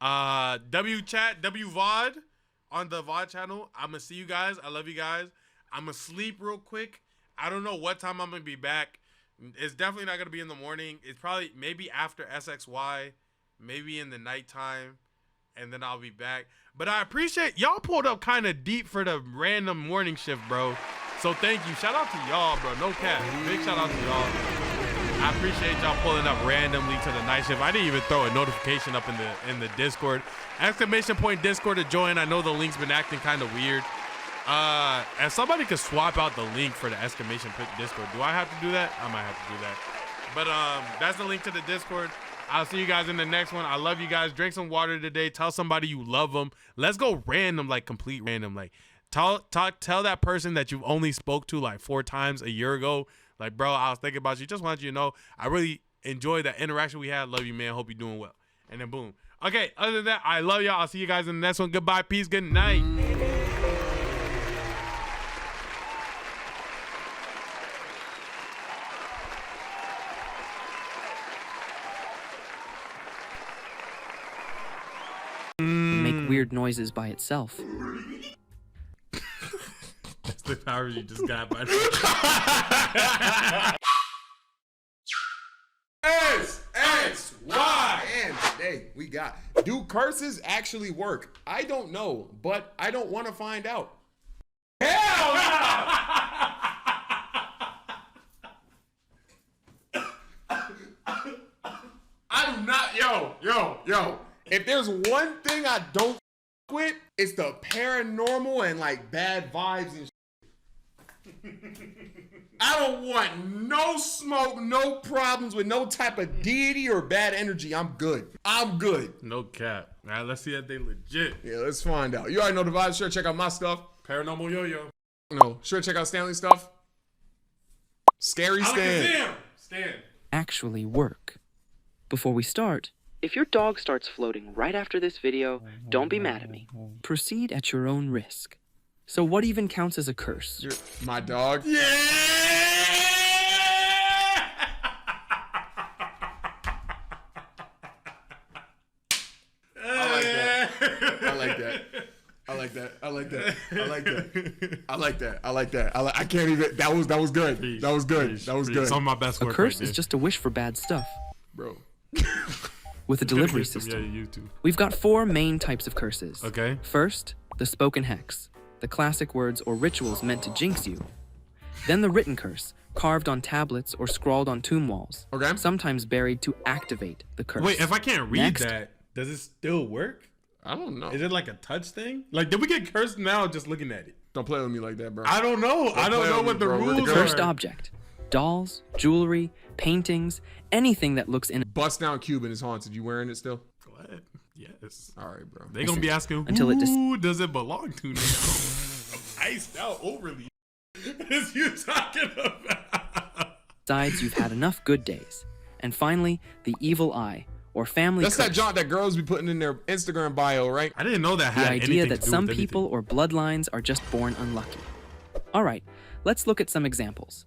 W VOD on the VOD channel. I'm gonna see you guys. I love you guys. I'm gonna sleep real quick. I don't know what time I'm gonna be back. It's definitely not gonna be in the morning. It's probably maybe after SXY, maybe in the nighttime, and then I'll be back. But I appreciate y'all pulled up kind of deep for the random morning shift, bro. So thank you. Shout out to y'all, bro. No cap. Big shout out to y'all. I appreciate y'all pulling up randomly to the night shift. I didn't even throw a notification up in the Discord. Exclamation point Discord to join. I know the link's been acting kind of weird. If somebody could swap out the link for the exclamation point Discord, do I have to do that? I might have to do that. But that's the link to the Discord. I'll see you guys in the next one. I love you guys. Drink some water today. Tell somebody you love them. Let's go random, like complete random. Like tell that person that you've only spoke to like 4 times a year ago. Like, bro, I was thinking about you. Just wanted you to know I really enjoyed that interaction we had. Love you, man. Hope you're doing well. And then boom. Okay, other than that, I love y'all. I'll see you guys in the next one. Goodbye. Peace. Good night. Make weird noises by itself. That's the power you just got, buddy. S, Y, and today we got, do curses actually work? I don't know, but I don't want to find out. Hell no! I do not, yo. If there's one thing I don't with, it's the paranormal and like bad vibes and I don't want no smoke, no problems with no type of deity or bad energy. I'm good. No cap. All right, let's see that they legit. Yeah, let's find out. You already know the vibes. Sure, check out my stuff. Paranormal Yo-Yo. No, sure, check out Stanley's stuff. Scary Stan. Actually work. Before we start, if your dog starts floating right after this video, don't be mad at me. Proceed at your own risk. So what even counts as a curse? My dog? Yeah! I like that. I can't even. That was good. That was good. Some of my best work. A curse is just a wish for bad stuff. Bro. With a delivery system. We've got 4 main types of curses. Okay. First, the spoken hex, the classic words or rituals meant to jinx you. Then the written curse, carved on tablets or scrawled on tomb walls. Okay. Sometimes buried to activate the curse. Wait, if I can't read that, does it still work? I don't know. Is it like a touch thing? Like, did we get cursed now just looking at it? Don't play with me like that, bro. I don't know. I don't know what the rules are. Cursed object. Dolls, jewelry, paintings, anything that looks in. Bust down Cuban is haunted. You wearing it still? What? Yes. this. All right, bro. They gonna be asking Until it who does it belong to now? Iced out overly. What is you talking about? decides you've had enough good days. And finally, the evil eye, or family That's curse. that jaunt that girls be putting in their Instagram bio, right? I didn't know that The had idea anything that to do some with people or bloodlines are just born unlucky. All right, let's look at some examples.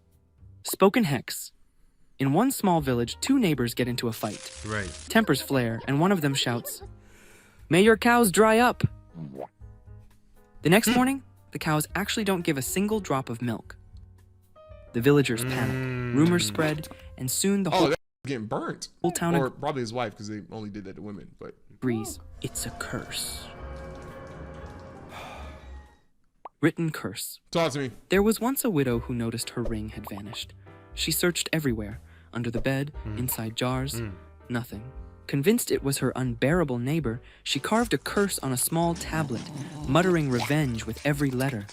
Spoken hex. In one small village, two neighbors get into a fight. Right. Tempers flare, and one of them shouts, "May your cows dry up." The next morning, the cows actually don't give a single drop of milk. The villagers panic, rumors spread, and soon the whole that's getting burnt. whole town Or probably his wife, because they only did that to women. But agrees it's a curse. Written curse. Talk to me. There was once a widow who noticed her ring had vanished. She searched everywhere, under the bed, inside jars, nothing. Convinced it was her unbearable neighbor, she carved a curse on a small tablet, muttering revenge with every letter.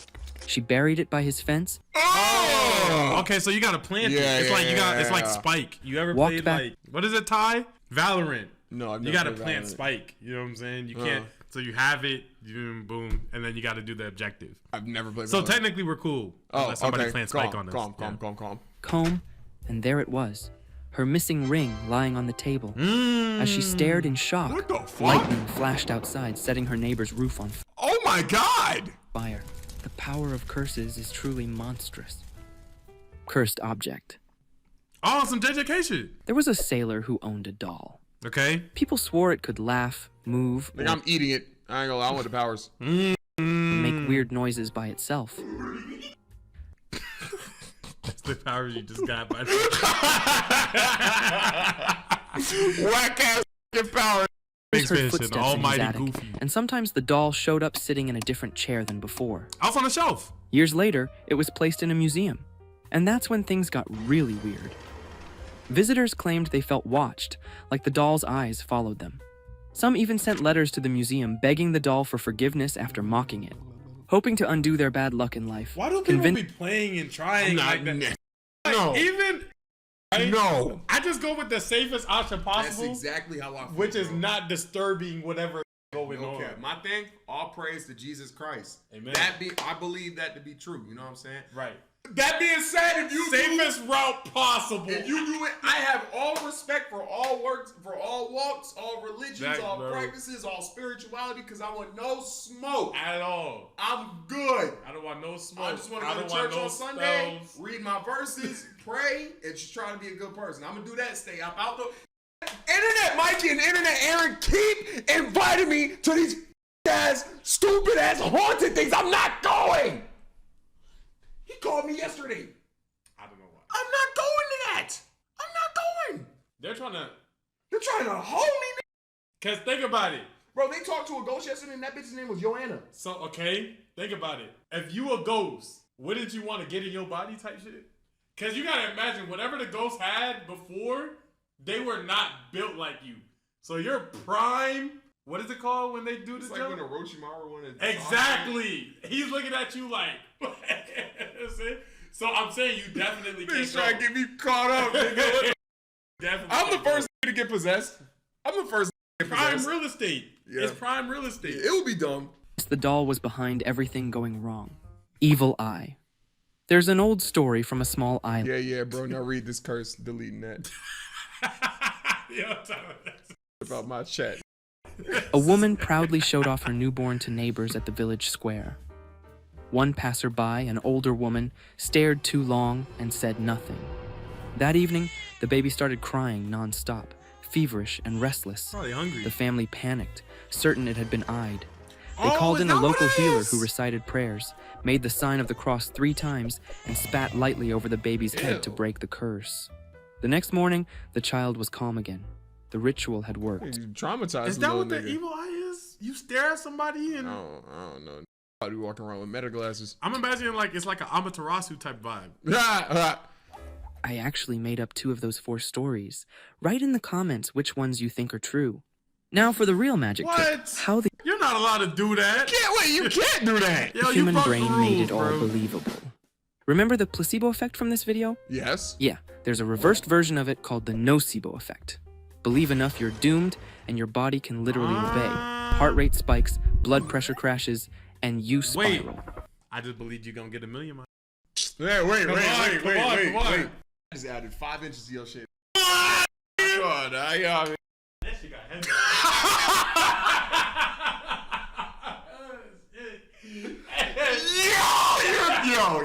She buried it by his fence. Oh! Okay, so you gotta plant it. It's like it's like Spike. You ever Walked played back- like what is it, Ty? Valorant. No, I've You never gotta played plant Valorant. Spike. You know what I'm saying? You can't. So you have it, boom, and then you got to do the objective. I've never played So Valorant. technically, we're cool. Oh, Unless somebody okay. plants Calm, Spike on us. calm. Comb, and there it was. Her missing ring lying on the table. As she stared in shock, What the fuck? lightning flashed outside, setting her neighbor's roof on Oh my god! fire. The power of curses is truly monstrous. Cursed object. Oh, some education. There was a sailor who owned a doll. Okay. People swore it could laugh, move, Like, I'm eating it. I ain't gonna lie, I want the powers. and make weird noises by itself. That's the powers you just got by Whack ass power. Makes Heard sense. footsteps in his Almighty attic, Goofy. and sometimes the doll showed up sitting in a different chair than before. Out on the shelf. Years later, it was placed in a museum. And that's when things got really weird. Visitors claimed they felt watched, like the doll's eyes followed them. Some even sent letters to the museum begging the doll for forgiveness after mocking it, hoping to undo their bad luck in life. Why do people be playing and trying like that? No. Even No. I just go with the safest option possible. That's exactly how I feel. Which is not disturbing whatever going on. Okay, my thing, all praise to Jesus Christ. Amen. I believe that to be true. You know what I'm saying? Right. That being said, if you Safest route possible. If you do it, I have all respect for all works, for all walks, all religions, Exactly, all bro. practices, all spirituality, because I want no smoke. At all. I'm good. I don't want no smoke. I just want to I go don't to want church no on Sunday, spells. read my verses, pray, and just try to be a good person. I'm gonna do that. Stay up out the internet. Mikey and internet Aaron keep inviting me to these ass, stupid ass, haunted things. I'm not going. He called me yesterday. I don't know why. I'm not going to that. I'm not going. They're trying to hold me. Cause think about it. Bro, they talked to a ghost yesterday and that bitch's name was Joanna. So okay, think about it. If you a ghost, what did you want to get in your body type shit? Cause you gotta imagine whatever the ghost had before, they were not built like you. So your prime, what is it called when they do this? It's like when Orochimaru wanted to Exactly. He's looking at you like. So I'm saying you definitely can't He's trying to get me caught up, nigga. Definitely I'm the can't go. first to get possessed. I'm the first to get Prime possessed. real estate. Yeah. It's prime real estate. It would be dumb. The doll was behind everything going wrong. Evil eye. There's an old story from a small island. Yeah, bro. Now read this curse. Deleting that. About my chat. A woman proudly showed off her newborn to neighbors at the village square. One passerby, an older woman, stared too long and said nothing. That evening, the baby started crying nonstop, feverish and restless. Probably hungry. The family panicked, certain it had been eyed. They Oh, called is in a that what local it healer is? who recited prayers, made the sign of the cross 3 times, and spat lightly over the baby's head to break the curse. The next morning, the child was calm again. The ritual had worked. Traumatized. Is that what the evil eye is? You stare at somebody and I don't know. I'd be walking around with meta glasses. I'm imagining like it's like an Amaterasu type vibe. I actually made up 2 of those 4 stories. Write in the comments which ones you think are true. Now for the real magic trick. What? How the You're not allowed to do that. You can't do that. Yo, you human broke the brain rules, made it all bro. believable. Remember the placebo effect from this video? Yes. Yeah, there's a reversed version of it called the nocebo effect. Believe enough, you're doomed, and your body can literally obey. heart rate spikes, blood pressure crashes, and you spiral. I just believed you're gonna get $1 million. Yeah, wait. Come on. I just added 5 inches to your shit. Come on, that shit got heavy.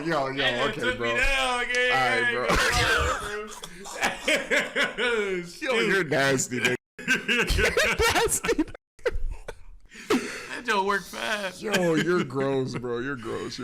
Yo, okay, bro. Alright, bro. Yo, you're nasty, nigga. Nasty. That joke work fast. Yo, you're gross, bro. You're gross.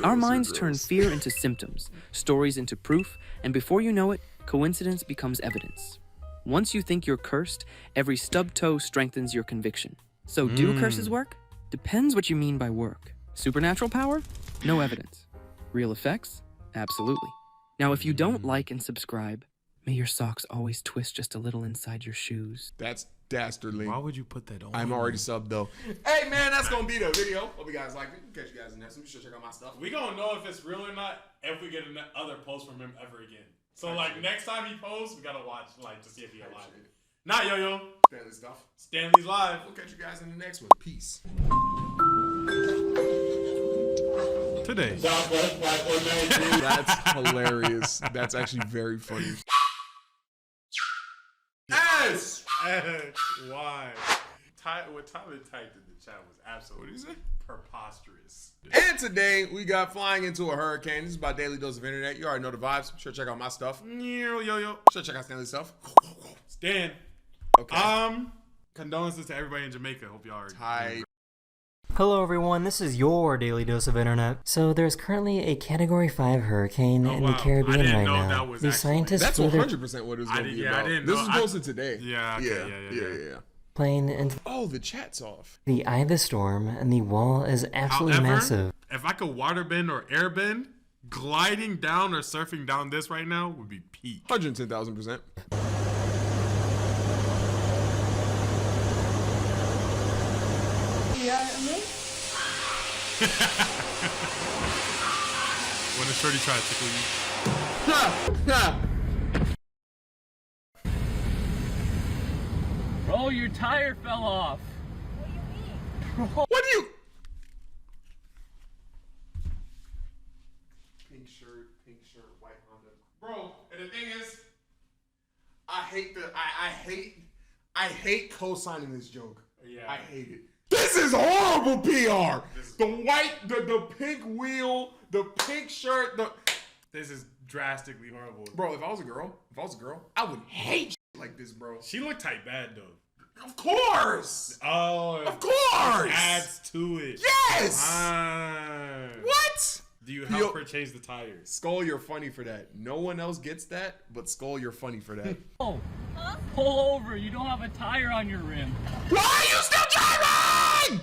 Our minds turn fear into symptoms, stories into proof, and before you know it, coincidence becomes evidence. Once you think you're cursed, every stub toe strengthens your conviction. So do curses work? Depends what you mean by work. Supernatural power? No evidence. Real effects? Absolutely. Now, if you don't like and subscribe, may your socks always twist just a little inside your shoes. That's dastardly. Why would you put that on? I'm already subbed, though. Hey, man, that's going to be the video. Hope you guys liked it. Catch you guys in the next one. Be sure to check out my stuff. We going to know if it's real or not if we get another post from him ever again. So, next time he posts, we got to watch, to see if he's alive. Not Yo-Yo. Stanley stuff. Stanley's live. We'll catch you guys in the next one. Peace. Today. That's hilarious. That's actually very funny. Yes! Why? What Tyler typed in the chat was absolutely preposterous. And today, we got flying into a hurricane. This is my daily dose of internet. You already know the vibes. Be sure to check out my stuff. Yo. Sure to check out Stanley's stuff. Stan. Okay. Condolences to everybody in Jamaica. Hope y'all are tight. Hello everyone, this is your daily dose of internet. So there's currently a Category 5 hurricane in the Caribbean right now. The scientists That's 100% what it was going to be about. I didn't this know. is posted today. Yeah. Plane into the chat's off. The eye of the storm, and the wall is absolutely massive. If I could waterbend or airbend, gliding down or surfing down this right now would be peak. 110,000%. When the shorty try to tickle you. Bro, your tire fell off. What do you? Pink shirt, white Honda. Bro, and the thing is, I hate co-signing this joke. Yeah. I hate it. This is horrible PR. The pink wheel, the pink shirt, This is drastically horrible. Bro, if I was a girl, I would hate shit like this, bro. She looked tight bad though. Of course. Oh, of course. Adds to it. Yes. What? Do you help her change the tires? Skull, you're funny for that. No one else gets that, but Skull, you're funny for that. Oh, pull over. You don't have a tire on your rim. Why are you still driving?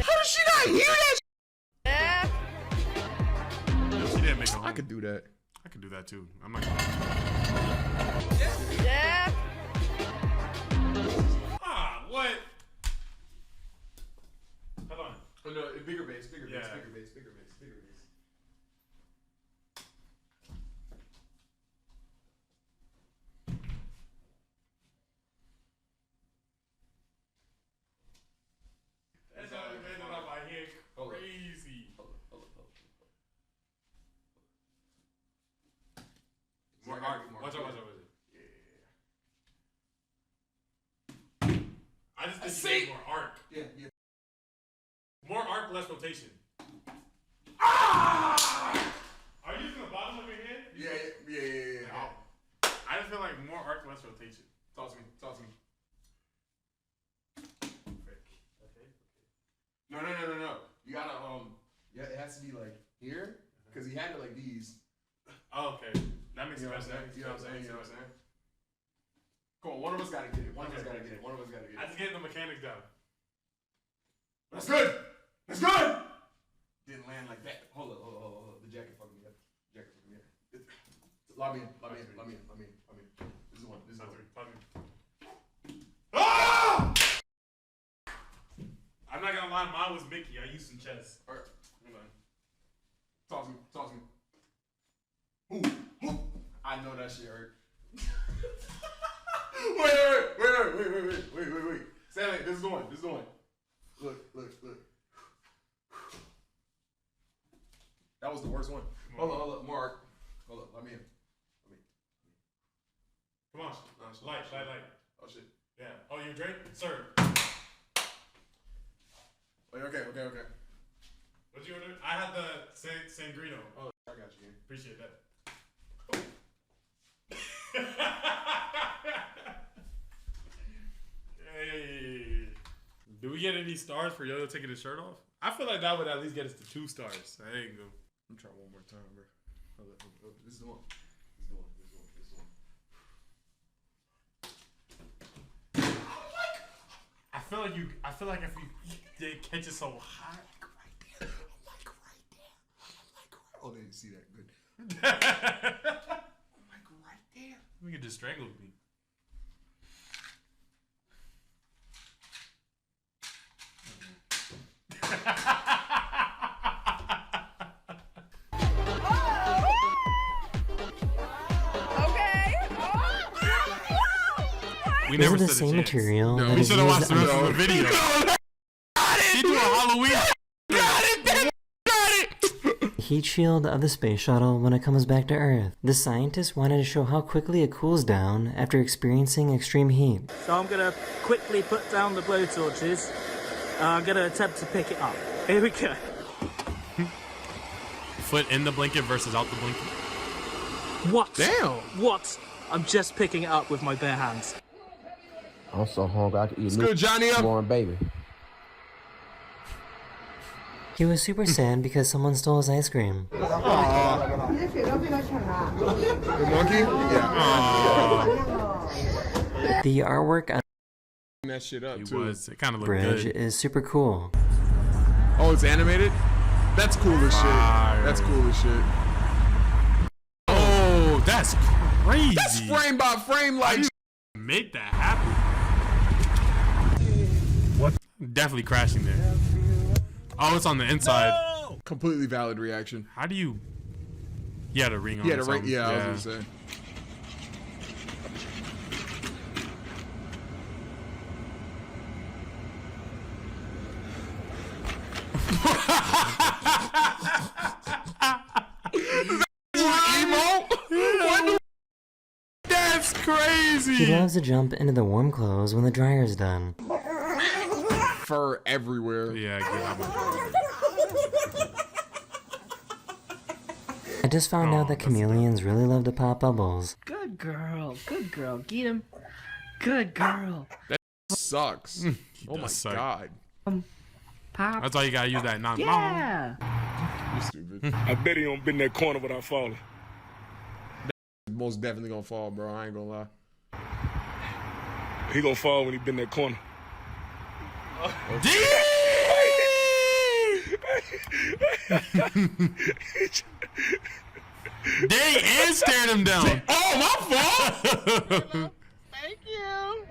How did she not hear that? No, she didn't make a home. I could do that. I could do that too. I'm not gonna. What? Hold on. Oh, no, bigger bass. That's how it made it out my head crazy. More arc. Watch out. I just think you need more arc. Yeah. More arc, less rotation. Ah! Are you using the bottom of your head? Yeah. I just feel like more arc, less rotation. Talk to me. Okay. No. You gotta yeah, it has to be like here, because he had it like these. Oh, okay. That makes sense. You know what I'm saying? Come on, one of us gotta get it. One of us gotta get it. I just get the mechanics down. That's good. Didn't land like that. Hold up. The jacket fucking me up. Lock me in. This is one. Ah! I'm not gonna lie, mine was Mickey. I used some chess. Alright. Hold on. Talk to me. Ooh. I know that shit hurt. Wait. Hey, this is the one. This is the one. Look. That was the worst one. Hold on, Mark. Hold up, let me in. Come on. Light. Oh, shit. Yeah. Oh, you drink? Sir. Wait, okay. What'd you order? I had the Sangrino. Oh, I got you. Appreciate that. Hey. Do we get any stars for Yo-Yo taking his shirt off? I feel like that would at least get us to 2 stars. I ain't gonna. I'm trying one more time, bro. This is the one. I feel like if you did catch it so hot. Oh, they didn't see that good. Right there. We could just strangle me. We never the same material. No, we should have watched the rest of the video. He do a Halloween. Heat shield of the space shuttle when it comes back to Earth. The scientists wanted to show how quickly it cools down after experiencing extreme heat. So I'm gonna quickly put down the blowtorches. I'm gonna attempt to pick it up. Here we go. Foot in the blanket versus out the blanket. What? Damn. What? I'm just picking it up with my bare hands. I'm so hungry I could eat good, Johnny. Born baby. He was super sad because someone stole his ice cream. The monkey? Yeah. The artwork on that shit up It too. was. It kind of looked bridge good. is super cool. Oh, it's animated? That's cool as shit. That's cool as shit. Oh, that's crazy. That's frame by frame like make that happen. What? Definitely crashing there. Oh, it's on the inside. No! Completely valid reaction. How do you? He had a ring on. Yeah, I was gonna say. That's crazy. He loves to jump into the warm clothes when the dryer's done. Fur everywhere. Yeah, get out of I just found out that chameleons really love to pop bubbles. Good girl. Get him. Good girl. That sucks. Oh my god. Pop. That's why you gotta use that non. Yeah. You stupid. I bet he don't been in that corner without falling. Most definitely gonna fall, bro. I ain't gonna lie. He gonna fall when he been in that corner. They and stared him down. Oh, my fault. Thank you.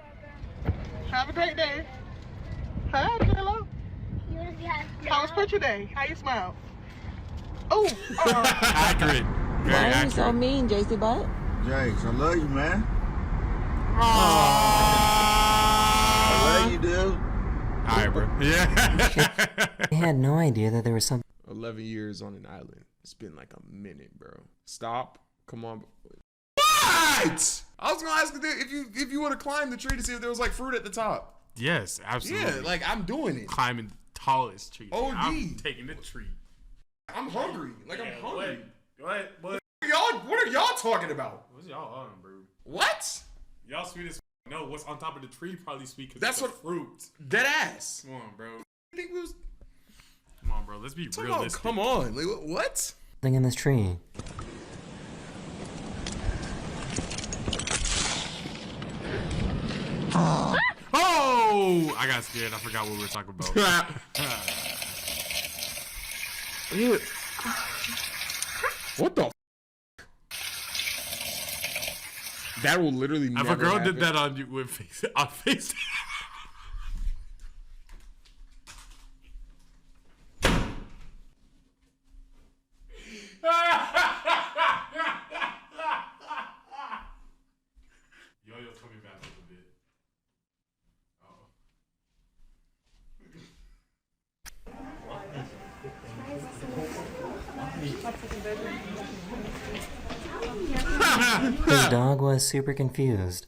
Have a great day. Hi, Kayla. How was picture day? How you smell? Oh, accurate. Very Why are you accurate. so mean, JC Butt? Jace, I love you, man. Aww. I love you, dude. Alright, bro. Yeah. I had no idea that there was something. 11 years on an island. It's been like a minute, bro. Stop. Come on. What? I was gonna ask if you would have climbed the tree to see if there was like fruit at the top. Yes, absolutely. Yeah, like I'm doing it. Climbing the tallest tree. OD. I'm taking the tree. I'm hungry. Like I'm hungry. What? What are y'all talking about? What's y'all on, bro? What? Y'all sweet as no. What's on top of the tree probably sweet because That's it's what fruit. Dead ass. Come on, bro. I think we was. Come on, bro. Let's be realistic. Come on. Like, what? Thing in this tree. Oh! I got scared. I forgot what we were talking about. What the? That will literally. If never a girl happen. did that on you with face, on face. Yo-Yo's coming back a little bit. Oh. His dog was super confused.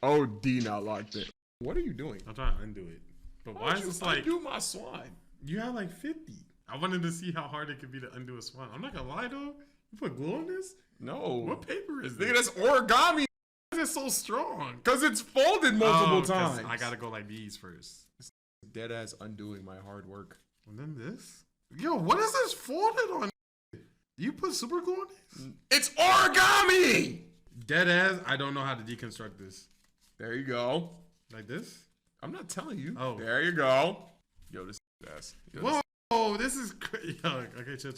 Oh, D not locked it. What are you doing? I'm trying to undo it. But why is this like... undo my swan? You had like 50. I wanted to see how hard it could be to undo a swan. I'm not gonna lie though. You put glue on this? No. What paper is Nigga, this? that's origami. Why is it so strong? Because it's folded multiple times. I gotta go like these first. Dead ass undoing my hard work. And then this? Yo, what is this folded on? You put super glue on this? It's origami! Dead ass, I don't know how to deconstruct this. There you go. Like this? I'm not telling you. Oh. There you go. Yo, this ass. Yo, Whoa, this is crazy. Okay, chill.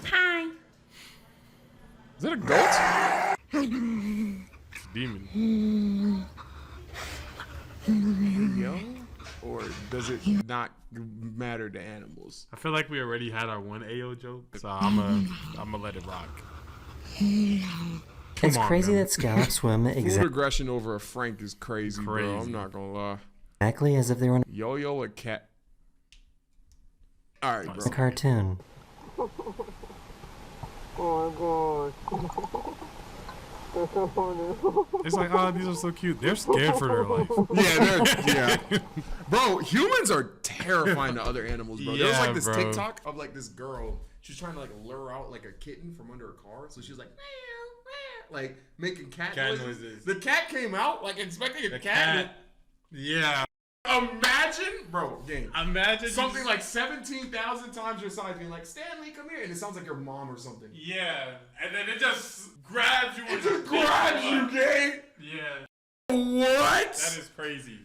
Hi. Is that a goat? Demon. Yo? Or does it not matter to animals? I feel like we already had our one AO joke, so I'm gonna let it rock. It's crazy that scallops swim Food aggression over a Frank is crazy, bro. I'm not gonna lie. exactly as if they were in Yo-yo a cat. All right, bro. a cartoon. Oh my god. That's so funny. It's like, oh, these are so cute. They're scared for their life. Yeah, bro, humans are terrifying to other animals, bro. There was like this bro. TikTok of like this girl. She was trying to like lure out like a kitten from under a car. So she was like, meow, meow, like making cat noises. The cat came out like expecting a cat. Yeah. Imagine, bro, game. Imagine something like 17,000 times your size being like, Stanley, come here. And it sounds like your mom or something. Yeah. And then it just grabs you. It just grabs you, gang. Yeah. What? That is crazy.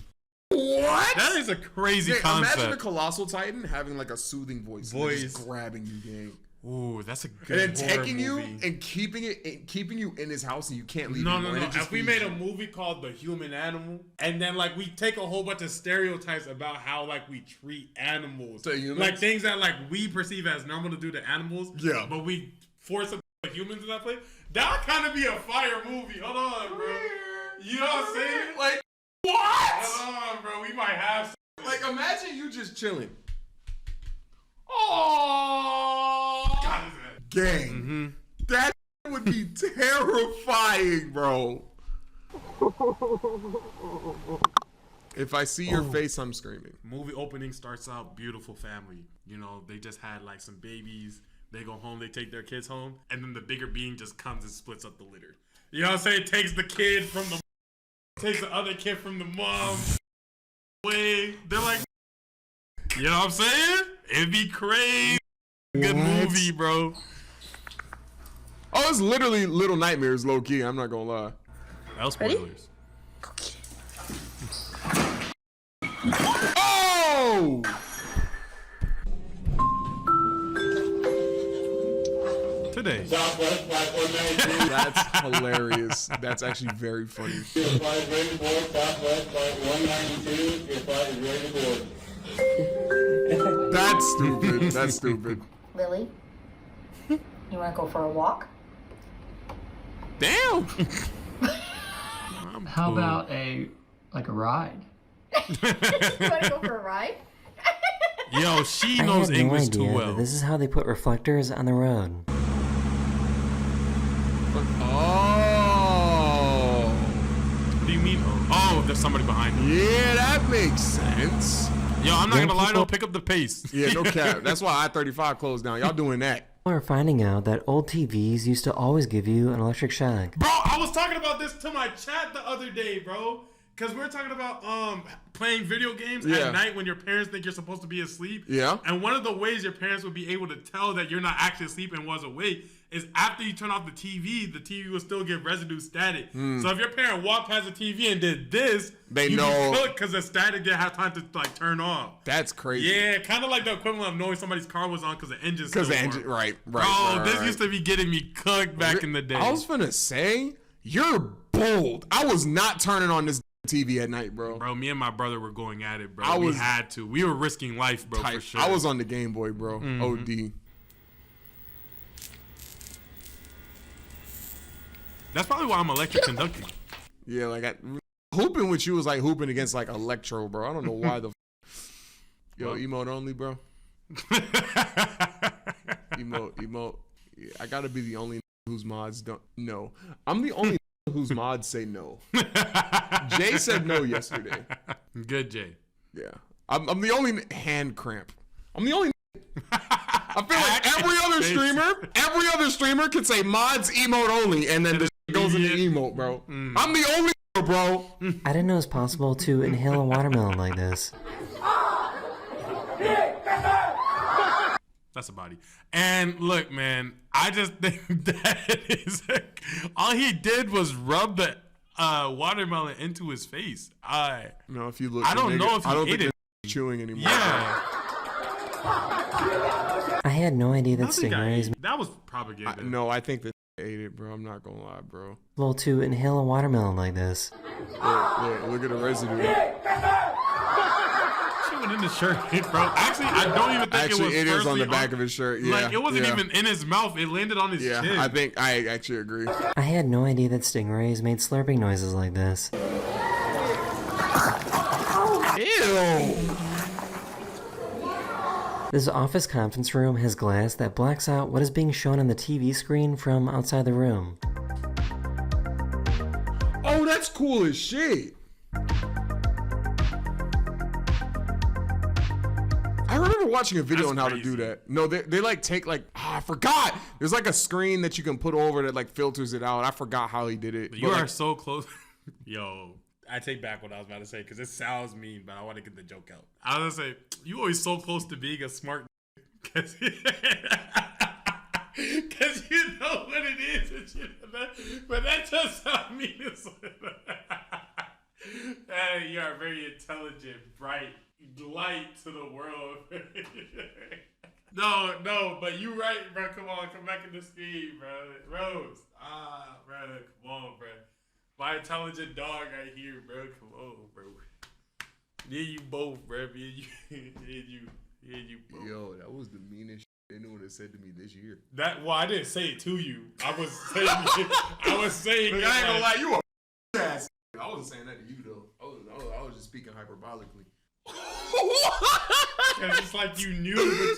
What? That is a crazy concept. Imagine a colossal titan having like a soothing voice. And just grabbing you, gang. Ooh, that's a good And then taking you movie. and keeping you in his house and you can't leave. No. anymore. If we made a movie called The Human Animal, and then like we take a whole bunch of stereotypes about how like we treat animals, to humans? like things that like we perceive as normal to do to animals, Yeah. but we force them to humans in that place. That would kind of be a fire movie. Hold on, bro. You know what I'm saying? Like what? Hold on, bro. We might have. Like imagine you just chilling. Oh, gang. That would be terrifying, bro. If I see your face, I'm screaming. Movie opening starts out beautiful family. You know, they just had like some babies. They go home, they take their kids home, and then the bigger being just comes and splits up the litter. You know what I'm saying? Takes the kid from the takes the other kid from the mom. Way they're like, you know what I'm saying? It'd be crazy. Good movie, bro. Oh, it's literally Little Nightmares, low key. I'm not gonna lie. That spoilers. Oh! Today. That's hilarious. That's actually very funny. That's stupid. That's stupid. Lily, you want to go for a walk? Damn. How about a ride? You want to go for a ride? Yo, she I knows had no English idea too that well. this is how they put reflectors on the road. Oh. What do you mean? Oh, there's somebody behind me. Yeah, that makes sense. Yo, I'm not gonna lie though. Pick up the pace. Yeah, no cap. That's why I-35 closed down. Y'all doing that. People are finding out that old TVs used to always give you an electric shock. Bro, I was talking about this to my chat the other day, bro. Cause we're talking about playing video games at night when your parents think you're supposed to be asleep. Yeah. And one of the ways your parents would be able to tell that you're not actually asleep and was awake is after you turn off the TV will still give residue static. So if your parent walked past the TV and did this, They know because the static didn't have time to like turn off. That's crazy. Yeah, kind of like the equivalent of knowing somebody's car was on because the engine's still Because the warm. engine, right. Bro, this used to be getting me cooked back in the day. I was finna say, you're bold. I was not turning on this TV at night, bro. Bro, me and my brother were going at it, bro. I was we had to. We were risking life, bro, for sure. I was on the Game Boy, bro. OD. That's probably why I'm electric conducting. Yeah, like hooping with you was like hooping against like electro, bro. I don't know why the. Yo, emote only, bro. Emote. Yeah, I gotta be the only whose mods don't. No, I'm the only whose mods say no. Jay said no yesterday. Good, Jay. Yeah, I'm the only hand cramp. I'm the only. I feel like every other streamer can say mods emote only, and then this goes into emote, bro. I'm the only, bro. I didn't know it was possible to inhale a watermelon like this. That's a body. And look, man, I just think that is all he did was rub the watermelon into his face. No, if you look, I don't know if he ate it. Chewing anymore. Yeah. I had no idea that stingrays that was propaganda. No, I think that they ate it, bro. I'm not gonna lie, bro. well to inhale a watermelon like this. Look at the residue. She went in the shirt, bro. Actually, I don't even think it is on the back of his shirt. Yeah, like it wasn't even in his mouth. It landed on his chin. I think I actually agree. I had no idea that stingrays made slurping noises like this. Ew. This office conference room has glass that blacks out what is being shown on the TV screen from outside the room. Oh, that's cool as shit. I remember watching a video on how to do that. No, they like take like, I forgot. There's like a screen that you can put over that like filters it out. I forgot how he did it. You are so close. Yo, I take back what I was about to say because it sounds mean, but I want to get the joke out. I was gonna say, you always so close to being a smart because you know what it is. And shit, but that just sounds mean. Hey, you are very intelligent, bright, light to the world. No, but you right, bro. Come on, come back in the screen, bro. Rose, bro, come on, bro. My intelligent dog right here, bro. Come on, bro. Yeah, you both, bro. Yeah, you both. Yo, that was the meanest shit anyone has said to me this year. Well, I didn't say it to you. I was saying it. Look, I ain't gonna lie, you a ass. I wasn't saying that to you though. I was just speaking hyperbolically. Cause it's like you knew.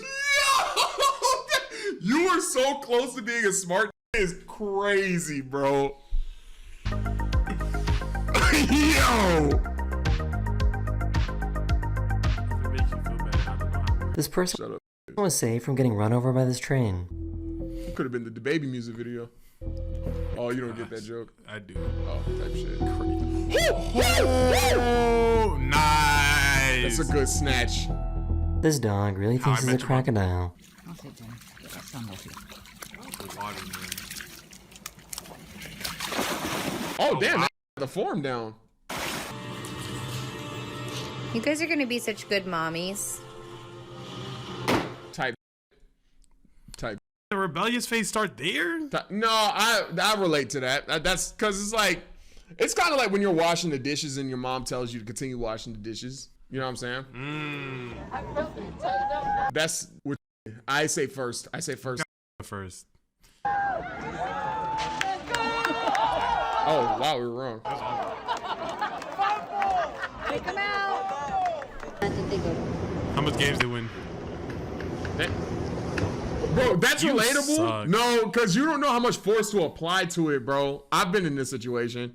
You were so close to being a smart. Is crazy, bro. Yo. This person was saved from getting run over by this train. It could have been the baby music video. Oh, you don't get that joke? I do. Oh, type shit. Oh, nice. That's a good snatch. This dog really thinks he's a crocodile. Oh, damn. Wow. The form down. You guys are going to be such good mommies. Type. The rebellious phase start there? No, I relate to that. That's because it's like, it's kind of like when you're washing the dishes and your mom tells you to continue washing the dishes. You know what I'm saying? That's what I say first. First. Oh, wow, we were wrong. Take them out. How much games they win? Bro, that's You relatable? suck. No, because you don't know how much force to apply to it, bro. I've been in this situation.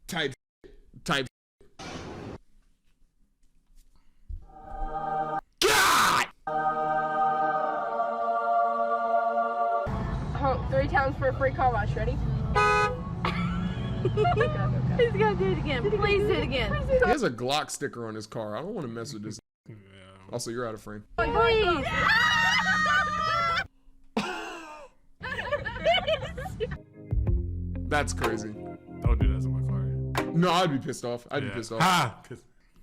Type. God! 3 times for a free car wash. Ready? He's gonna do it again. Please do it again. He has a Glock sticker on his car. I don't want to mess with this. Yeah. Also, you're out of frame. Please. That's crazy. Don't do that to my car. No, I'd be pissed off. I'd be pissed off.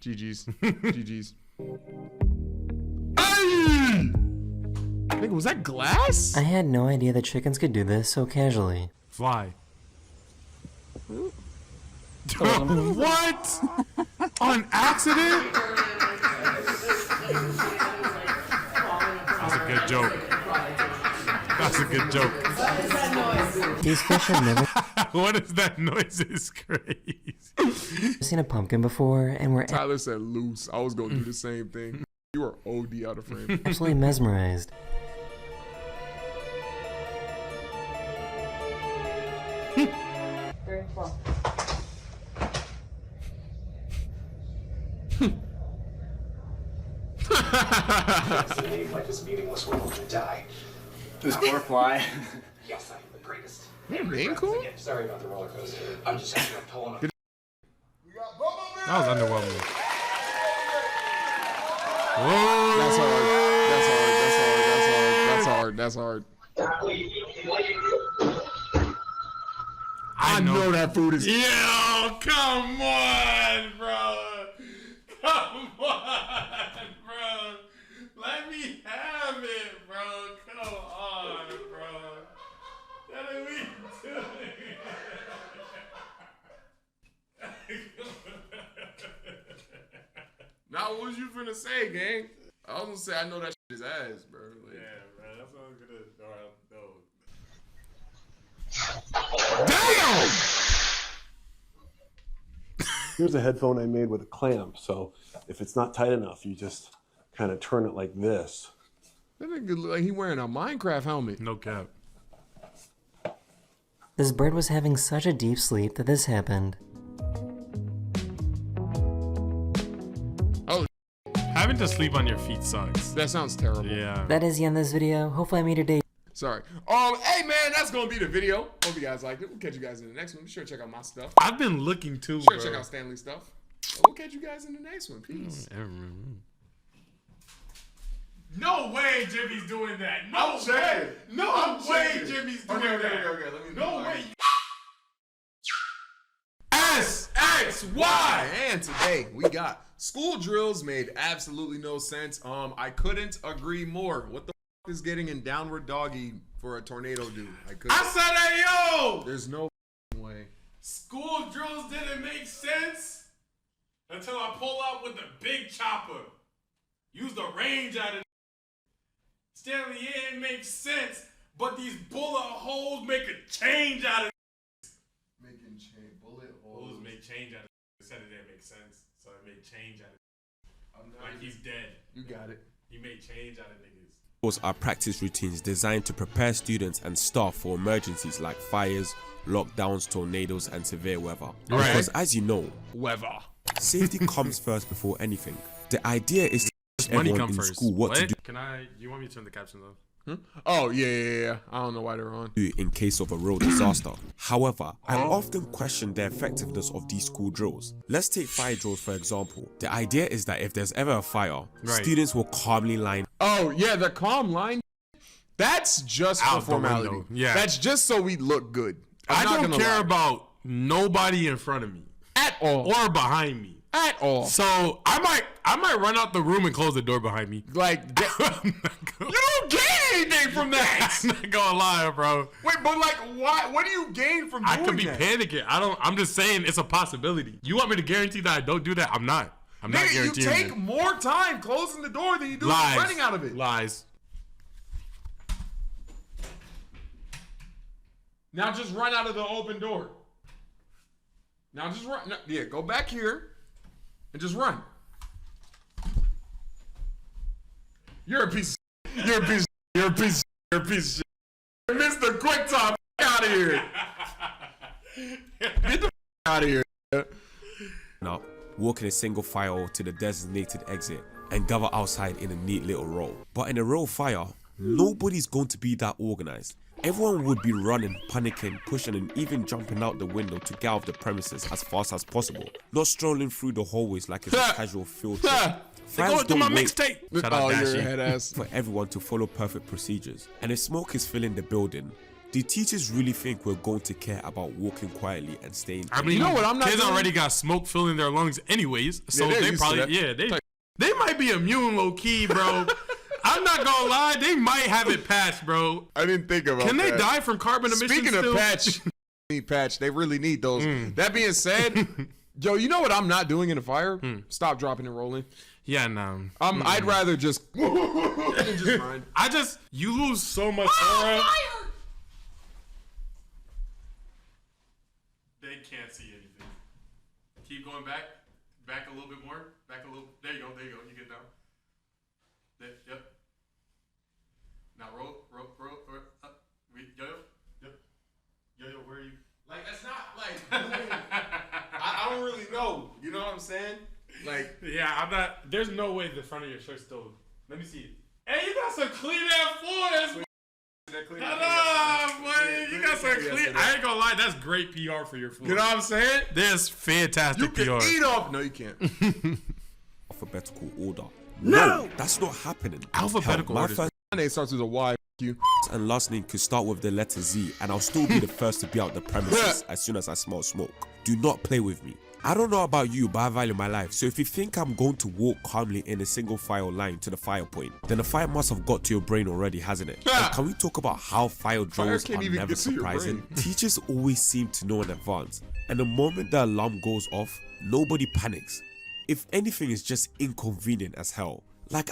GG's. GG's. Hey! Nigga, was that glass? I had no idea that chickens could do this so casually. Fly. What? On accident? That's a good joke. a good joke. These fish have never What is that noise? Is crazy. seen a pumpkin before, and we're Tyler said loose. I was gonna do the same thing. You are OD out of frame. absolutely mesmerized. Like this meaningless world to die. This poor fly. Yes, I'm the greatest. Ain't cool. Again, sorry about the roller coaster. I'm just having a pulling up. That was underwhelming. Whoa. That's hard. That's hard. That's hard. That's hard. That's hard. I know that food is. Yo, come on, bro. Come on, bro. Let me have it, bro. Come on, bro. What are we doing? Now, what was you finna say, gang? I was gonna say I know that shit is ass, bro. Like, Yeah, bro. That's what I'm gonna do. Damn! Here's a headphone I made with a clamp, so if it's not tight enough, you just kind of turn it like this. That nigga look like he wearing a Minecraft helmet. No cap. This bird was having such a deep sleep that this happened. Oh, having to sleep on your feet sucks. That sounds terrible. Yeah. That is the end of this video. Hopefully I made your day. Sorry. Hey man, that's gonna be the video. Hope you guys liked it. We'll catch you guys in the next one. Be sure to check out my stuff. I've been looking too, Be sure to bro. check out Stanley's stuff. We'll catch you guys in the next one. Peace. No way Jimmy's doing that. No I'm way. checking. No I'm way checking. Jimmy's doing Okay. that. Let me No way. S-X-Y. And today we got school drills made absolutely no sense. I couldn't agree more. What the f is getting in downward doggy for a tornado do? I said, hey, yo. There's no way. School drills didn't make sense until I pull out with the big chopper. Use the range out of Stanley, yeah, it makes sense, but these bullet holes make a change out of Making change bullet holes make change out of it. Said it didn't make sense, so it made change out of like he's dead. You got it. He made change out of niggas. Are practice routines designed to prepare students and staff for emergencies like fires, lockdowns, tornadoes, and severe weather. Right. Because as you know, Weather. safety comes first before anything. The idea is to teach Money everyone come in first. school what to do Can I? You want me to turn the captions off? Oh yeah. I don't know why they're on. in case of a real disaster. However, I often question the effectiveness of these school drills. Let's take fire drills for example. The idea is that if there's ever a fire, Right. students will calmly line. Oh yeah, the calm line. That's just for Out the formality. window. Yeah. That's just so we look good. I I'm not don't gonna care lie. about nobody in front of me at all or behind me. At all. So I might run out the room and close the door behind me. Like you don't gain anything from that. I'm not gonna lie, bro. Wait, but like, why? What do you gain from doing I could be that? panicking. I'm just saying it's a possibility. You want me to guarantee that I don't do that? I'm not. I'm not Nigga, you guaranteeing take it. more time closing the door than you do Lies. running out of it. Lies. Now just run out of the open door. Now just run. No, yeah, go back here and just run. You're a piece. You're a piece. You're a piece. You're a piece. Of shit. Mr. Quick Top, out of here. Get the out of here. Now, walk in a single file to the designated exit and gather outside in a neat little row. But in a real fire, nobody's going to be that organized. Everyone would be running, panicking, pushing, and even jumping out the window to get out of the premises as fast as possible. Not strolling through the hallways like it's a casual field trip. They're going through my mixtape. Shout out you're Dashy. a head ass. For everyone to follow perfect procedures. And if smoke is filling the building, do teachers really think we're going to care about walking quietly and staying? I mean, You know what I'm not kids doing? already got smoke filling their lungs anyways, so they're they used to probably that. they might be immune low key, bro. I'm not gonna lie, they might have it patched, bro. I didn't think about Can they that. die from carbon emissions? Speaking still? of patch, they really need those. That being said, yo, you know what I'm not doing in a fire? Stop, dropping, and rolling. Yeah, no. I'd rather just run. You lose so much aura. can't see anything. Keep going back. Back a little bit more. Back a little. There you go. There you go. You get down. There, yep. Now roll. Up. Yo, where are you? Like, that's not, like, I don't really know. You know what I'm saying? Like, yeah, I'm not. There's no way the front of your shirt's still. Let me see it. Hey, you got some clean ass floors. You got some clean. I ain't gonna lie, that's great PR for your floor. You know what I'm saying? That's fantastic PR. You can eat off. No, you can't. Alphabetical order. No, that's not happening. Alphabetical order. My first name starts with a Y. You and last name could start with the letter Z, and I'll still be the first to be out the premises as soon as I smell smoke. Do not play with me. I don't know about you, but I value my life. So if you think I'm going to walk calmly in a single file line to the fire point, then the fire must have got to your brain already, hasn't it? And can we talk about how fire drills are never surprising? Teachers always seem to know in advance, and the moment the alarm goes off, nobody panics. If anything, it's just inconvenient as hell. Like,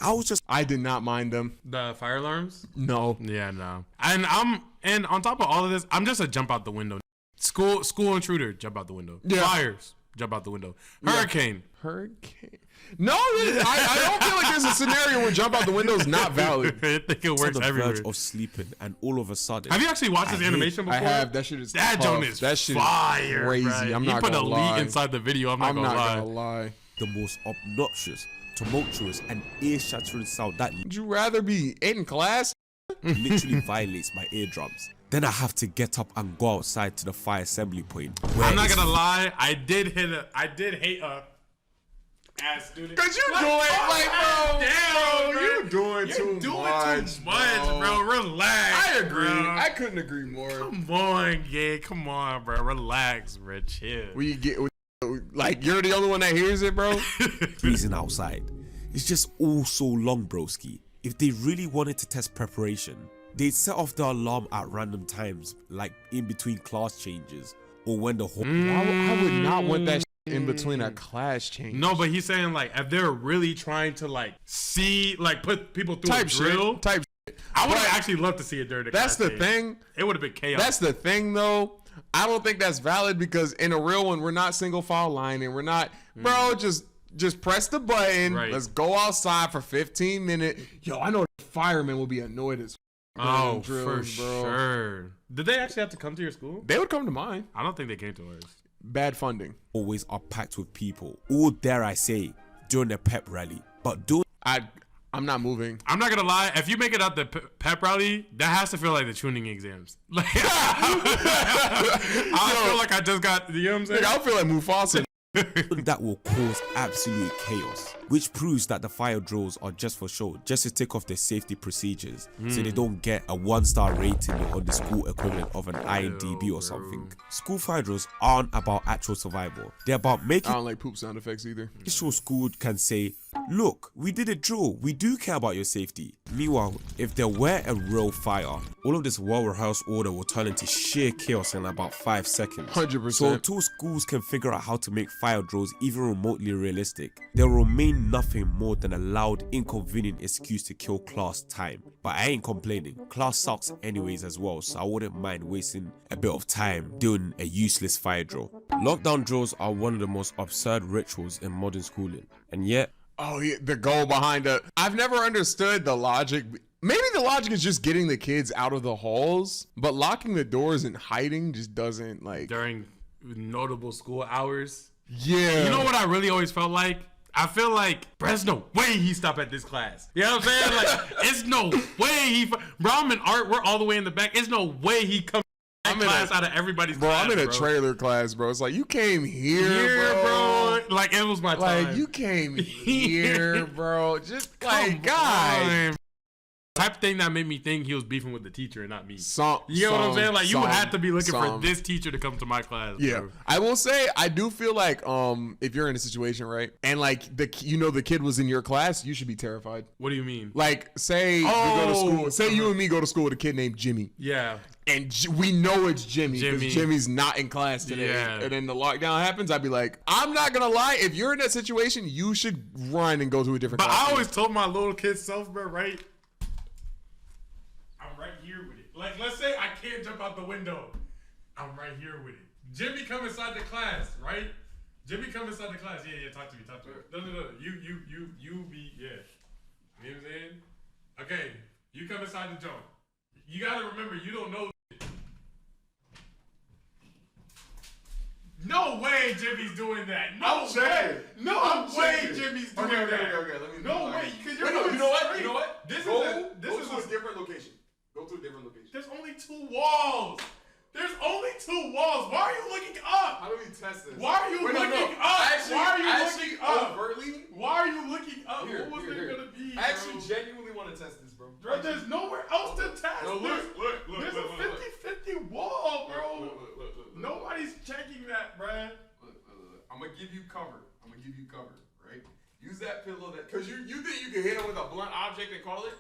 I did not mind them. The fire alarms? No. Yeah, no. And on top of all of this, I'm just a jump out the window. School intruder, jump out the window. Yeah. Fires, jump out the window. Hurricane. Hurricane. No, I don't feel like there's a scenario where jump out the window is not valid. I think it works on the everywhere. verge of sleeping, and all of a sudden. Have you actually watched this animation before? I have. That shit is joint is fire. Crazy. Right? I'm not gonna lie. He put a leak inside the video. I'm not gonna lie. The most obnoxious, tumultuous, and ear-shattering sound that would you rather be in class? Literally violates my eardrums. Then I have to get up and go outside to the fire assembly point. I'm not gonna lie, I did hate a ass student. Cause you doing you doing too much, bro. Relax. I agree. Bro. I couldn't agree more. Come on, gay. Come on, bro. Relax, bro. Chill. We get like you're the only one that hears it, bro. Freezing outside. It's just all so long, broski. If they really wanted to test preparation, they'd set off the alarm at random times, like in between class changes, or when the whole. I would not want that in between a class change. No, but he's saying like if they're really trying to like see, like put people through a drill type shit. I would have actually loved to see it during the class That's the thing. It would have been chaos. That's the thing, though. I don't think that's valid because in a real one, we're not single file line and we're not, bro. Just press the button. Right. Let's go outside for 15 minutes. Yo, I know the firemen will be annoyed as drills, for sure. Did they actually have to come to your school? They would come to mine. I don't think they came to ours. Bad funding. Always are packed with people. Or dare I say, during the pep rally. But I'm not moving. I'm not gonna lie. If you make it out the pep rally, that has to feel like the tuning exams. Like, I feel like I just got. You know what I'm saying? I feel like Mufasa. That will cause absolute chaos, which proves that the fire drills are just for show, just to tick off their safety procedures, so they don't get a 1-star rating on the school equivalent of an IMDb or something. School fire drills aren't about actual survival. They're about making. I don't like poop sound effects either. Sure, school can say, "Look, we did a drill. We do care about your safety." Meanwhile, if there were a real fire, all of this well-rehearsed order will turn into sheer chaos in about 5 seconds. 100%. So until schools can figure out how to make fire drills even remotely realistic, there will remain nothing more than a loud, inconvenient excuse to kill class time. But I ain't complaining. Class sucks anyways as well, so I wouldn't mind wasting a bit of time doing a useless fire drill. Lockdown drills are one of the most absurd rituals in modern schooling, and yet. Oh, yeah, the goal behind it. I've never understood the logic. Maybe the logic is just getting the kids out of the halls, but locking the doors and hiding just doesn't like. During notable school hours. Yeah. You know what I really always felt like? I feel like, there's no way he stopped at this class. You know what I'm saying? Like, it's no way he. Bro, I'm in art. We're all the way in the back. It's no way he comes. Class out of everybody's class, I'm in a trailer class, bro. It's like you came here, bro. Like it was my time. Like you came here, bro. Just like guys. Type of thing that made me think he was beefing with the teacher and not me. You know what I'm saying? Like you had to be looking for this teacher to come to my class. Yeah, bro. I will say I do feel like if you're in a situation right and like the kid was in your class, you should be terrified. What do you mean? Like say you go to school. Say you and me go to school with a kid named Jimmy. Yeah. And we know it's Jimmy because Jimmy's not in class today. Yeah. And then the lockdown happens. I'd be like, I'm not going to lie. If you're in that situation, you should run and go to a different class. But I always told my little kid self, bro, right? I'm right here with it. Like, let's say I can't jump out the window. I'm right here with it. Jimmy come inside the class, right? Jimmy come inside the class. Yeah, talk to me. No. You be, yeah. You know what I'm saying? Okay, you come inside the joint. You gotta remember, you don't know. No way Jimmy's doing that. No way. No way Jimmy's doing that. Okay. Let me. No way. You know what? This go is to a different location. Go to a different location. There's only 2 walls. There's only 2 walls. Why are you looking up? How do we test this? Why are you looking up? Actually, Why are you looking up? Overtly? Why are you looking up? What was there gonna be? I actually genuinely want to test this, bro. Bro, there's nowhere else to test. No, look. There's a 50-50 wall, bro. Look. Nobody's checking that, bruh. Look. I'm gonna give you cover. Right? Use that pillow cause you think you can hit him with a blunt object and call it?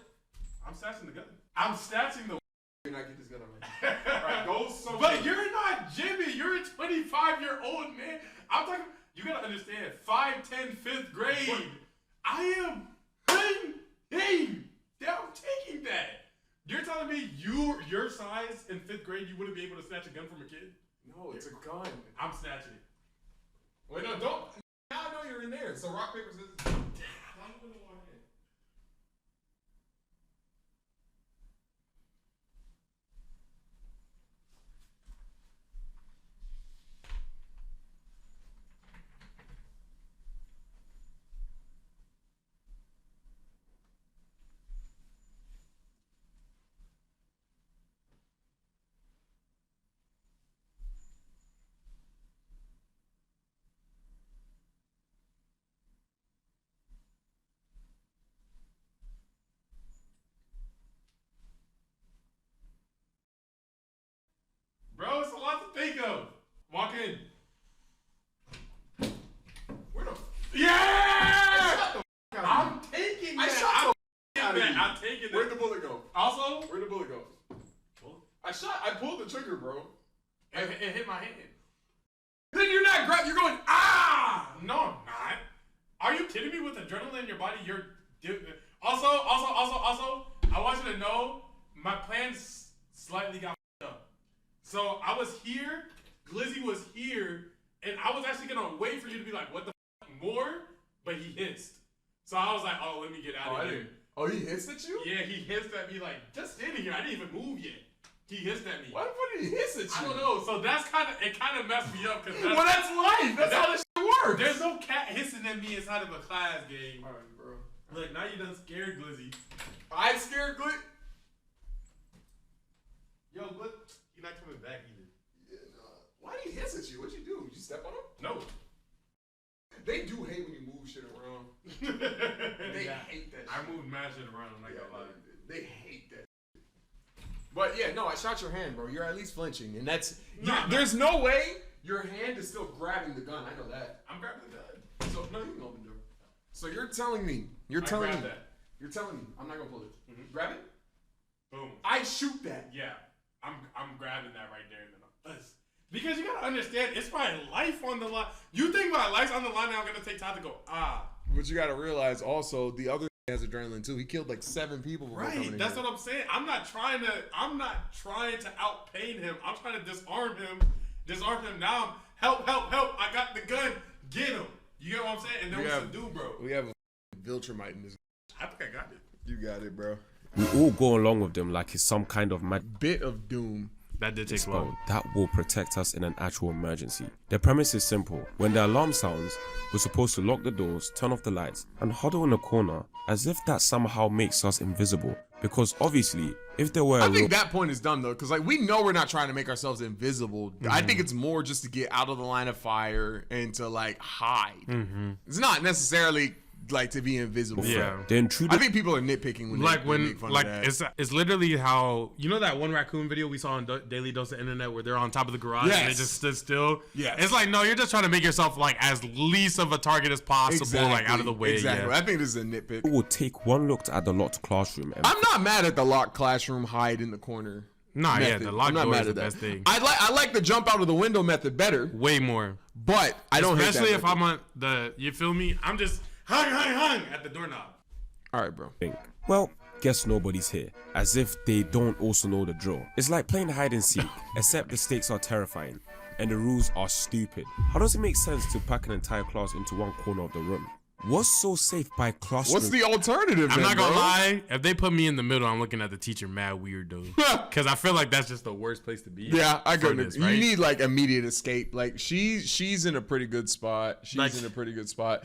I'm snatching the gun. I'm snatching the. You're not get this gun on. Alright, go somewhere. But you're not Jimmy. You're a 25-year-old man. I'm talking. You gotta understand. 5, 10, 5th grade. What? I am. Hey, I'm taking that. You're telling me your size in 5th grade, you wouldn't be able to snatch a gun from a kid? No, it's a gun. I'm snatching it. Wait, no, don't. Now I know you're in there. So rock, paper, scissors. Bro, it's a lot to think of. Walk in. Where the? Yeah! I'm taking that. I shot the I'm taking that. I'm taking that. Where'd the bullet go? Also? Where'd the bullet go? I pulled the trigger, bro. It hit my hand. Then you're not you're going, ah! No, I'm not. Are you kidding me with adrenaline in your body? Also, I want you to know my plans slightly got up. So I was here, Glizzy was here, and I was actually gonna wait for you to be like, what the f more? But he hissed. So I was like, oh, let me get out of here. Oh, he hissed at you? Yeah, he hissed at me like, just standing here. I didn't even move yet. He hissed at me. Why the fuck did he hiss at you? I don't know. So that's kind of messed me up. Well, that's life. That's how this shit works. There's no cat hissing at me inside of a class game. All right, bro. Look, now you done scared Glizzy. I scared Glizzy. Yo, but you're not coming back either. Yeah, nah. Why did he hiss at you? What'd you do? Did you step on him? No. They do hate when you move shit around. They hate that shit. I moved mad shit around. I'm not gonna lie. They hate that. But yeah, no, I shot your hand, bro. You're at least flinching, and that's there's no way your hand is still grabbing the gun. I know that. I'm grabbing the gun. So no, you can open the door. So you're telling me, you're telling me I'm not gonna pull it. Mm-hmm. Grab it. Boom. I shoot that. Yeah, I'm grabbing that right there. Because you gotta understand, it's my life on the line. You think my life's on the line now? I'm gonna take time to go. But you gotta realize also the other has adrenaline too. He killed like 7 people. Right, that's what I'm saying. I'm not trying to outpain him. I'm trying to disarm him. Now, help! I got the gun. Get him. You get what I'm saying? And then we subdue, bro. We have a Viltrumite in this. I think I got it. You got it, bro. We all go along with them like it's some kind of bit of doom. That did take long. That will protect us in an actual emergency. The premise is simple. When the alarm sounds, we're supposed to lock the doors, turn off the lights, and huddle in a corner as if that somehow makes us invisible. Because obviously, if there were I think that point is dumb though, because like we know we're not trying to make ourselves invisible. Mm-hmm. I think it's more just to get out of the line of fire and to like hide. Mm-hmm. It's not necessarily like to be invisible. Yeah. The intruder. I think people are nitpicking when they make fun of that. It's literally how, you know that one raccoon video we saw on Daily Dose of Internet where they're on top of the garage and they just stood still? Yeah. It's like, no, you're just trying to make yourself like as least of a target as possible, like out of the way. Exactly. Yeah. I think this is a nitpick. We'll take one look at the locked classroom. I'm not mad at the locked classroom hide in the corner. Nah, method. yeah, the locked door is the best thing. I like the jump out of the window method better. Way more. But I don't hate that especially if method. I'm on the, you feel me? I'm just hung at the doorknob. All right, bro. Well, guess nobody's here. As if they don't also know the drill. It's like playing hide and seek, except the stakes are terrifying. and the rules are stupid. How does it make sense to pack an entire class into one corner of the room? What's so safe by classroom? What's the alternative? I'm then, not gonna bro? lie. If they put me in the middle, I'm looking at the teacher mad weird though. Because I feel like that's just the worst place to be. Yeah, I for couldn't. this, right? You need like immediate escape. Like she's in a pretty good spot. She's in a pretty good spot.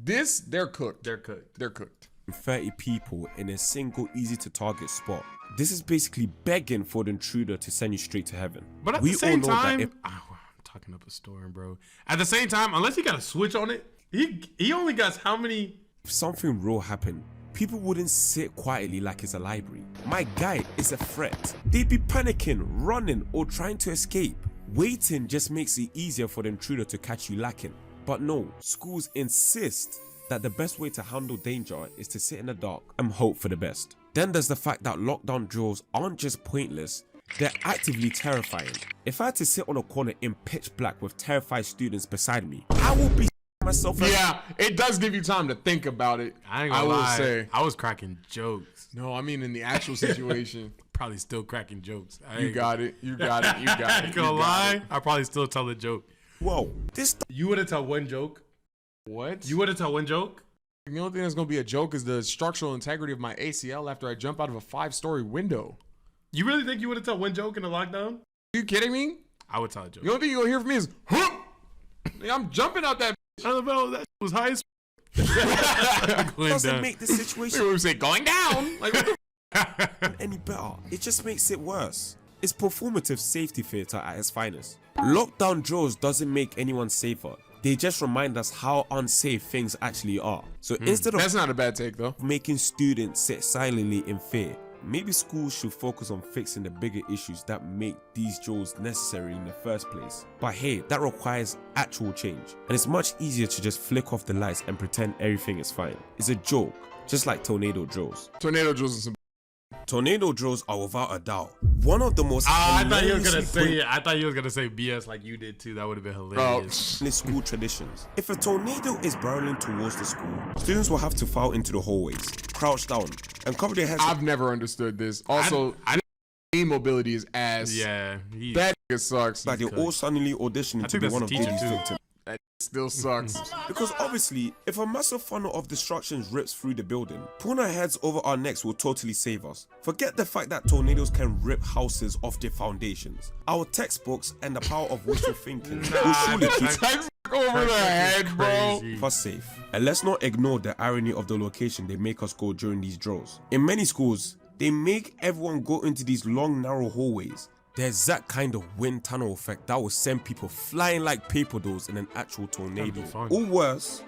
This they're cooked. They're cooked. They're cooked. 30 people in a single easy to target spot. This is basically begging for the intruder to send you straight to heaven. But at the same time, I'm talking up a storm, bro. At the same time, unless he got a switch on it, he only got how many? If something real happened, people wouldn't sit quietly like it's a library. My guy is a threat. They'd be panicking, running, or trying to escape. Waiting just makes it easier for the intruder to catch you lacking. But no, schools insist that the best way to handle danger is to sit in the dark and hope for the best. Then there's the fact that lockdown drills aren't just pointless, they're actively terrifying. If I had to sit on a corner in pitch black with terrified students beside me, I would be myself. Yeah, it does give you time to think about it. I ain't gonna will lie. say. I was cracking jokes. No, I mean in the actual situation. Probably still cracking jokes. You got it. You got it. You got it. I ain't gonna lie. I probably still tell a joke. Whoa, you would have tell one joke. What? You would have tell one joke? The only thing that's gonna be a joke is the structural integrity of my ACL after I jump out of a 5-story window. You really think you would have told one joke in the lockdown? Are you kidding me? I would tell a joke. The only thing you're gonna hear from me is, huh? Like, I'm jumping out that. I don't know. That was high as doesn't make the situation we say going down. Like, any better. It just makes it worse. It's performative safety theater at its finest. Lockdown drills doesn't make anyone safer. They just remind us how unsafe things actually are. So instead of that's not a bad take though, making students sit silently in fear, maybe schools should focus on fixing the bigger issues that make these drills necessary in the first place. But hey, that requires actual change. And it's much easier to just flick off the lights and pretend everything is fine. It's a joke, just like tornado drills. Tornado drills and some. Tornado drills are without a doubt one of the most I thought you was gonna say BS like you did too. That would have been hilarious. In school traditions. If a tornado is barreling towards the school, students will have to file into the hallways, crouch down, and cover their heads. I've never understood this. Also, mobility is ass. Yeah, that nigga sucks. Like they're all suddenly auditioning to be one of these victims. That still sucks. Because obviously, if a massive funnel of destruction rips through the building, pulling our heads over our necks will totally save us. Forget the fact that tornadoes can rip houses off their foundations. Our textbooks and the power of wishful thinking will surely keep textbook over the head, bro. us safe. And let's not ignore the irony of the location they make us go during these drills. In many schools, they make everyone go into these long, narrow hallways. There's that kind of wind tunnel effect that will send people flying like paper dolls in an actual tornado. Or worse,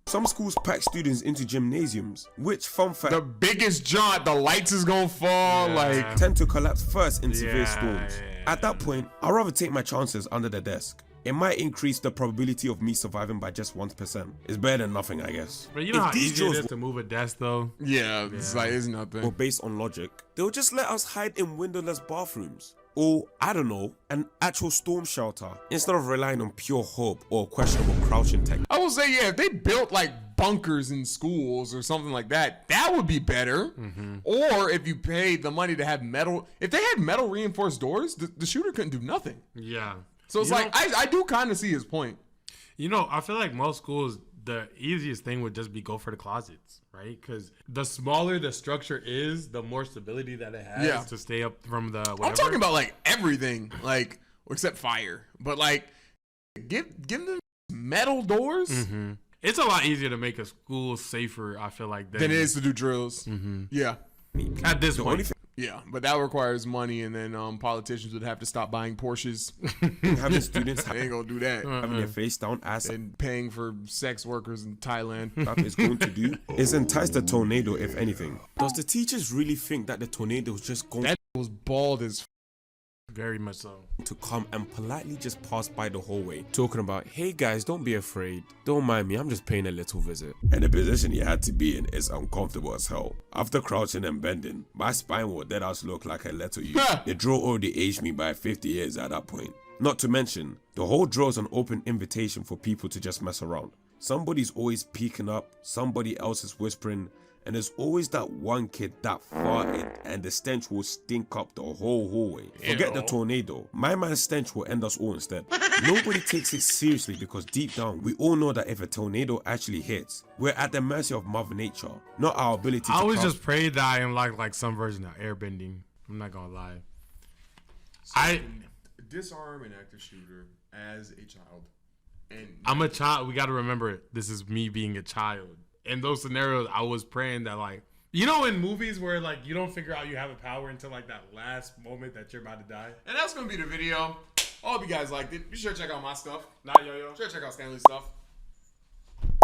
some schools pack students into gymnasiums, which, fun fact, the biggest jaunt, the lights is gonna fall, like tend to collapse first in severe storms. At that point, I'd rather take my chances under the desk. It might increase the probability of me surviving by just 1%. It's better than nothing, I guess. But you know how easy it is to move a desk though? Yeah, it's like, it's nothing. Or based on logic, they'll just let us hide in windowless bathrooms. Or, I don't know, an actual storm shelter, instead of relying on pure hope or questionable crouching technique. I will say, yeah, if they built like bunkers in schools or something like that, that would be better. Or if you paid the money to have metal, if they had metal reinforced doors, the shooter couldn't do nothing. Yeah. So it's like, I do kind of see his point. You know, I feel like most schools, the easiest thing would just be go for the closets, right? Because the smaller the structure is, the more stability that it has to stay up from the whatever. I'm talking about like everything, like except fire, but like give them metal doors. It's a lot easier to make a school safer, I feel like, than it is to do drills. Yeah, at this point. Yeah, but that requires money, and then politicians would have to stop buying Porsches. Having students they ain't gonna do that. Having their face down ass and paying for sex workers in Thailand. That is going to do is entice the tornado, if anything. Does the teachers really think that the tornado is just going? That was bald as. Very much so. To come and politely just pass by the hallway, talking about, hey guys, don't be afraid. Don't mind me, I'm just paying a little visit. And the position you had to be in is uncomfortable as hell. After crouching and bending, my spine would dead ass look like a letter U. The drill already aged me by 50 years at that point. Not to mention, the whole drill is an open invitation for people to just mess around. Somebody's always peeking up, somebody else is whispering, And there's always that one kid that farted and the stench will stink up the whole hallway. Forget the tornado. My man's stench will end us all instead. Nobody takes it seriously because deep down, we all know that if a tornado actually hits, we're at the mercy of Mother Nature, not our ability to I always just pray that I am like some version of airbending. I'm not gonna lie. I disarm an active shooter as a child. And I'm a child. We got to remember it. This is me being a child. In those scenarios, I was praying that, like, you know, in movies where like you don't figure out you have a power until like that last moment that you're about to die. And that's gonna be the video. I hope you guys liked it. Be sure to check out my stuff. Not yo-yo. Be sure to check out Stanley's stuff.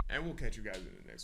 And we'll catch you guys in the next one.